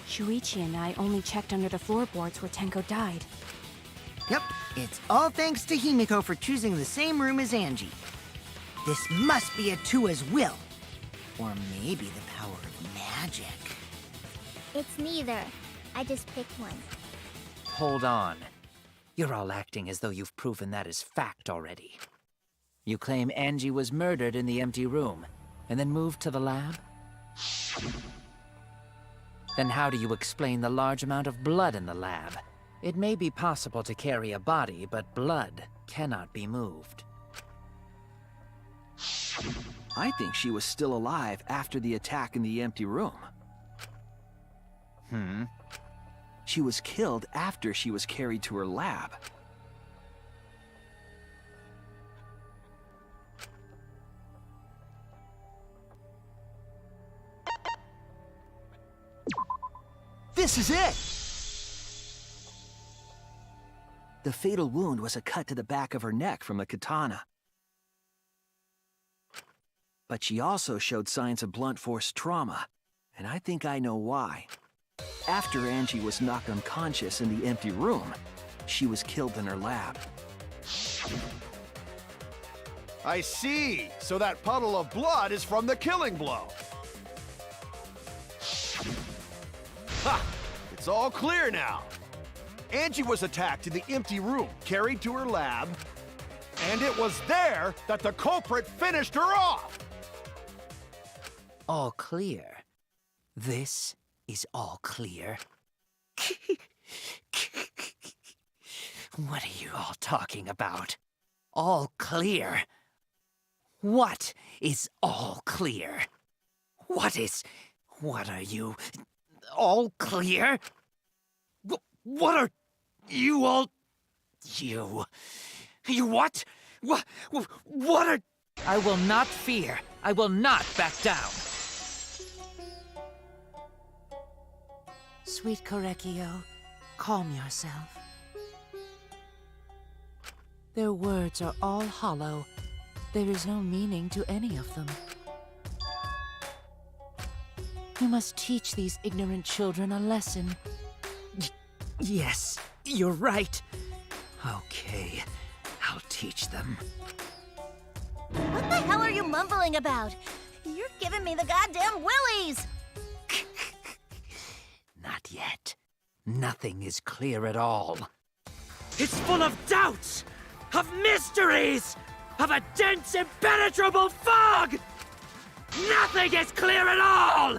Shuichi and I only checked under the floorboards where Tenko died. Yep, it's all thanks to Himiko for choosing the same room as Angie. This must be Atua's will. Or maybe the power of magic. It's neither. I just picked one. Hold on. You're all acting as though you've proven that as fact already. You claim Angie was murdered in the empty room, and then moved to the lab? Then how do you explain the large amount of blood in the lab? It may be possible to carry a body, but blood cannot be moved. I think she was still alive after the attack in the empty room. She was killed after she was carried to her lab. This is it! The fatal wound was a cut to the back of her neck from a katana. But she also showed signs of blunt force trauma, and I think I know why. After Angie was knocked unconscious in the empty room, she was killed in her lab. I see. So that puddle of blood is from the killing blow. Ha! It's all clear now. Angie was attacked in the empty room, carried to her lab, and it was there that the culprit finished her off. All clear. This is all clear. What are you all talking about? All clear? What is all clear? What are you? All clear? What are you all? You what? What are? I will not fear. I will not back down. Sweet Korekio, calm yourself. Their words are all hollow. There is no meaning to any of them. You must teach these ignorant children a lesson. Yes, you're right. Okay, I'll teach them. What the hell are you mumbling about? You're giving me the goddamn willies! Not yet. Nothing is clear at all. It's full of doubts, of mysteries, of a dense, impenetrable fog! Nothing is clear at all!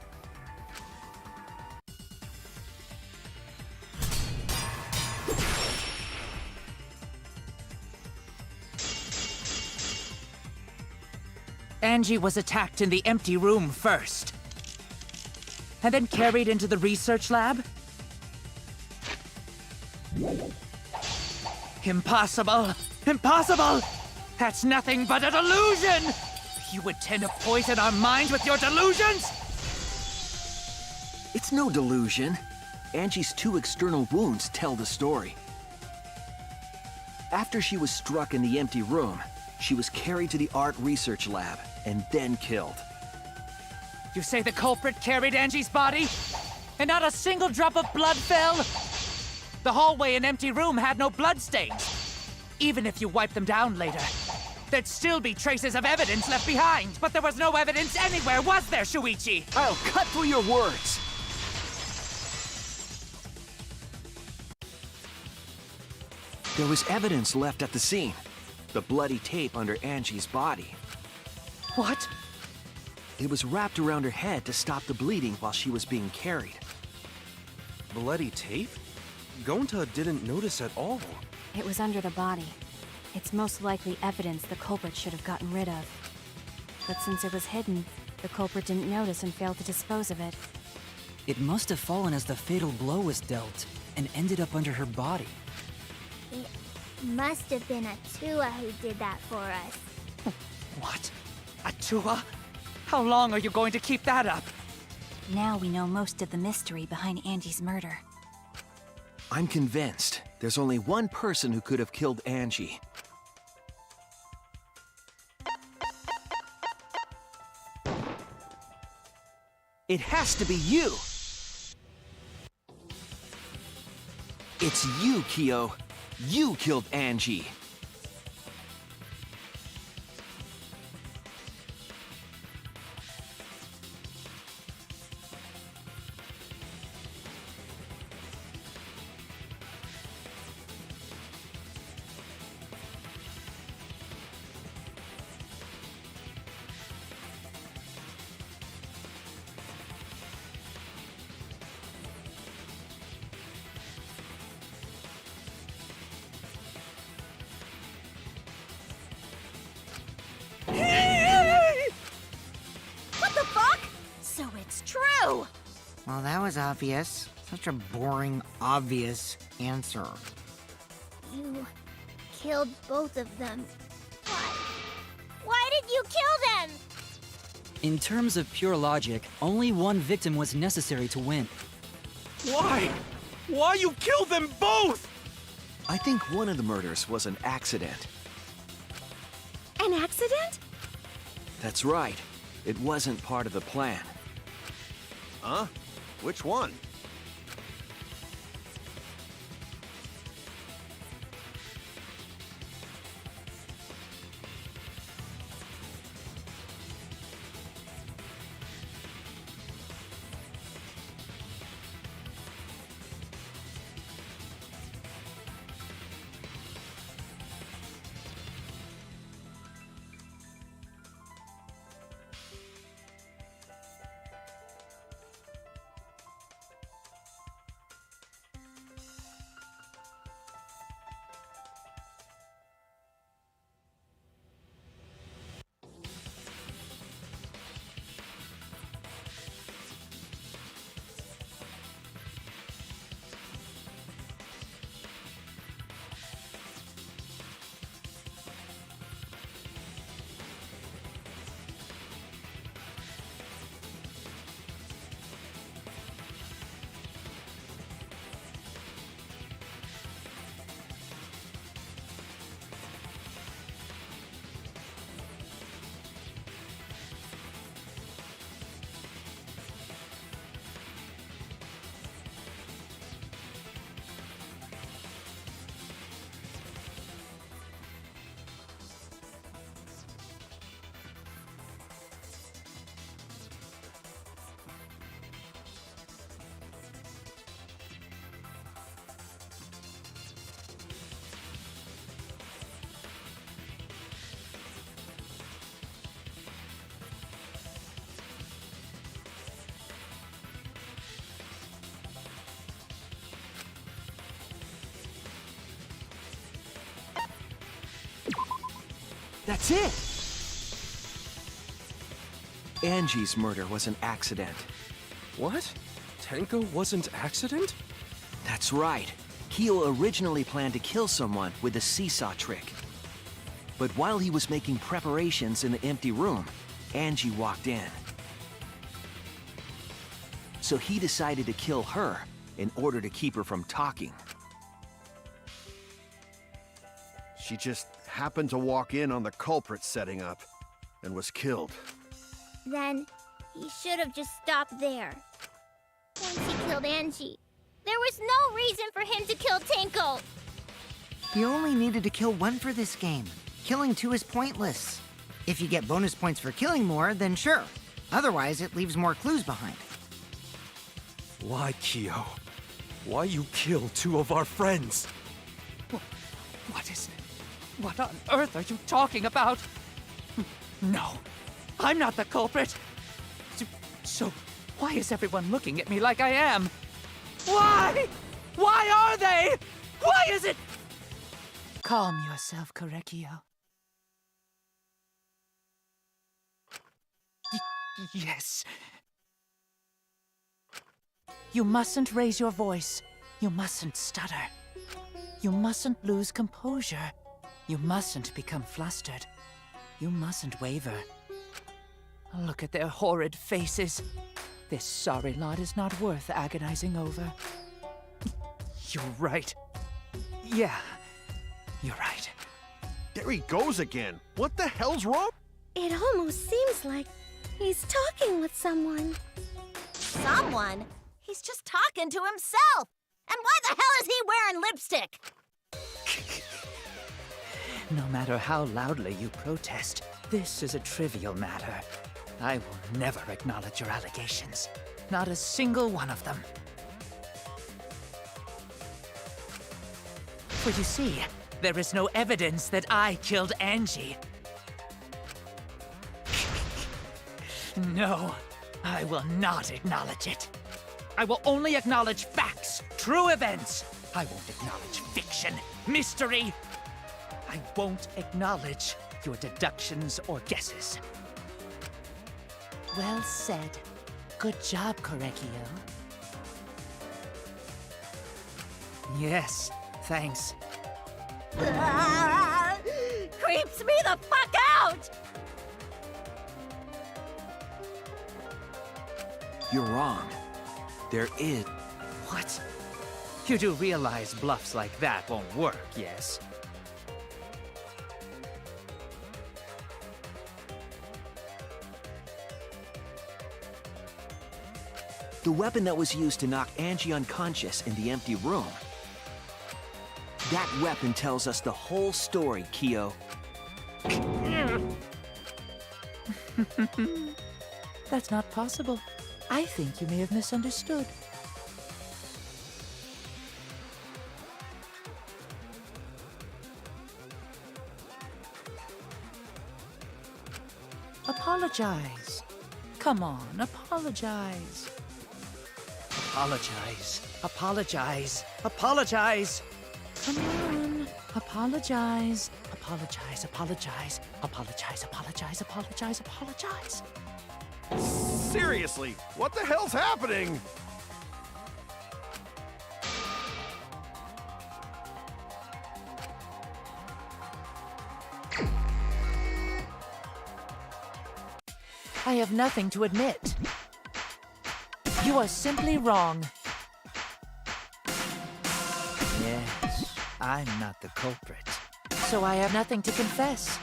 Angie was attacked in the empty room first, and then carried into the research lab? Impossible! Impossible! That's nothing but a delusion! You intend to poison our minds with your delusions? It's no delusion. Angie's 2 external wounds tell the story. After she was struck in the empty room, she was carried to the art research lab and then killed. You say the culprit carried Angie's body? And not a single drop of blood fell? The hallway and empty room had no bloodstains. Even if you wipe them down later, there'd still be traces of evidence left behind. But there was no evidence anywhere, was there, Shuichi? I'll cut through your words! There was evidence left at the scene. The bloody tape under Angie's body. What? It was wrapped around her head to stop the bleeding while she was being carried. Bloody tape? Gonta didn't notice at all. It was under the body. It's most likely evidence the culprit should have gotten rid of. But since it was hidden, the culprit didn't notice and failed to dispose of it. It must have fallen as the fatal blow was dealt, and ended up under her body. It must have been Atua who did that for us. What? Atua? How long are you going to keep that up? Now we know most of the mystery behind Angie's murder. I'm convinced there's only one person who could have killed Angie. It has to be you! It's you, Kyo. You killed Angie. What the fuck? So it's true! Well, that was obvious. Such a boring, obvious answer. You killed both of them. Why? Why did you kill them? In terms of pure logic, only one victim was necessary to win. Why? Why you killed them both? I think one of the murders was an accident. An accident? That's right. It wasn't part of the plan. Huh? Which one? That's it! Angie's murder was an accident. What? Tenko wasn't accident? That's right. Kyo originally planned to kill someone with the seesaw trick. But while he was making preparations in the empty room, Angie walked in. So he decided to kill her in order to keep her from talking. She just happened to walk in on the culprit setting up and was killed. Then he should have just stopped there. Once he killed Angie, there was no reason for him to kill Tenko. You only needed to kill one for this game. Killing two is pointless. If you get bonus points for killing more, then sure. Otherwise, it leaves more clues behind. Why, Kyo? Why you kill two of our friends? What is it? What on earth are you talking about? No, I'm not the culprit. So, why is everyone looking at me like I am? Why? Why are they? Why is it? Calm yourself, Korekio. Yes. You mustn't raise your voice. You mustn't stutter. You mustn't lose composure. You mustn't become flustered. You mustn't waver. Look at their horrid faces. This sorry lot is not worth agonizing over. You're right. Yeah, you're right. There he goes again. What the hell's wrong? It almost seems like he's talking with someone. Someone? He's just talking to himself. And why the hell is he wearing lipstick? No matter how loudly you protest, this is a trivial matter. I will never acknowledge your allegations. Not a single one of them. For you see, there is no evidence that I killed Angie. No, I will not acknowledge it. I will only acknowledge facts, true events. I won't acknowledge fiction, mystery. I won't acknowledge your deductions or guesses. Well said. Good job, Korekio. Yes, thanks. Creeps me the fuck out! You're wrong. There is... What? You do realize bluffs like that won't work, yes? The weapon that was used to knock Angie unconscious in the empty room. That weapon tells us the whole story, Kyo. That's not possible. I think you may have misunderstood. Apologize. Come on, apologize. Apologize. Apologize. Apologize. Come on. Apologize. Apologize, apologize. Apologize, apologize, apologize, apologize. Seriously, what the hell's happening? I have nothing to admit. You are simply wrong. Yes, I'm not the culprit. So I have nothing to confess.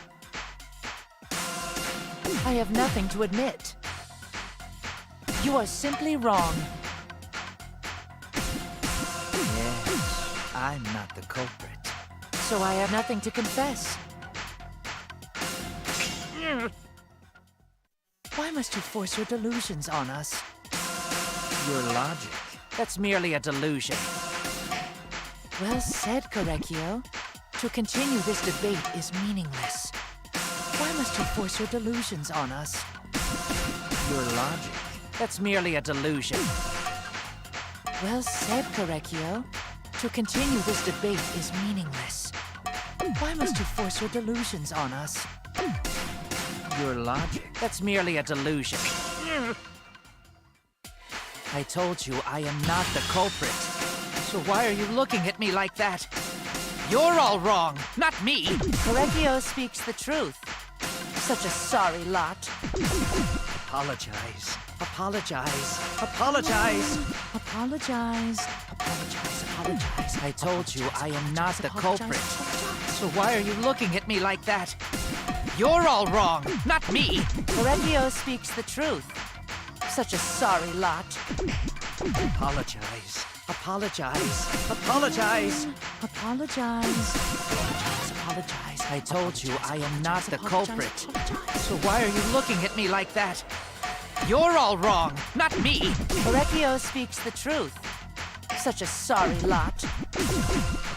I have nothing to admit. You are simply wrong. Yes, I'm not the culprit. So I have nothing to confess. Why must you force your delusions on us? Your logic. That's merely a delusion. Well said, Korekio. To continue this debate is meaningless. Why must you force your delusions on us? Your logic. That's merely a delusion. Well said, Korekio. To continue this debate is meaningless. Why must you force your delusions on us? Your logic? That's merely a delusion. I told you I am not the culprit. So why are you looking at me like that? You're all wrong, not me. Correggio speaks the truth. Such a sorry lot. Apologize. Apologize. Apologize. Apologize. Apologize. Apologize. I told you I am not the culprit. So why are you looking at me like that? You're all wrong, not me. Correggio speaks the truth. Such a sorry lot. Apologize. Apologize. Apologize. Apologize. Apologize. Apologize. I told you I am not the culprit. So why are you looking at me like that? You're all wrong, not me. Correggio speaks the truth. Such a sorry lot.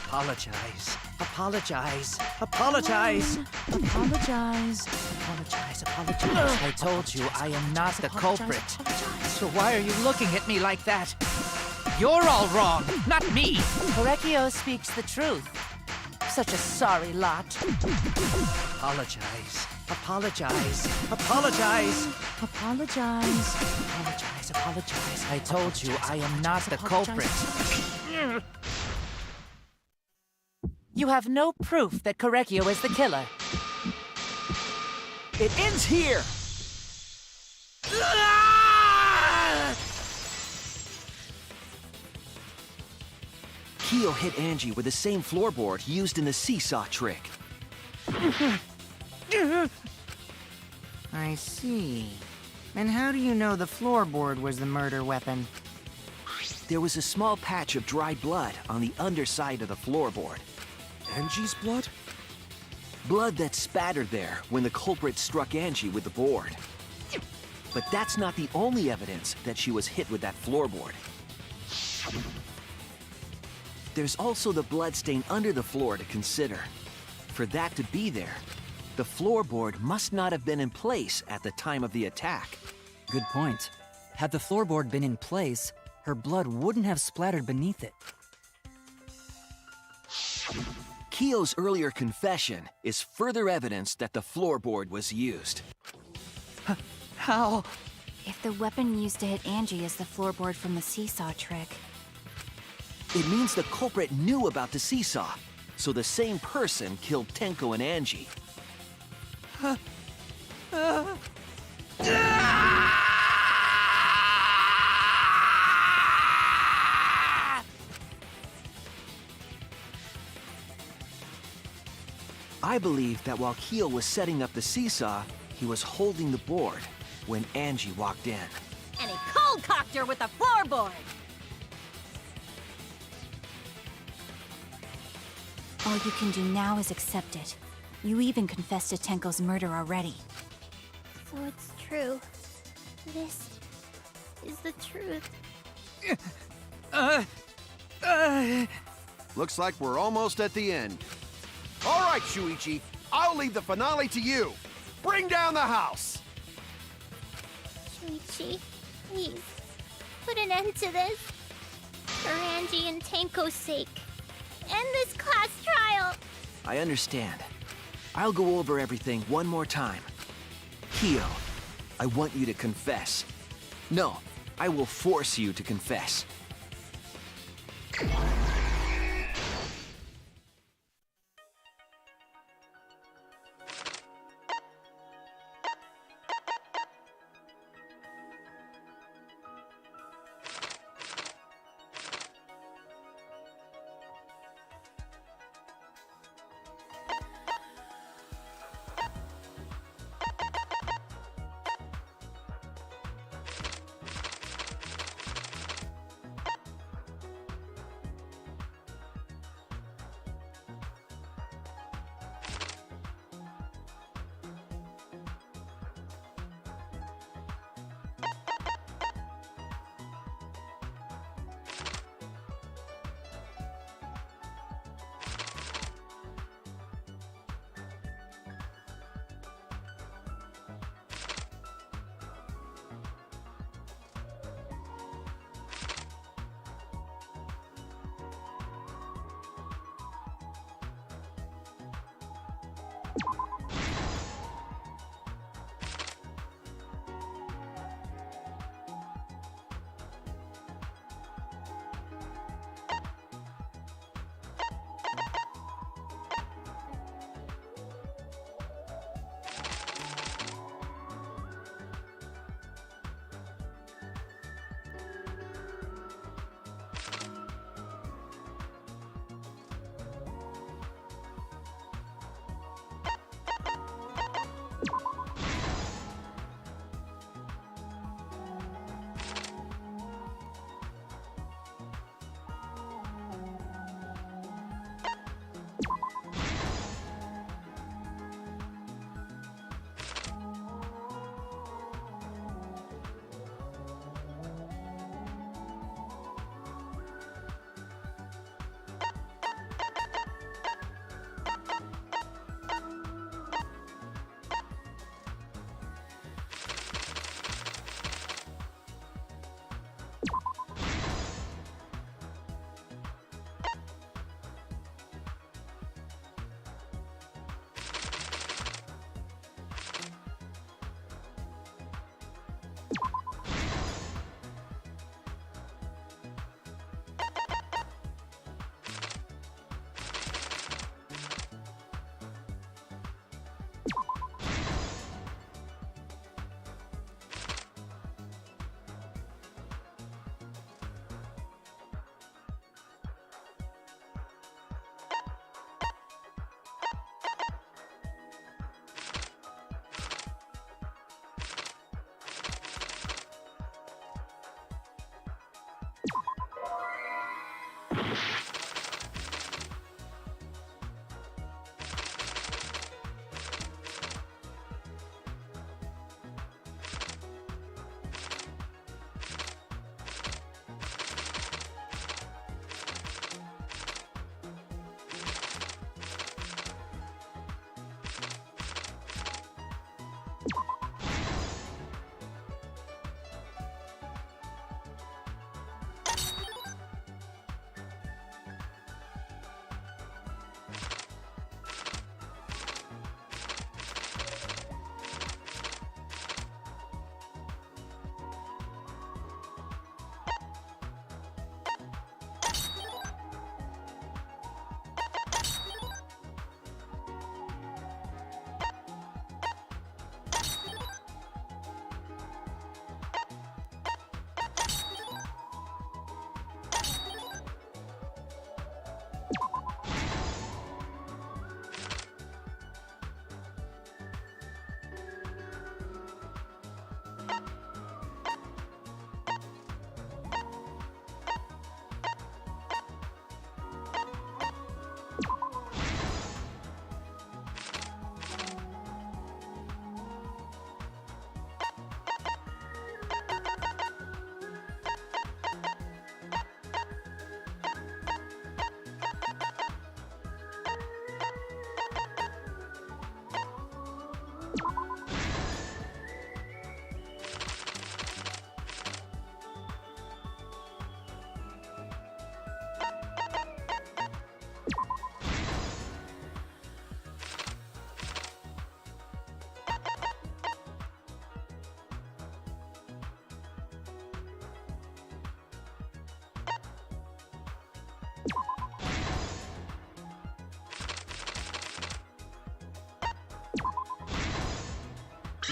Apologize. Apologize. Apologize. Apologize. Apologize. Apologize. I told you I am not the culprit. So why are you looking at me like that? You're all wrong, not me. Correggio speaks the truth. Such a sorry lot. Apologize. Apologize. Apologize. Apologize. Apologize. Apologize. I told you I am not the culprit. You have no proof that Correggio is the killer. It ends here! Keo hit Angie with the same floorboard used in the seesaw trick. I see. And how do you know the floorboard was the murder weapon? There was a small patch of dry blood on the underside of the floorboard. Angie's blood? Blood that spattered there when the culprit struck Angie with the board. But that's not the only evidence that she was hit with that floorboard. There's also the bloodstain under the floor to consider. For that to be there, the floorboard must not have been in place at the time of the attack. Good point. Had the floorboard been in place, her blood wouldn't have splattered beneath it. Keo's earlier confession is further evidence that the floorboard was used. How? If the weapon used to hit Angie is the floorboard from the seesaw trick, it means the culprit knew about the seesaw, so the same person killed Tenko and Angie. I believe that while Keo was setting up the seesaw, he was holding the board when Angie walked in. And he cold-cocked her with the floorboard! all you can do now is accept it. You even confessed to Tenko's murder already. So it's true. This is the truth. Looks like we're almost at the end. All right, Shuichi, I'll leave the finale to you. Bring down the house! Shuichi, please, put an end to this. For Angie and Tenko's sake. End this class trial! I understand. I'll go over everything one more time. Keo, I want you to confess. No, I will force you to confess.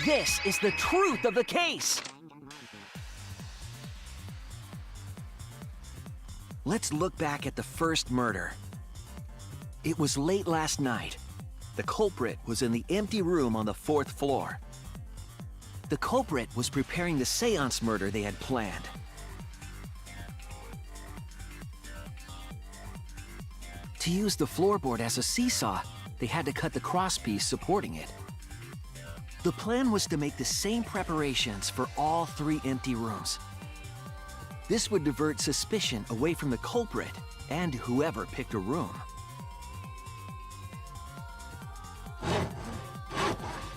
This is the truth of the case! Let's look back at the first murder. It was late last night. The culprit was in the empty room on the 4th floor. The culprit was preparing the seance murder they had planned. To use the floorboard as a seesaw, they had to cut the crosspiece supporting it. The plan was to make the same preparations for all 3 empty rooms. This would divert suspicion away from the culprit and whoever picked a room.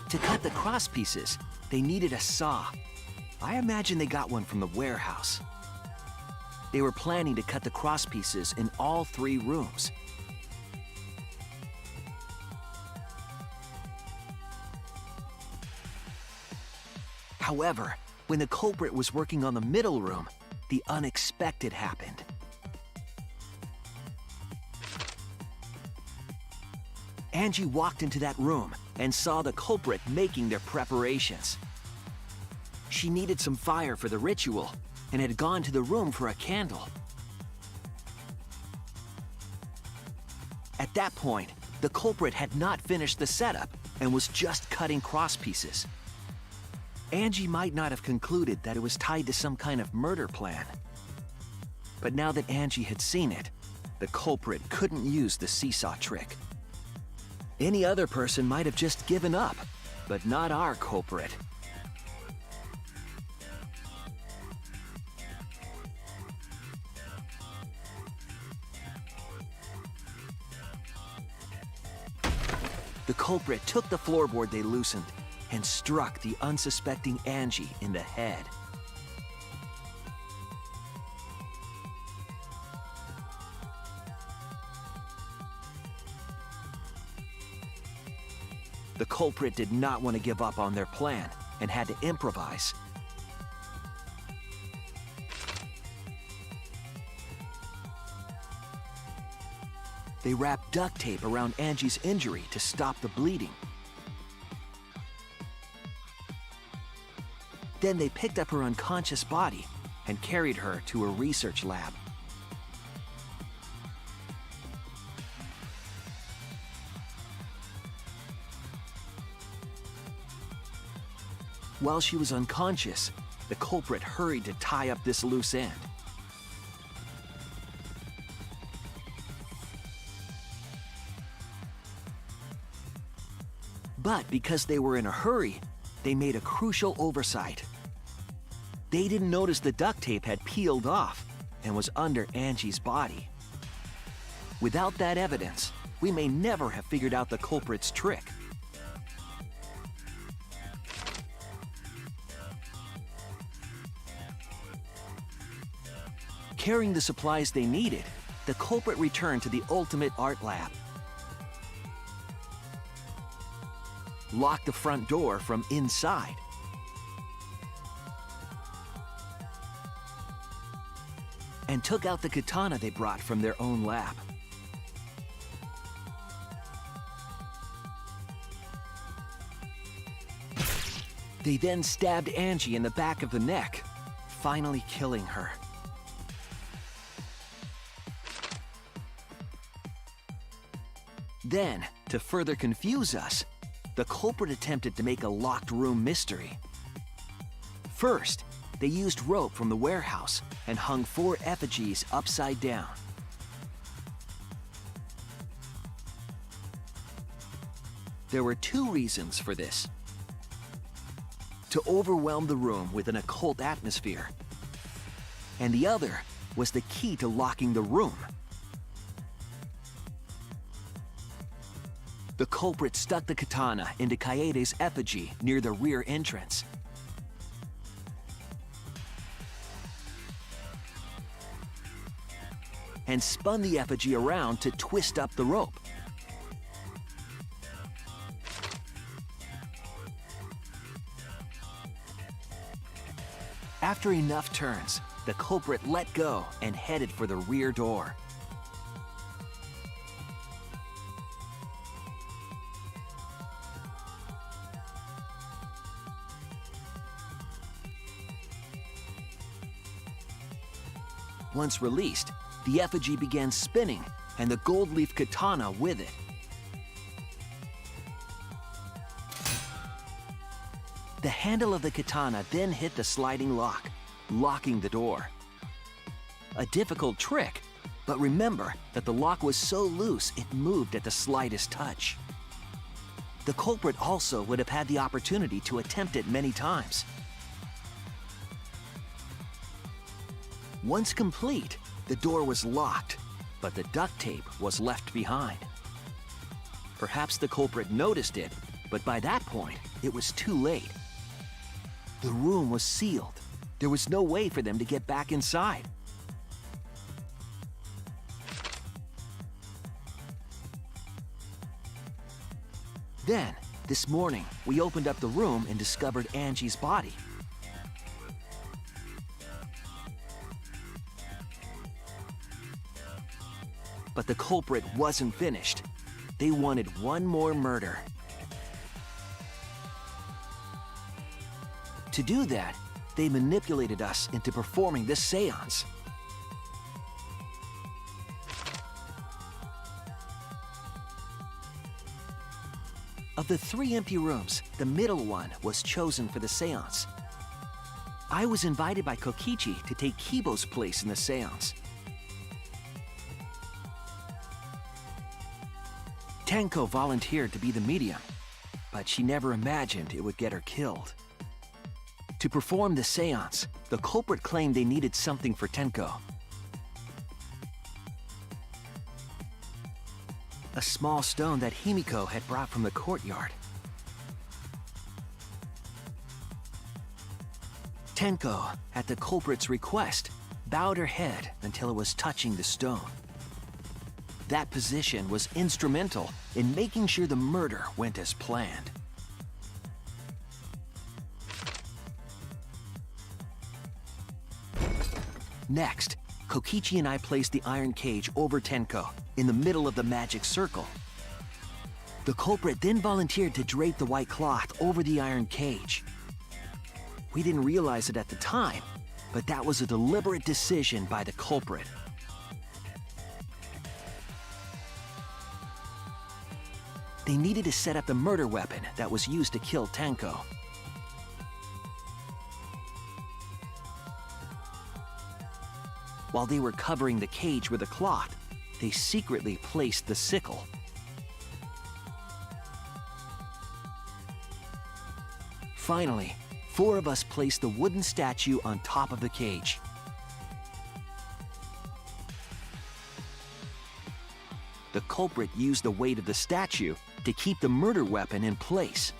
To cut the crosspieces, they needed a saw. I imagine they got one from the warehouse. They were planning to cut the crosspieces in all 3 rooms. However, when the culprit was working on the middle room, the unexpected happened. Angie walked into that room and saw the culprit making their preparations. She needed some fire for the ritual and had gone to the room for a candle. At that point, the culprit had not finished the setup and was just cutting crosspieces. Angie might not have concluded that it was tied to some kind of murder plan. But now that Angie had seen it, the culprit couldn't use the seesaw trick. Any other person might have just given up, but not our culprit. The culprit took the floorboard they loosened and struck the unsuspecting Angie in the head. The culprit did not want to give up on their plan and had to improvise. They wrapped duct tape around Angie's injury to stop the bleeding. Then they picked up her unconscious body and carried her to a research lab. While she was unconscious, the culprit hurried to tie up this loose end. But because they were in a hurry, they made a crucial oversight. They didn't notice the duct tape had peeled off and was under Angie's body. Without that evidence, we may never have figured out the culprit's trick. Carrying the supplies they needed, the culprit returned to the ultimate art lab. Locked the front door from inside. And took out the katana they brought from their own lab. They then stabbed Angie in the back of the neck, finally killing her. Then, to further confuse us, the culprit attempted to make a locked room mystery. First, they used rope from the warehouse and hung 4 effigies upside down. There were 2 reasons for this. To overwhelm the room with an occult atmosphere. And the other was the key to locking the room. The culprit stuck the katana into Kaede's effigy near the rear entrance. And spun the effigy around to twist up the rope. After enough turns, the culprit let go and headed for the rear door. Once released, the effigy began spinning, and the gold leaf katana with it. The handle of the katana then hit the sliding lock, locking the door. A difficult trick, but remember that the lock was so loose it moved at the slightest touch. The culprit also would have had the opportunity to attempt it many times. Once complete, the door was locked, but the duct tape was left behind. Perhaps the culprit noticed it, but by that point, it was too late. The room was sealed. There was no way for them to get back inside. Then, this morning, we opened up the room and discovered Angie's body. But the culprit wasn't finished. They wanted one more murder. To do that, they manipulated us into performing this seance. Of the 3 empty rooms, the middle one was chosen for the seance. I was invited by Kokichi to take Kibo's place in the seance. Tenko volunteered to be the medium, but she never imagined it would get her killed. To perform the seance, the culprit claimed they needed something for Tenko. A small stone that Himiko had brought from the courtyard. Tenko, at the culprit's request, bowed her head until it was touching the stone. That position was instrumental in making sure the murder went as planned. Next, Kokichi and I placed the iron cage over Tenko in the middle of the magic circle. The culprit then volunteered to drape the white cloth over the iron cage. We didn't realize it at the time, but that was a deliberate decision by the culprit. They needed to set up the murder weapon that was used to kill Tenko. While they were covering the cage with a cloth, they secretly placed the sickle. Finally, 4 of us placed the wooden statue on top of the cage. The culprit used the weight of the statue to keep the murder weapon in place.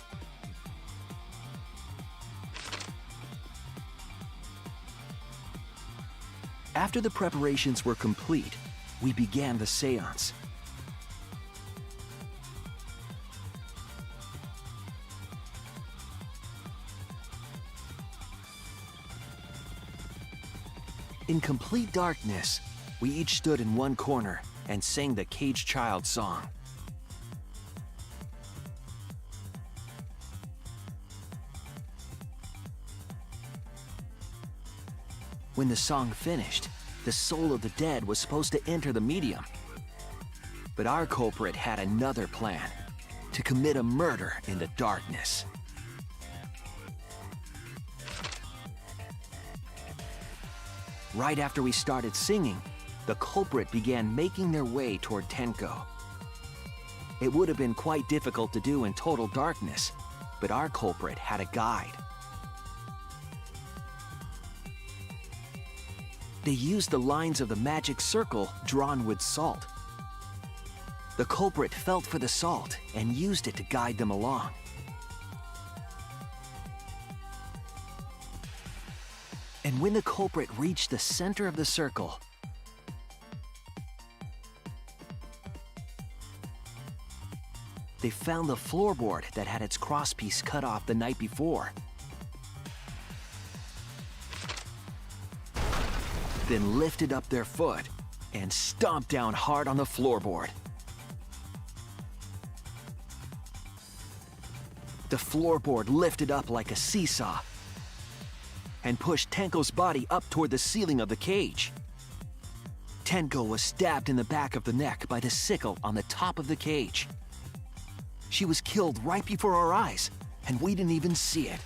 After the preparations were complete, we began the seance. In complete darkness, we each stood in one corner and sang the Caged Child song. When the song finished, the soul of the dead was supposed to enter the medium. But our culprit had another plan: to commit a murder in the darkness. Right after we started singing, the culprit began making their way toward Tenko. It would have been quite difficult to do in total darkness, but our culprit had a guide. They used the lines of the magic circle drawn with salt. The culprit felt for the salt and used it to guide them along. And when the culprit reached the center of the circle, they found the floorboard that had its crosspiece cut off the night before. Then lifted up their foot and stomped down hard on the floorboard. The floorboard lifted up like a seesaw and pushed Tenko's body up toward the ceiling of the cage. Tenko was stabbed in the back of the neck by the sickle on the top of the cage. She was killed right before our eyes, and we didn't even see it.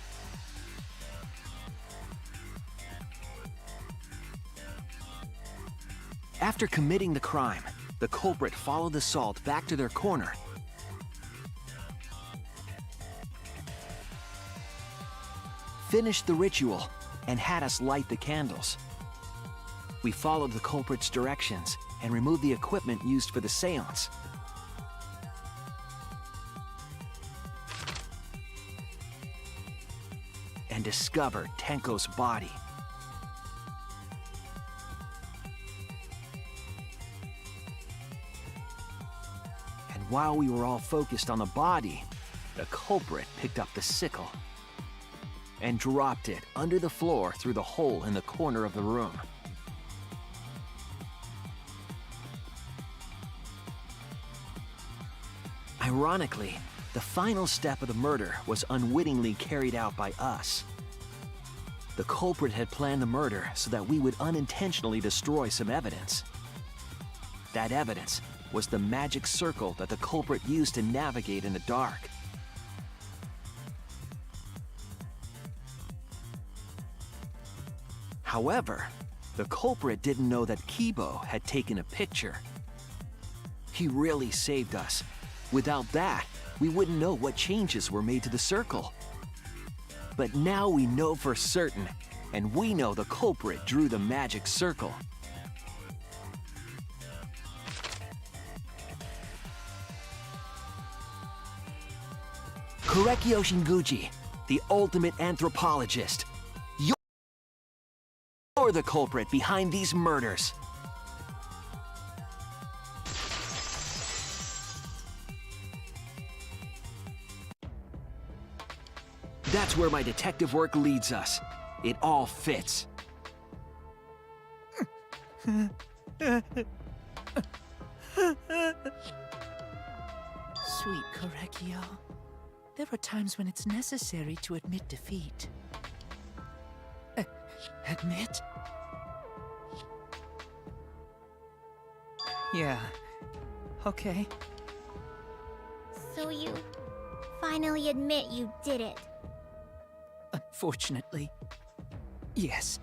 After committing the crime, the culprit followed the Salt back to their corner. Finished the ritual, and had us light the candles. We followed the culprit's directions and removed the equipment used for the seance. And discovered Tenko's body. And while we were all focused on the body, the culprit picked up the sickle and dropped it under the floor through the hole in the corner of the room. Ironically, the final step of the murder was unwittingly carried out by us. The culprit had planned the murder so that we would unintentionally destroy some evidence. That evidence was the magic circle that the culprit used to navigate in the dark. However, the culprit didn't know that Kibo had taken a picture. He really saved us. Without that, we wouldn't know what changes were made to the circle. But now we know for certain, and we know the culprit drew the magic circle. Korekio Shinguchi, the ultimate anthropologist. You're the culprit behind these murders. That's where my detective work leads us. It all fits. Sweet Korekio. There are times when it's necessary to admit defeat. Admit? Yeah. Okay. So you finally admit you did it. Unfortunately, yes.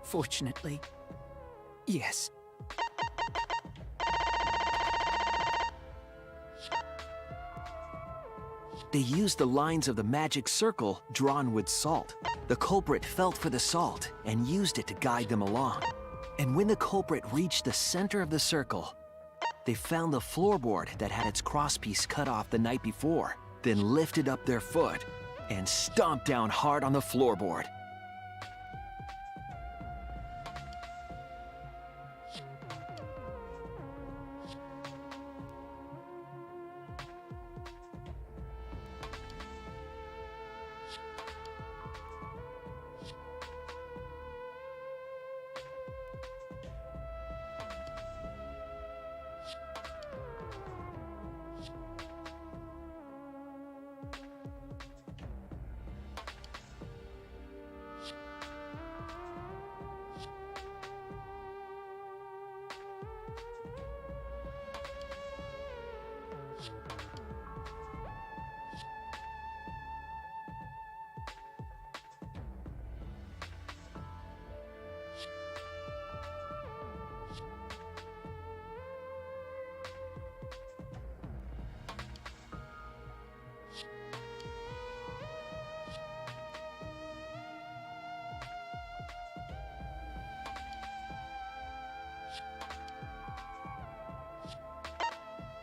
Fortunately, yes. They used the lines of the magic circle drawn with salt. The culprit felt for the salt and used it to guide them along. And when the culprit reached the center of the circle, they found the floorboard that had its crosspiece cut off the night before, then lifted up their foot and stomped down hard on the floorboard.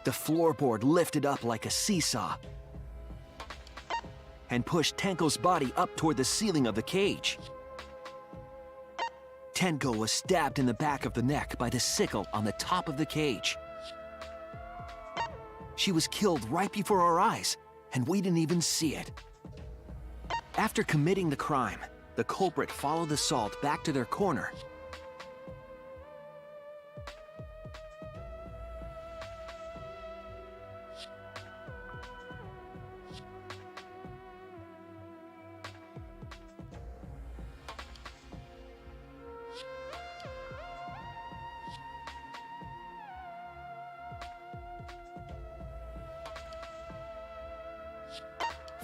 The floorboard lifted up like a seesaw and pushed Tenko's body up toward the ceiling of the cage. Tenko was stabbed in the back of the neck by the sickle on the top of the cage. She was killed right before our eyes, and we didn't even see it. After committing the crime, the culprit followed the salt back to their corner.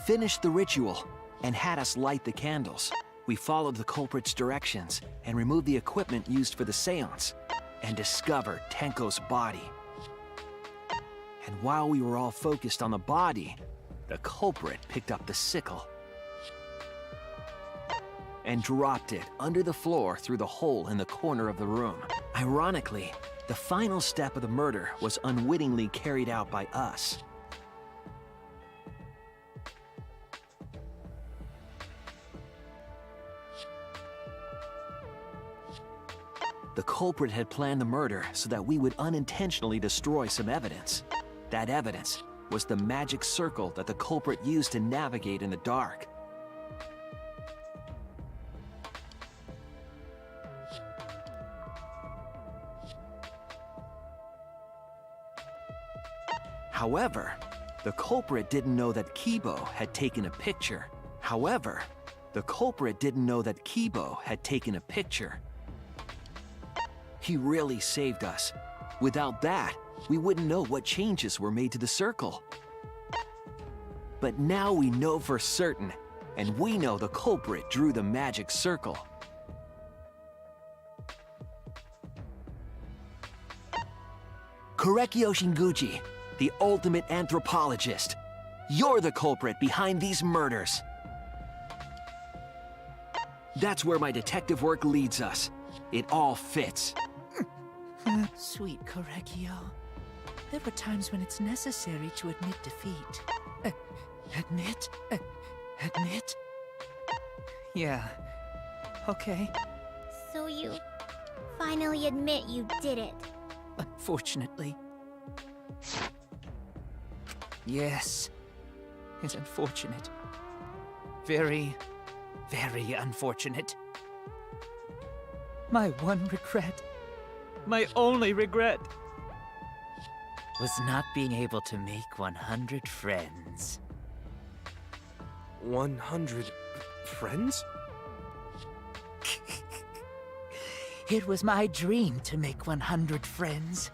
Finished the ritual and had us light the candles. We followed the culprit's directions and removed the equipment used for the seance and discovered Tenko's body. And while we were all focused on the body, the culprit picked up the sickle and dropped it under the floor through the hole in the corner of the room. Ironically, the final step of the murder was unwittingly carried out by us. The culprit had planned the murder so that we would unintentionally destroy some evidence. That evidence was the magic circle that the culprit used to navigate in the dark. However, the culprit didn't know that Kibo had taken a picture. He really saved us. Without that, we wouldn't know what changes were made to the circle. But now we know for certain, and we know the culprit drew the magic circle. Korekio Shinguchi, the ultimate anthropologist. You're the culprit behind these murders. That's where my detective work leads us. It all fits. Sweet Korekio. There were times when it's necessary to admit defeat. Admit? Yeah. Okay. So you finally admit you did it. Unfortunately. Yes. It's unfortunate. Very, very unfortunate. My one regret, my only regret, was not being able to make 100 friends. 100 friends? It was my dream to make 100 friends.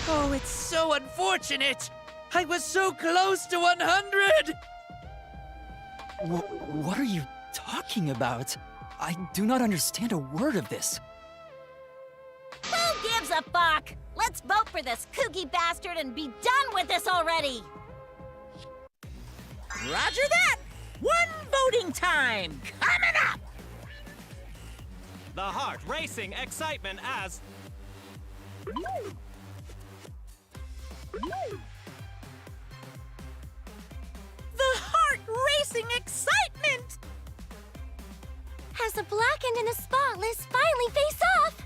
Oh, it's so unfortunate! I was so close to 100! What are you talking about? I do not understand a word of this. Who gives a fuck? Let's vote for this kooky bastard and be done with this already! Roger that! One voting time coming up! The heart racing excitement as... The heart-racing excitement! As the blackened and the spotless finally face off!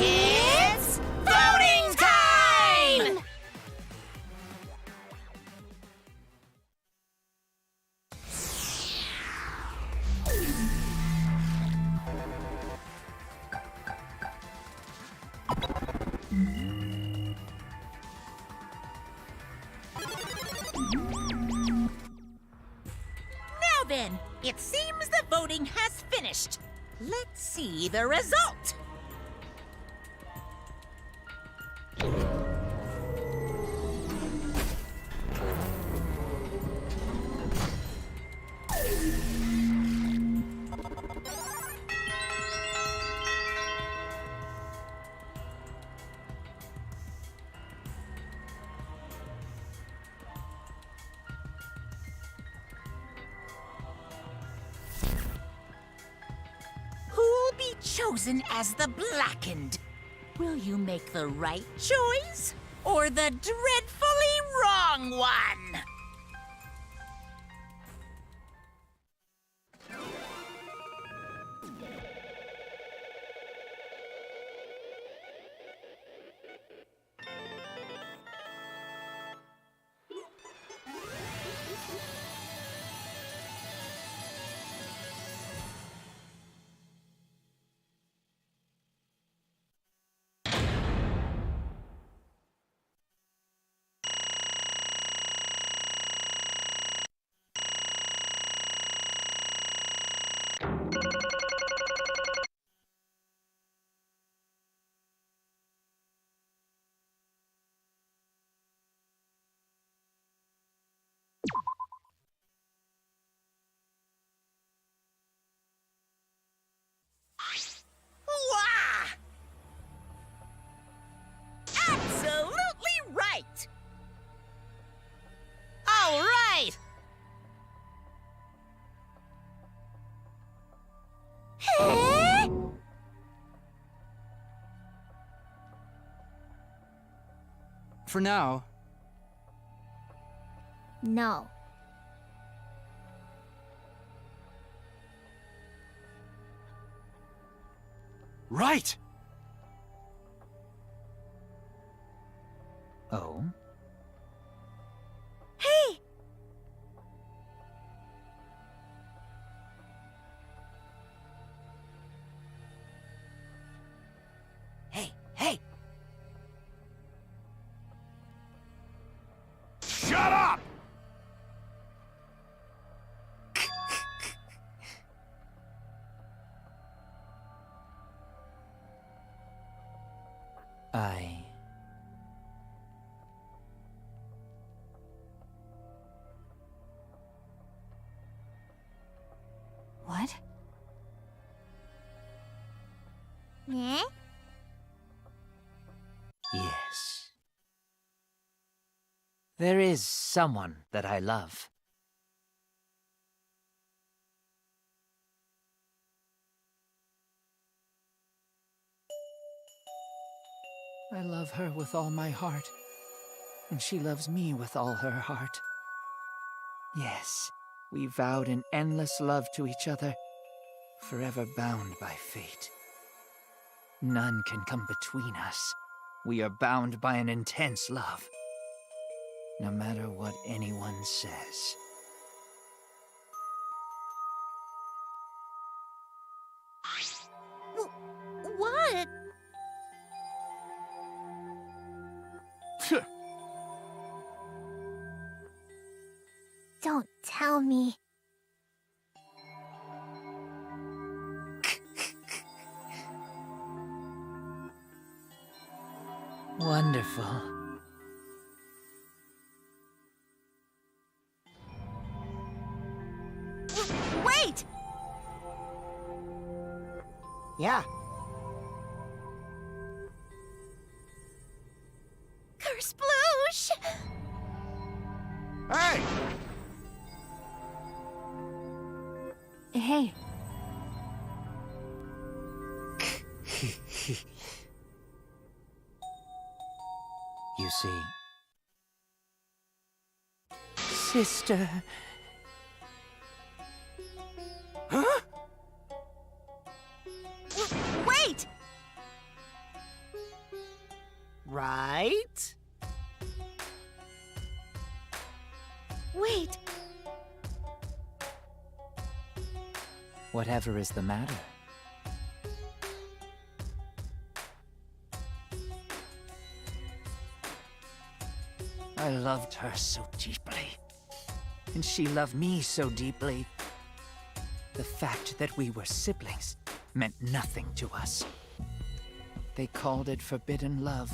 It's voting time! Now then, it seems the voting has finished. Let's see the result. Who'll be chosen as the Blackened? Will you make the right choice or the dreadfully wrong one? Wah! Absolutely right! All right! For now, No. Right! Oh? Hey! Hey, hey! Shut up! What? Eh? Yes. There is someone that I love. I love her with all my heart, and she loves me with all her heart. Yes, we vowed an endless love to each other, forever bound by fate. None can come between us. We are bound by an intense love, no matter what anyone says. What? Don't tell me. Wonderful. Wait! Yeah. Kersploosh! Hey! Hey. You see... Sister... Huh? Wait! Right? Wait. Whatever is the matter? I loved her so deeply, and she loved me so deeply. The fact that we were siblings meant nothing to us. They called it forbidden love,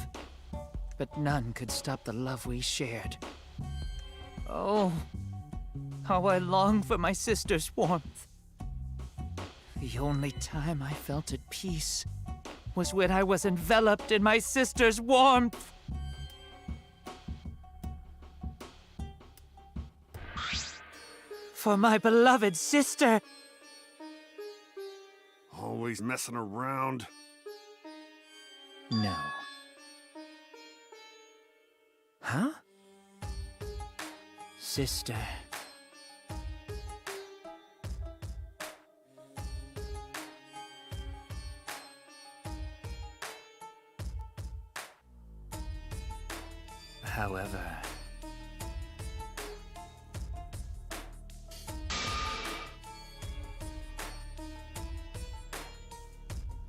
but none could stop the love we shared. Oh, how I long for my sister's warmth. The only time I felt at peace was when I was enveloped in my sister's warmth. For my beloved sister. Always messing around. No. Huh? Sister. However...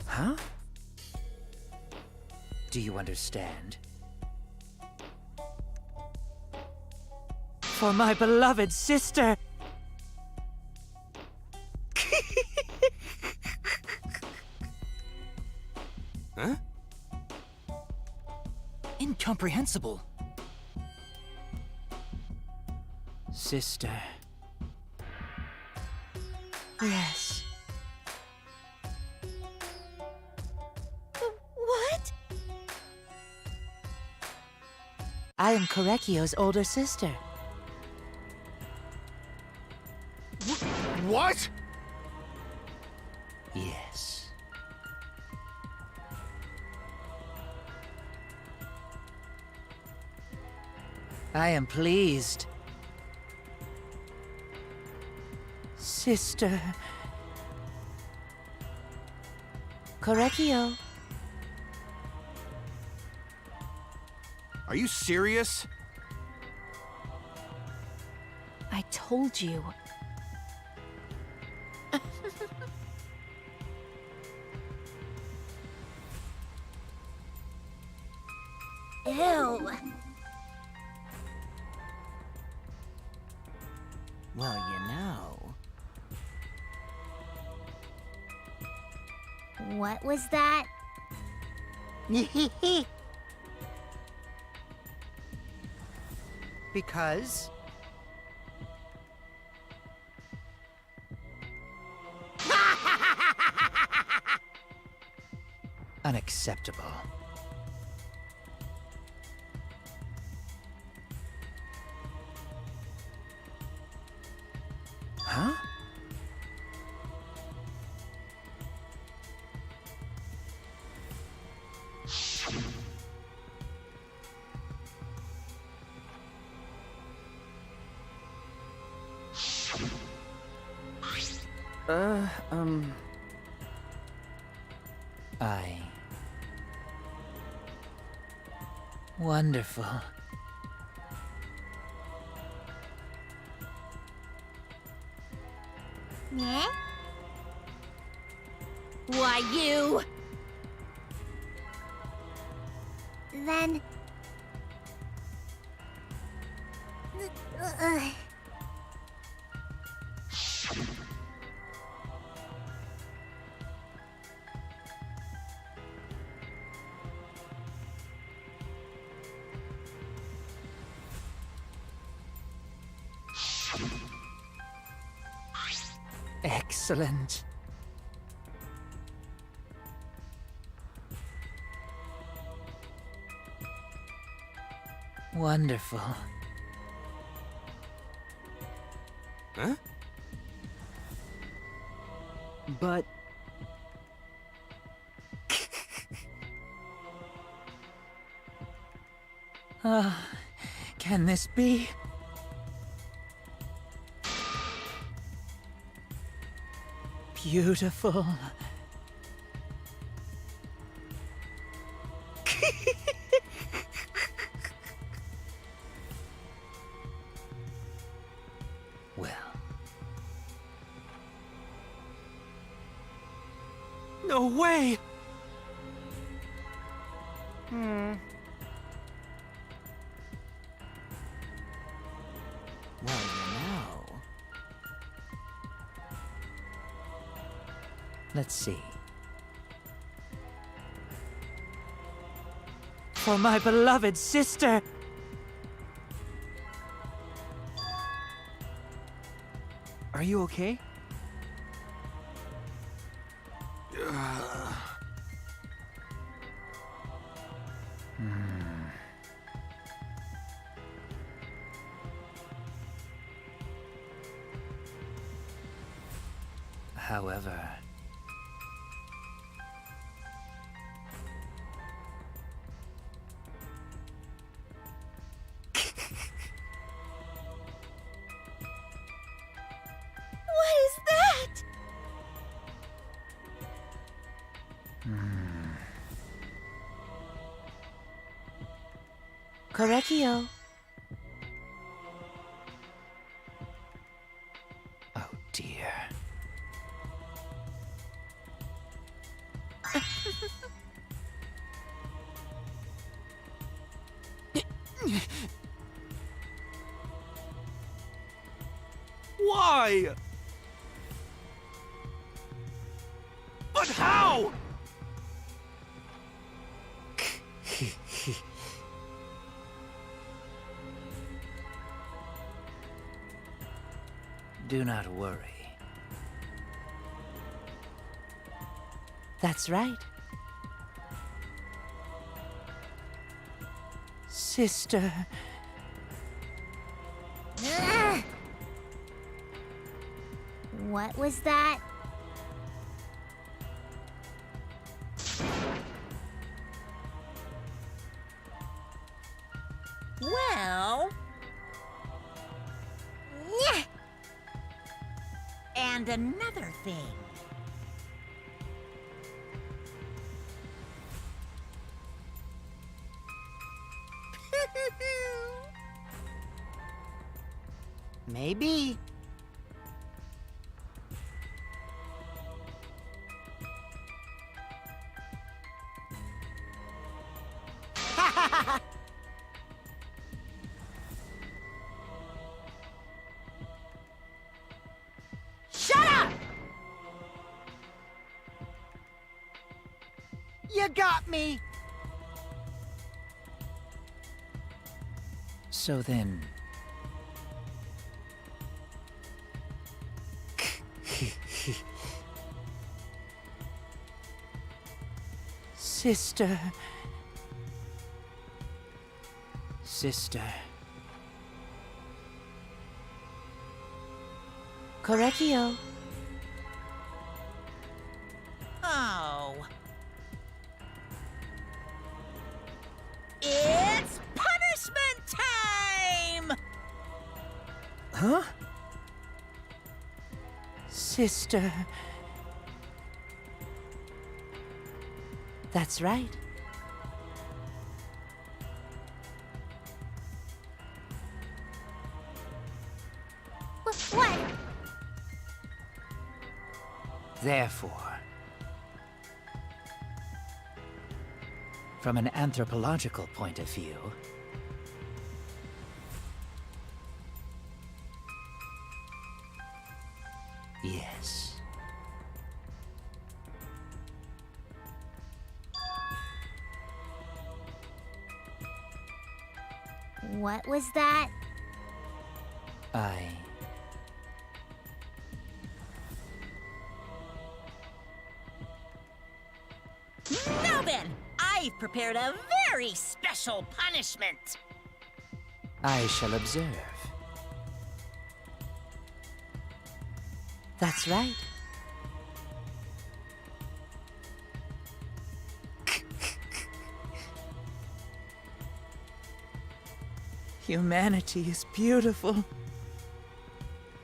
Huh? Do you understand? For my beloved sister. Huh? Incomprehensible. Sister. Yes. What? I am Korekio's older sister. What? Yes. I am pleased. Sister. Korekio. Are you serious? I told you. Ew. Well, you know. What was that? Because... Unacceptable. Huh? Wonderful. Yeah? Why, you! Then... Excellent. Wonderful. Huh? But can this be? Beautiful. Well, no way! Well, now. Let's see. For my beloved sister! are you okay? however, What is that? Correcchio. oh dear. Why? But how? Do not worry. That's right. Sister. Ugh. What was that? Well... Nyeh. And another thing. Maybe. Shut up! You got me! So then... Sister. Sister. Correcchio. Oh. It's punishment time! Huh? Sister. That's right. What? Therefore, from an anthropological point of view, yes. What was that? Now then, I've prepared a very special punishment. I shall observe. That's right. Humanity is beautiful.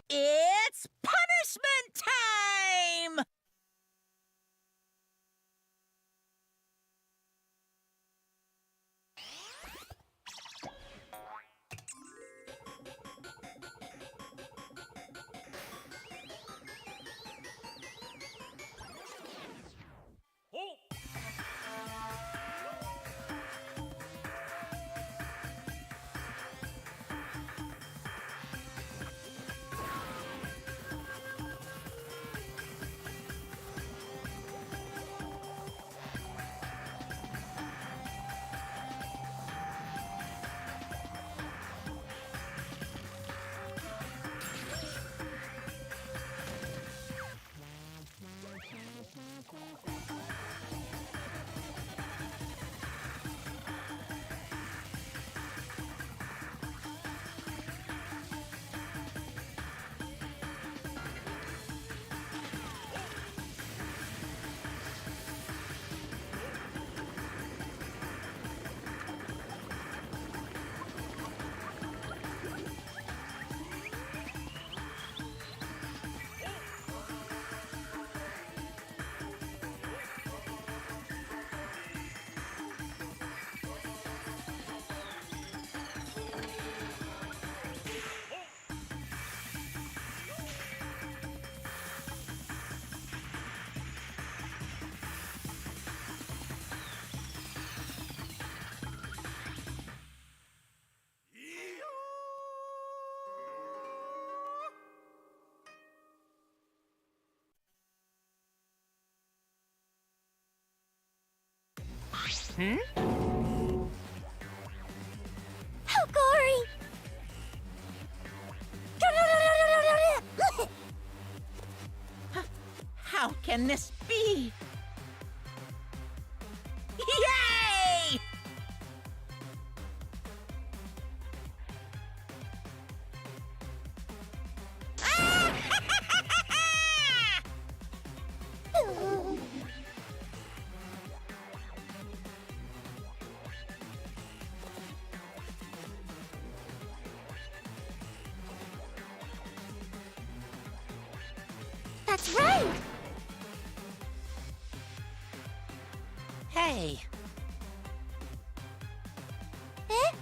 It's punishment time! Oh, Gory! How can this be? Yay! That's right! Hey, Eh?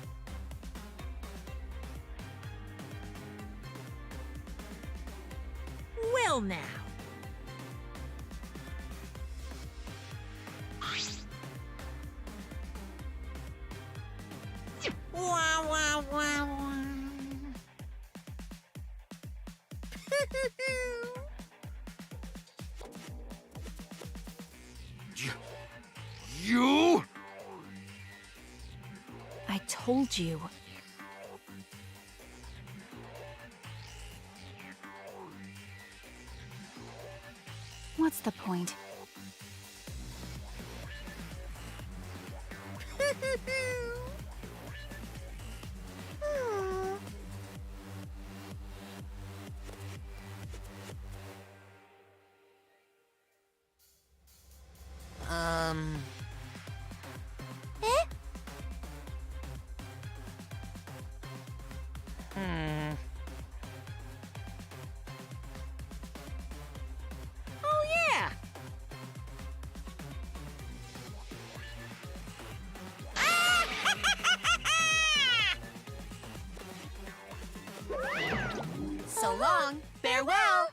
well now. Wah, wah, wah, wah. You? I told you. What's the point? Eh? Oh, yeah. So long. Farewell.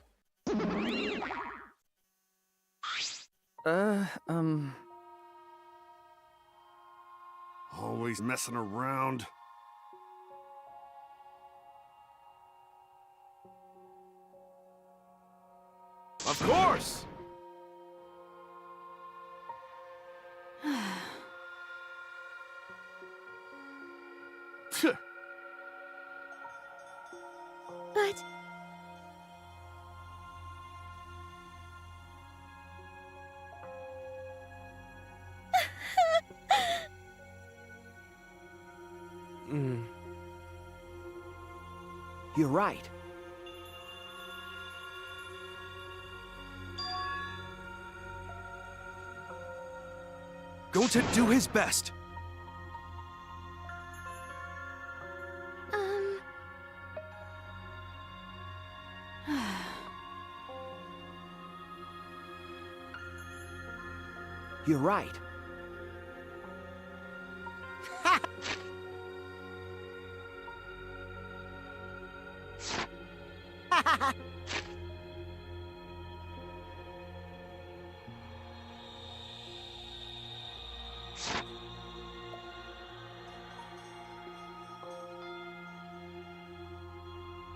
Always messing around. Of course! But... You're right. Going to do his best. You're right.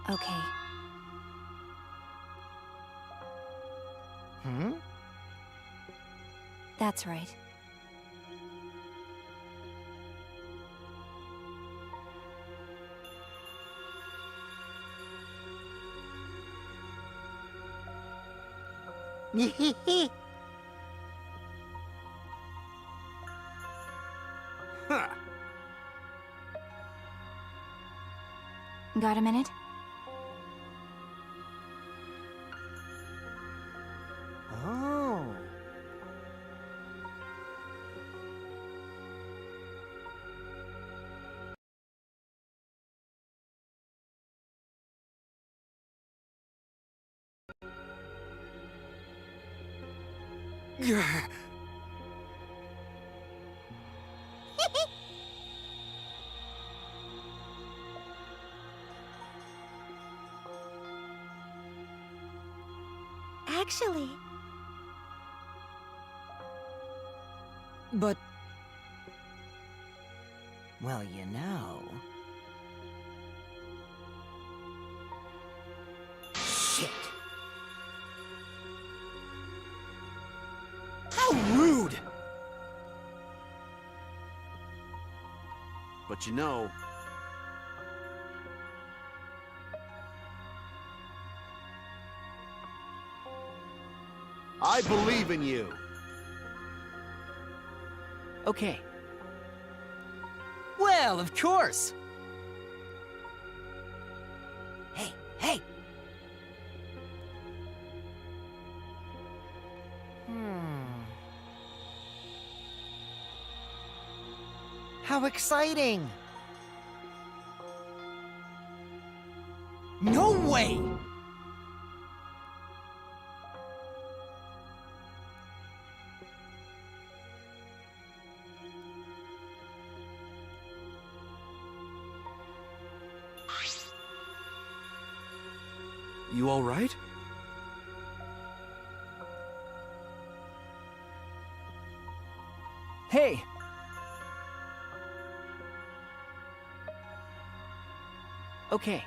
Okay. Hmm? That's right. Huh. Got a minute? Oh. Actually, But... well, you know... Shit! How rude! But you know, I believe in you. Okay. Well, of course! Hey, hey! How exciting! No way! You all right? Hey! Okay.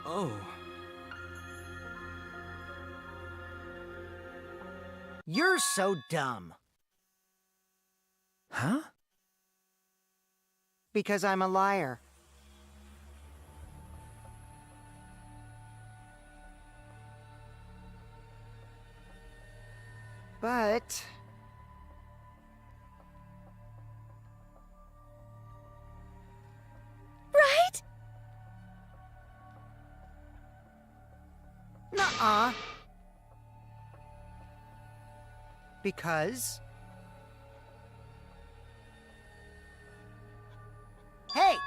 Oh. You're so dumb. Huh? Because I'm a liar. But... right? Nuh-uh. Because... Hey!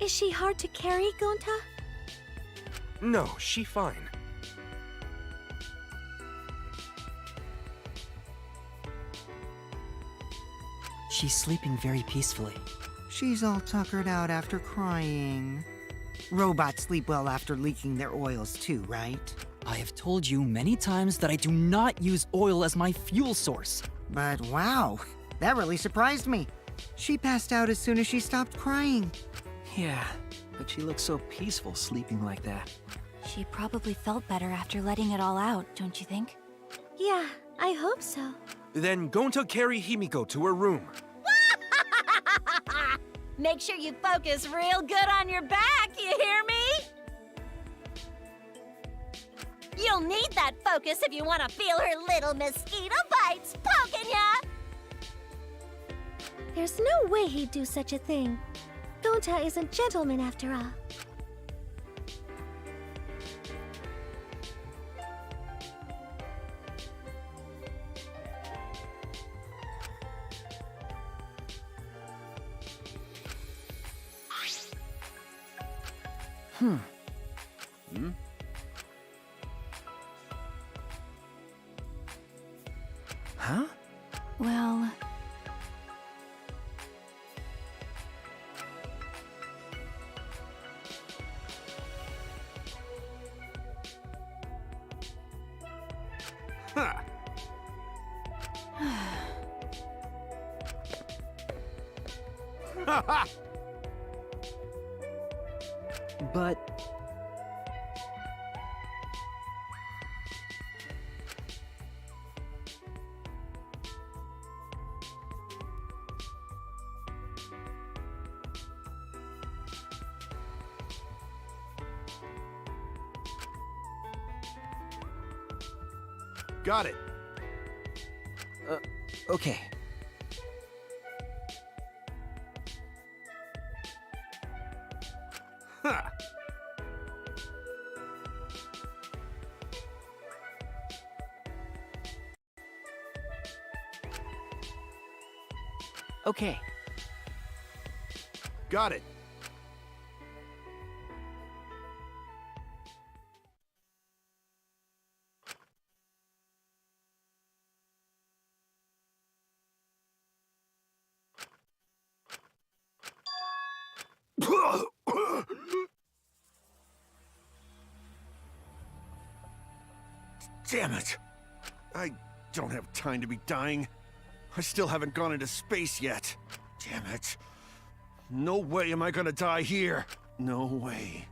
Is she hard to carry, Gonta? No, she fine. She's sleeping very peacefully. She's all tuckered out after crying. Robots sleep well after leaking their oils too, right? I have told you many times that I do not use oil as my fuel source. But wow, that really surprised me. She passed out as soon as she stopped crying. Yeah, but she looks so peaceful sleeping like that. She probably felt better after letting it all out, don't you think? Yeah, I hope so. Then Gonta carry Himiko to her room. Make sure you focus real good on your back, you hear me? You'll need that focus if you want to feel her little mosquito bites poking ya! There's no way he'd do such a thing. Gonta is a gentleman after all. Huh? Well... Huh. But... Got it. Okay. Huh. Okay. Got it. Damn it! I don't have time to be dying. I still haven't gone into space yet. Damn it. No way am I gonna die here. No way.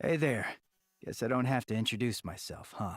Hey there. Guess I don't have to introduce myself, huh?